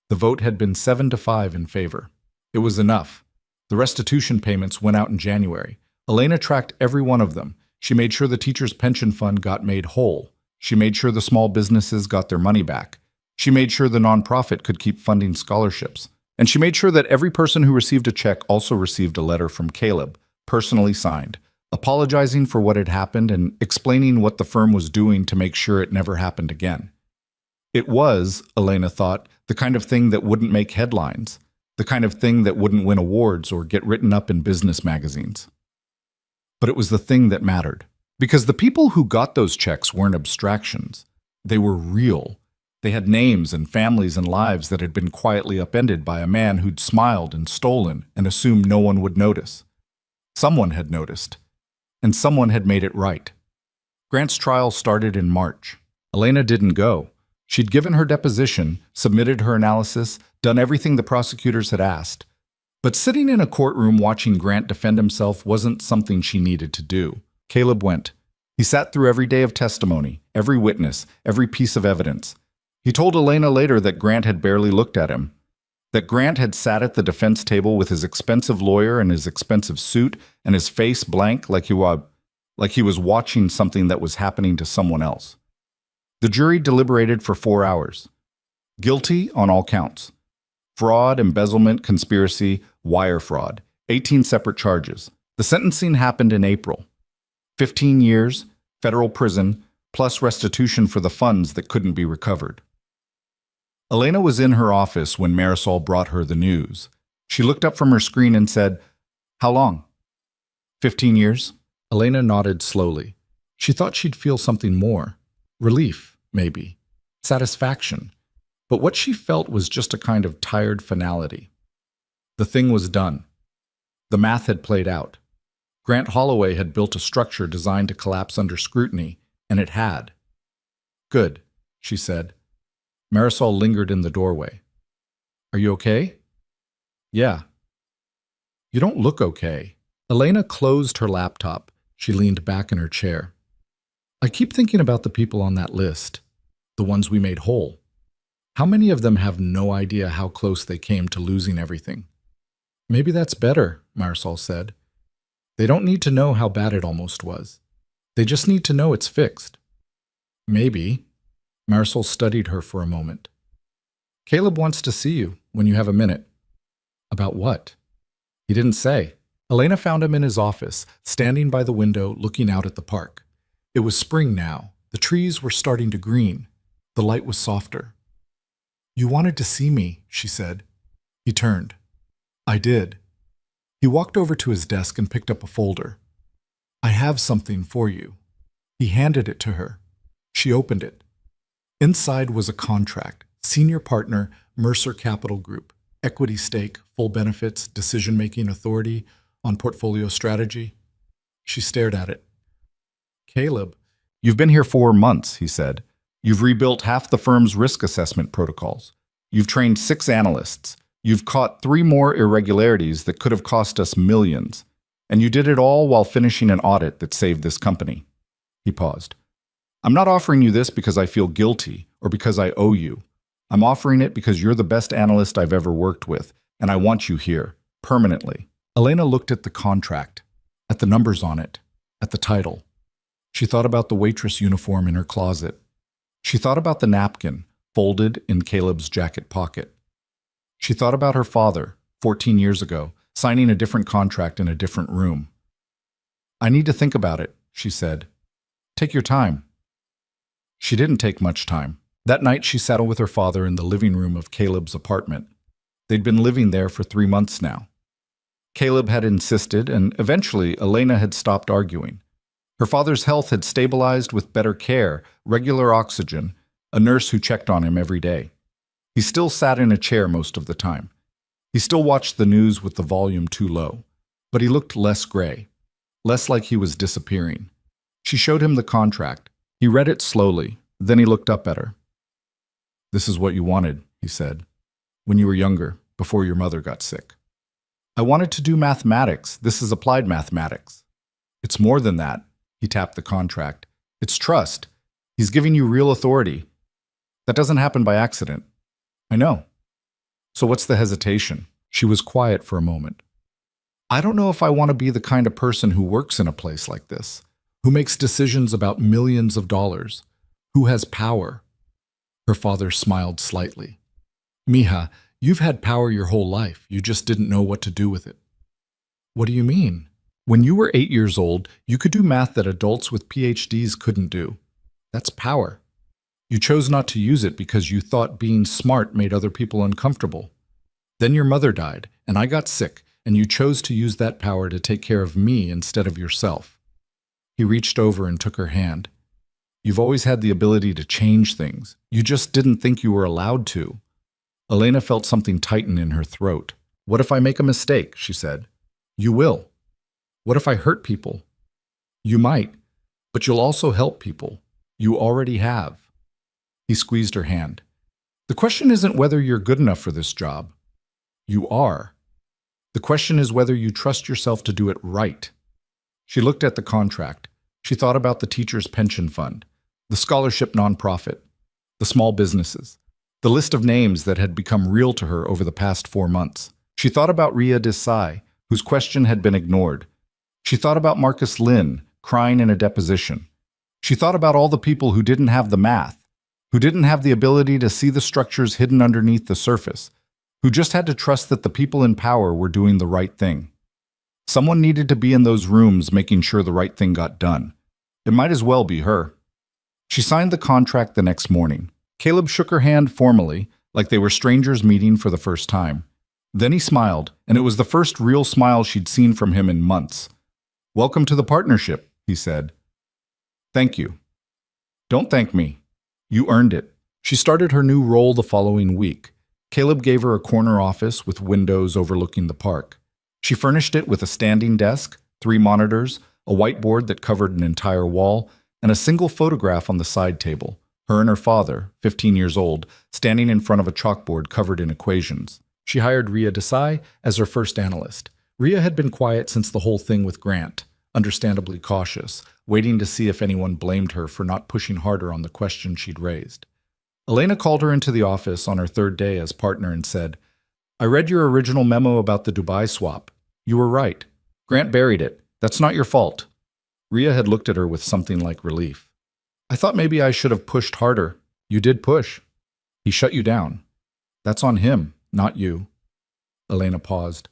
The vote had been 7-5 in favor. It was enough. The restitution payments went out in January. Elena tracked every one of them. She made sure the teacher's pension fund got made whole. She made sure the small businesses got their money back. She made sure the nonprofit could keep funding scholarships. And she made sure that every person who received a check also received a letter from Caleb, personally signed, apologizing for what had happened and explaining what the firm was doing to make sure it never happened again. It was, Elena thought, the kind of thing that wouldn't make headlines, the kind of thing that wouldn't win awards or get written up in business magazines. But it was the thing that mattered. Because the people who got those checks weren't abstractions. They were real. They had names and families and lives that had been quietly upended by a man who'd smiled and stolen and assumed no one would notice. Someone had noticed. And someone had made it right. Grant's trial started in March. Elena didn't go. She'd given her deposition, submitted her analysis, done everything the prosecutors had asked. But sitting in a courtroom watching Grant defend himself wasn't something she needed to do. Caleb went. He sat through every day of testimony, every witness, every piece of evidence. He told Elena later that Grant had barely looked at him, that Grant had sat at the defense table with his expensive lawyer and his expensive suit and his face blank like he was watching something that was happening to someone else. The jury deliberated for 4 hours. Guilty on all counts. Fraud, embezzlement, conspiracy, wire fraud. 18 separate charges. The sentencing happened in April. 15 years, federal prison, plus restitution for the funds that couldn't be recovered. Elena was in her office when Marisol brought her the news. She looked up from her screen and said, "How long?" 15 years. Elena nodded slowly. She thought she'd feel something more. Relief, maybe. Satisfaction. But what she felt was just a kind of tired finality. The thing was done. The math had played out. Grant Holloway had built a structure designed to collapse under scrutiny, and it had. "Good," she said. Marisol lingered in the doorway. "Are you okay?" "Yeah." "You don't look okay." Elena closed her laptop. She leaned back in her chair. "I keep thinking about the people on that list, the ones we made whole. How many of them have no idea how close they came to losing everything?" "Maybe that's better," Marisol said. "They don't need to know how bad it almost was. They just need to know it's fixed." "Maybe." Marisol studied her for a moment. "Caleb wants to see you when you have a minute." "About what?" He didn't say. Elena found him in his office, standing by the window looking out at the park. It was spring now. The trees were starting to green. The light was softer. "You wanted to see me," she said. He turned. "I did." He walked over to his desk and picked up a folder. "I have something for you." He handed it to her. She opened it. Inside was a contract, senior partner, Mercer Capital Group, equity stake, full benefits, decision-making authority on portfolio strategy. She stared at it. "Caleb, you've been here 4 months," he said. "You've rebuilt half the firm's risk assessment protocols. You've trained 6 analysts. You've caught 3 more irregularities that could have cost us millions. And you did it all while finishing an audit that saved this company." He paused. "I'm not offering you this because I feel guilty or because I owe you. I'm offering it because you're the best analyst I've ever worked with, and I want you here, permanently." Elena looked at the contract, at the numbers on it, at the title. She thought about the waitress uniform in her closet. She thought about the napkin, folded in Caleb's jacket pocket. She thought about her father, 14 years ago, signing a different contract in a different room. "I need to think about it," she said. "Take your time." She didn't take much time. That night she sat with her father in the living room of Caleb's apartment. They'd been living there for 3 months now. Caleb had insisted, and eventually Elena had stopped arguing. Her father's health had stabilized with better care, regular oxygen, a nurse who checked on him every day. He still sat in a chair most of the time. He still watched the news with the volume too low. But he looked less gray, less like he was disappearing. She showed him the contract. He read it slowly, then he looked up at her. "This is what you wanted," he said, "when you were younger, before your mother got sick." "I wanted to do mathematics. This is applied mathematics." "It's more than that." He tapped the contract. "It's trust. He's giving you real authority. That doesn't happen by accident." "I know." "So what's the hesitation?" She was quiet for a moment. "I don't know if I want to be the kind of person who works in a place like this, who makes decisions about millions of dollars, who has power." Her father smiled slightly. Mija, you've had power your whole life. You just didn't know what to do with it. What do you mean? When you were 8 years old, you could do math that adults with PhDs couldn't do. That's power. You chose not to use it because you thought being smart made other people uncomfortable. Then your mother died, and I got sick, and you chose to use that power to take care of me instead of yourself. He reached over and took her hand. You've always had the ability to change things. You just didn't think you were allowed to. Elena felt something tighten in her throat. What if I make a mistake? She said. You will. What if I hurt people? You might, but you'll also help people. You already have. He squeezed her hand. The question isn't whether you're good enough for this job. You are. The question is whether you trust yourself to do it right. She looked at the contract. She thought about the teacher's pension fund, the scholarship nonprofit, the small businesses, the list of names that had become real to her over the past 4 months. She thought about Ria Desai, whose question had been ignored. She thought about Marcus Lynn, crying in a deposition. She thought about all the people who didn't have the math, who didn't have the ability to see the structures hidden underneath the surface, who just had to trust that the people in power were doing the right thing. Someone needed to be in those rooms making sure the right thing got done. It might as well be her. She signed the contract the next morning. Caleb shook her hand formally, like they were strangers meeting for the first time. Then he smiled, and it was the first real smile she'd seen from him in months. Welcome to the partnership, he said. Thank you. Don't thank me. You earned it. She started her new role the following week. Caleb gave her a corner office with windows overlooking the park. She furnished it with a standing desk, 3 monitors, a whiteboard that covered an entire wall, and a single photograph on the side table, her and her father, 15 years old, standing in front of a chalkboard covered in equations. She hired Ria Desai as her first analyst. Ria had been quiet since the whole thing with Grant, understandably cautious, waiting to see if anyone blamed her for not pushing harder on the question she'd raised. Elena called her into the office on her 3rd day as partner and said, I read your original memo about the Dubai swap. You were right. Grant buried it. That's not your fault. Ria had looked at her with something like relief. I thought maybe I should have pushed harder. You did push. He shut you down. That's on him, not you. Elena paused.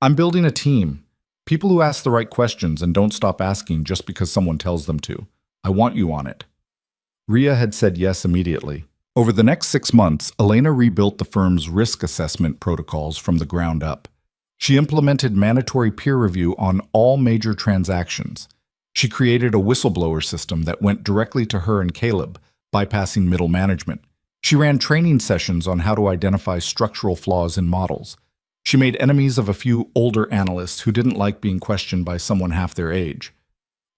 I'm building a team. People who ask the right questions and don't stop asking just because someone tells them to. I want you on it. Ria had said yes immediately. Over the next 6 months, Elena rebuilt the firm's risk assessment protocols from the ground up. She implemented mandatory peer review on all major transactions. She created a whistleblower system that went directly to her and Caleb, bypassing middle management. She ran training sessions on how to identify structural flaws in models. She made enemies of a few older analysts who didn't like being questioned by someone half their age.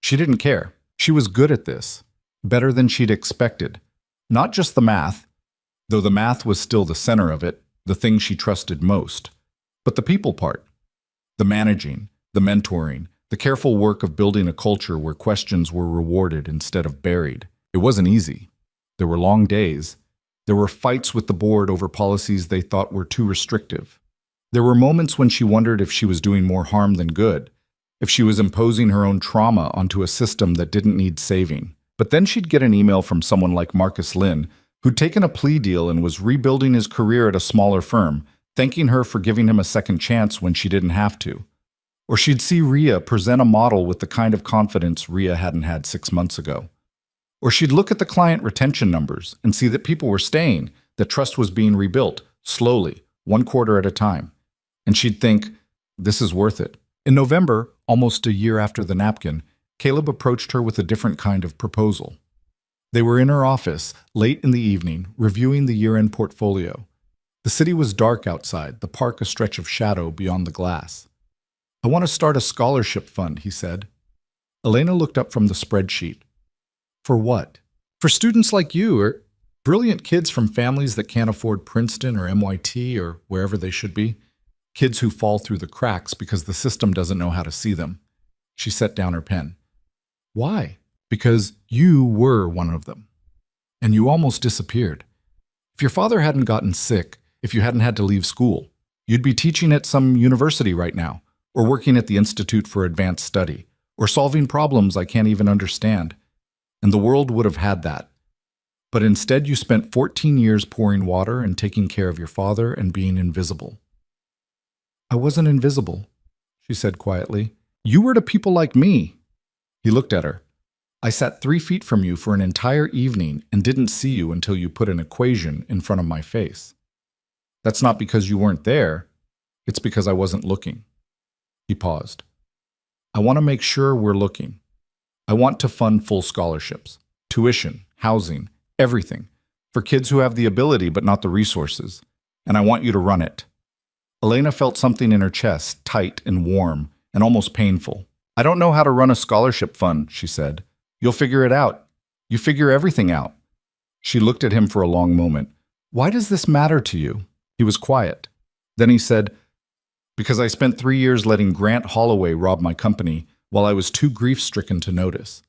She didn't care. She was good at this, better than she'd expected. Not just the math, though the math was still the center of it, the thing she trusted most, but the people part, the managing, the mentoring, the careful work of building a culture where questions were rewarded instead of buried. It wasn't easy. There were long days. There were fights with the board over policies they thought were too restrictive. There were moments when she wondered if she was doing more harm than good, if she was imposing her own trauma onto a system that didn't need saving. But then she'd get an email from someone like Marcus Lynn, who'd taken a plea deal and was rebuilding his career at a smaller firm, thanking her for giving him a second chance when she didn't have to. Or she'd see Ria present a model with the kind of confidence Ria hadn't had 6 months ago. Or she'd look at the client retention numbers and see that people were staying, that trust was being rebuilt, slowly, 1 quarter at a time. And she'd think, this is worth it. In November, almost a year after the napkin, Caleb approached her with a different kind of proposal. They were in her office, late in the evening, reviewing the year-end portfolio. The city was dark outside, the park a stretch of shadow beyond the glass. I want to start a scholarship fund, he said. Elena looked up from the spreadsheet. For what? For students like you, or brilliant kids from families that can't afford Princeton or MIT or wherever they should be. Kids who fall through the cracks because the system doesn't know how to see them. She set down her pen. Why? Because you were one of them. And you almost disappeared. If your father hadn't gotten sick, if you hadn't had to leave school, you'd be teaching at some university right now, or working at the Institute for Advanced Study, or solving problems I can't even understand. And the world would have had that. But instead you spent 14 years pouring water and taking care of your father and being invisible. I wasn't invisible, she said quietly. You were to people like me. He looked at her. I sat 3 feet from you for an entire evening and didn't see you until you put an equation in front of my face. That's not because you weren't there. It's because I wasn't looking. He paused. I want to make sure we're looking. I want to fund full scholarships, tuition, housing, everything, for kids who have the ability but not the resources. And I want you to run it. Elena felt something in her chest, tight and warm, and almost painful. I don't know how to run a scholarship fund, she said. You'll figure it out. You figure everything out. She looked at him for a long moment. Why does this matter to you? He was quiet. Then he said, because I spent 3 years letting Grant Holloway rob my company while I was too grief-stricken to notice.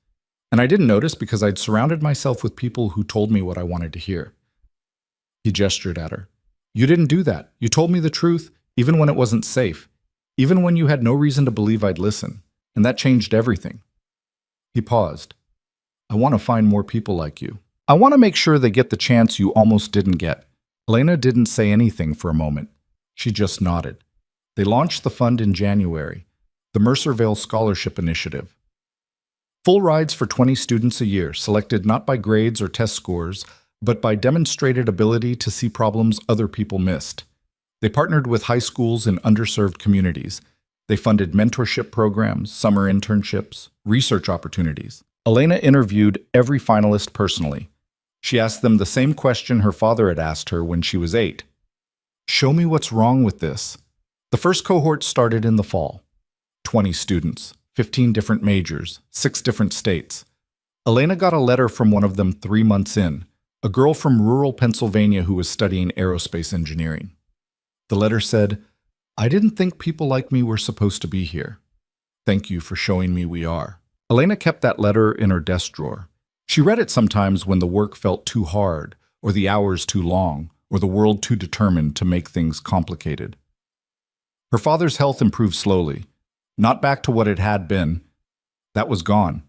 And I didn't notice because I'd surrounded myself with people who told me what I wanted to hear. He gestured at her. You didn't do that. You told me the truth, even when it wasn't safe, even when you had no reason to believe I'd listen. And that changed everything. He paused. I want to find more people like you. I want to make sure they get the chance you almost didn't get. Elena didn't say anything for a moment. She just nodded. They launched the fund in January, the Mercervale Scholarship Initiative. Full rides for 20 students a year, selected not by grades or test scores, but by demonstrated ability to see problems other people missed. They partnered with high schools in underserved communities. They funded mentorship programs, summer internships, research opportunities. Elena interviewed every finalist personally. She asked them the same question her father had asked her when she was 8. Show me what's wrong with this. The first cohort started in the fall. 20 students, 15 different majors, 6 different states. Elena got a letter from one of them 3 months in, a girl from rural Pennsylvania who was studying aerospace engineering. The letter said, I didn't think people like me were supposed to be here. Thank you for showing me we are. Elena kept that letter in her desk drawer. She read it sometimes when the work felt too hard, or the hours too long, or the world too determined to make things complicated. Her father's health improved slowly, not back to what it had been. That was gone,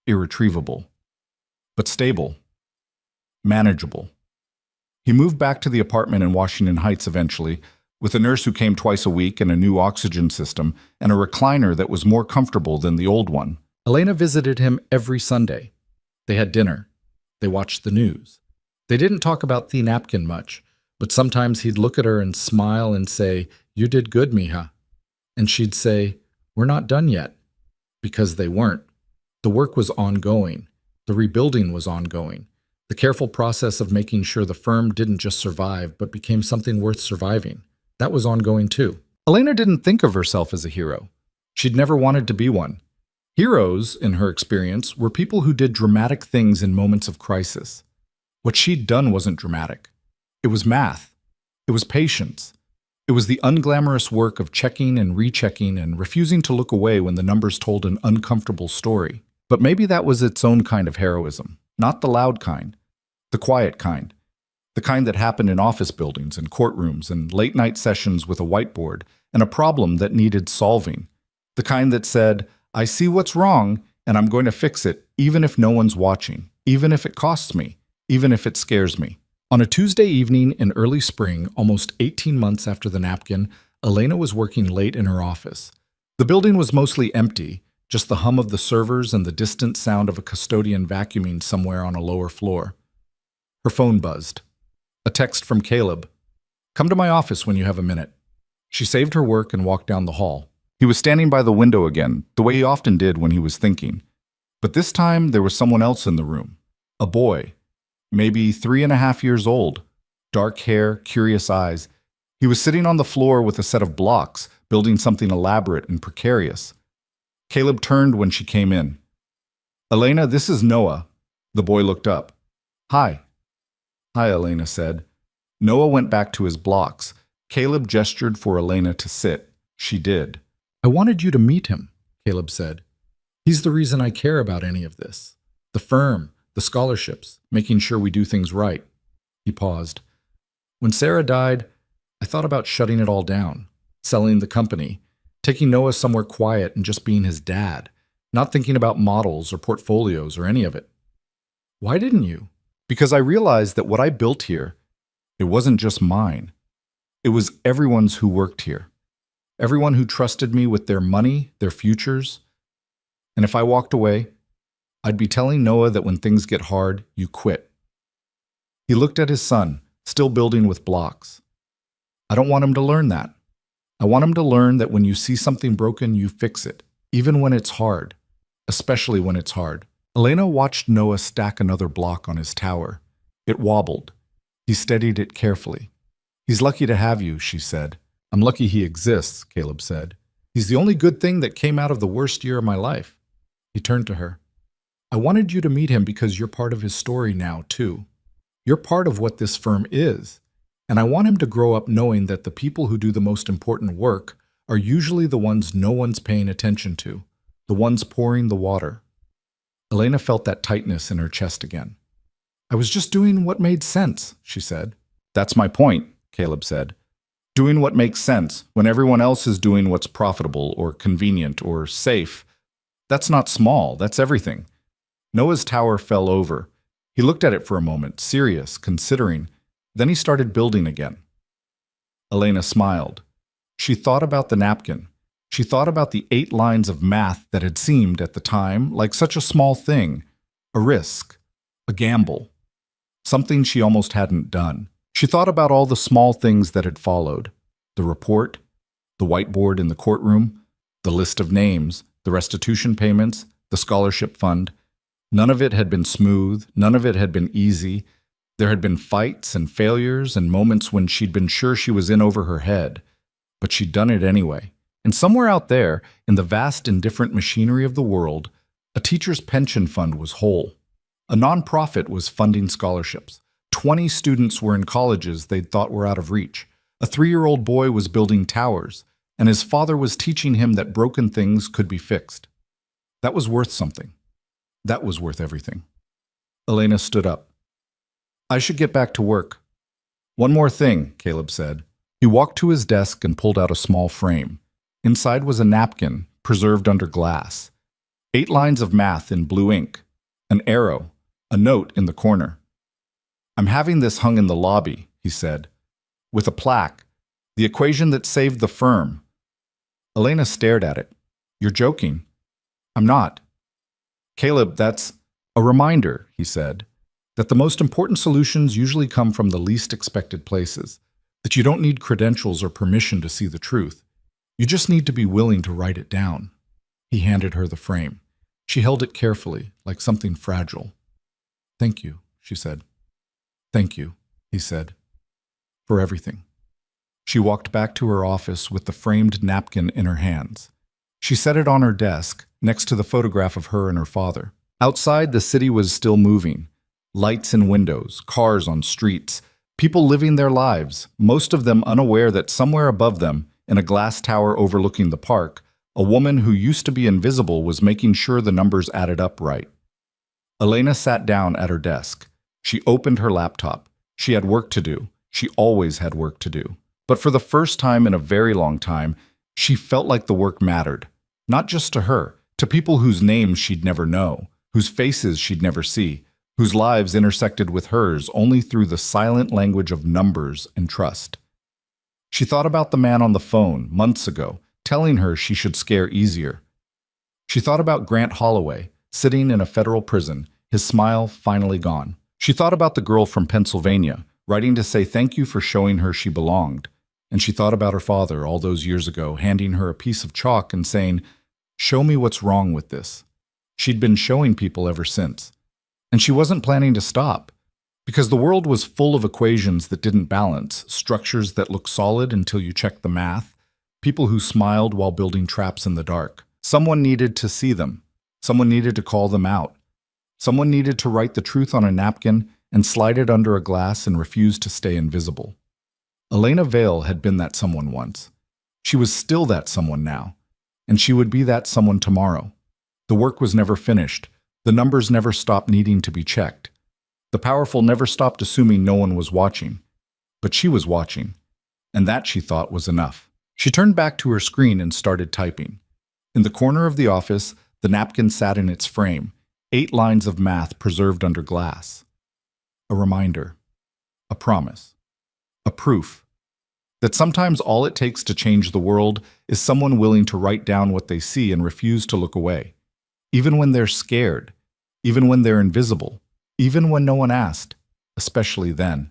irretrievable, but stable, manageable. He moved back to the apartment in Washington Heights eventually, with a nurse who came twice a week and a new oxygen system and a recliner that was more comfortable than the old one. Elena visited him every Sunday. They had dinner. They watched the news. They didn't talk about the napkin much, but sometimes he'd look at her and smile and say, You did good, mija. And she'd say, We're not done yet. Because they weren't. The work was ongoing. The rebuilding was ongoing. The careful process of making sure the firm didn't just survive, but became something worth surviving. That was ongoing too. Elena didn't think of herself as a hero. She'd never wanted to be one. Heroes, in her experience, were people who did dramatic things in moments of crisis. What she'd done wasn't dramatic. It was math. It was patience. It was the unglamorous work of checking and rechecking and refusing to look away when the numbers told an uncomfortable story. But maybe that was its own kind of heroism, not the loud kind, the quiet kind, the kind that happened in office buildings and courtrooms and late-night sessions with a whiteboard and a problem that needed solving, the kind that said, I see what's wrong, and I'm going to fix it, even if no one's watching, even if it costs me, even if it scares me. On a Tuesday evening in early spring, almost 18 months after the napkin, Elena was working late in her office. The building was mostly empty, just the hum of the servers and the distant sound of a custodian vacuuming somewhere on a lower floor. Her phone buzzed. A text from Caleb. Come to my office when you have a minute. She saved her work and walked down the hall. He was standing by the window again, the way he often did when he was thinking. But this time there was someone else in the room. A boy, maybe 3.5 years old. Dark hair, curious eyes. He was sitting on the floor with a set of blocks, building something elaborate and precarious. Caleb turned when she came in. Elena, this is Noah. The boy looked up. Hi. Hi, Elena said. Noah went back to his blocks. Caleb gestured for Elena to sit. She did. I wanted you to meet him, Caleb said. He's the reason I care about any of this. The firm, the scholarships, making sure we do things right. He paused. When Sarah died, I thought about shutting it all down, selling the company, taking Noah somewhere quiet and just being his dad, not thinking about models or portfolios or any of it. Why didn't you? Because I realized that what I built here, it wasn't just mine. It was everyone's who worked here. Everyone who trusted me with their money, their futures. And if I walked away, I'd be telling Noah that when things get hard, you quit. He looked at his son, still building with blocks. I don't want him to learn that. I want him to learn that when you see something broken, you fix it, even when it's hard, especially when it's hard. Elena watched Noah stack another block on his tower. It wobbled. He steadied it carefully. He's lucky to have you, she said. I'm lucky he exists, Caleb said. He's the only good thing that came out of the worst year of my life. He turned to her. I wanted you to meet him because you're part of his story now, too. You're part of what this firm is. And I want him to grow up knowing that the people who do the most important work are usually the ones no one's paying attention to, the ones pouring the water. Elena felt that tightness in her chest again. I was just doing what made sense, she said. That's my point, Caleb said. Doing what makes sense when everyone else is doing what's profitable or convenient or safe. That's not small, that's everything. Noah's tower fell over. He looked at it for a moment, serious, considering. Then he started building again. Elena smiled. She thought about the napkin. She thought about the 8 lines of math that had seemed, at the time, like such a small thing, a risk, a gamble, something she almost hadn't done. She thought about all the small things that had followed, the report, the whiteboard in the courtroom, the list of names, the restitution payments, the scholarship fund. None of it had been smooth, none of it had been easy. There had been fights and failures and moments when she'd been sure she was in over her head, but she'd done it anyway. And somewhere out there, in the vast indifferent machinery of the world, a teacher's pension fund was whole. A nonprofit was funding scholarships. 20 students were in colleges they'd thought were out of reach. A 3-year-old boy was building towers, and his father was teaching him that broken things could be fixed. That was worth something. That was worth everything. Elena stood up. I should get back to work. One more thing, Caleb said. He walked to his desk and pulled out a small frame. Inside was a napkin, preserved under glass. 8 lines of math in blue ink. An arrow. A note in the corner. I'm having this hung in the lobby, he said. With a plaque. The equation that saved the firm. Elena stared at it. You're joking. I'm not. Caleb, that's a reminder, he said, that the most important solutions usually come from the least expected places, that you don't need credentials or permission to see the truth. You just need to be willing to write it down. He handed her the frame. She held it carefully, like something fragile. Thank you, she said. Thank you, he said, for everything. She walked back to her office with the framed napkin in her hands. She set it on her desk, next to the photograph of her and her father. Outside, the city was still moving. Lights in windows, cars on streets, people living their lives, most of them unaware that somewhere above them, in a glass tower overlooking the park, a woman who used to be invisible was making sure the numbers added up right. Elena sat down at her desk. She opened her laptop. She had work to do. She always had work to do. But for the first time in a very long time, she felt like the work mattered. Not just to her, to people whose names she'd never know, whose faces she'd never see, whose lives intersected with hers only through the silent language of numbers and trust. She thought about the man on the phone months ago, telling her she should scare easier. She thought about Grant Holloway, sitting in a federal prison, his smile finally gone. She thought about the girl from Pennsylvania, writing to say thank you for showing her she belonged. And she thought about her father all those years ago, handing her a piece of chalk and saying, show me what's wrong with this. She'd been showing people ever since. And she wasn't planning to stop, because the world was full of equations that didn't balance, structures that looked solid until you checked the math, people who smiled while building traps in the dark. Someone needed to see them. Someone needed to call them out. Someone needed to write the truth on a napkin and slide it under a glass and refuse to stay invisible. Elena Vale had been that someone once. She was still that someone now, and she would be that someone tomorrow. The work was never finished. The numbers never stopped needing to be checked. The powerful never stopped assuming no one was watching. But she was watching, and that, she thought, was enough. She turned back to her screen and started typing. In the corner of the office, the napkin sat in its frame, 8 lines of math preserved under glass. a reminder, a promise, a proof that sometimes all it takes to change the world is someone willing to write down what they see and refuse to look away, even when they're scared, even when they're invisible, even when no one asked, especially then.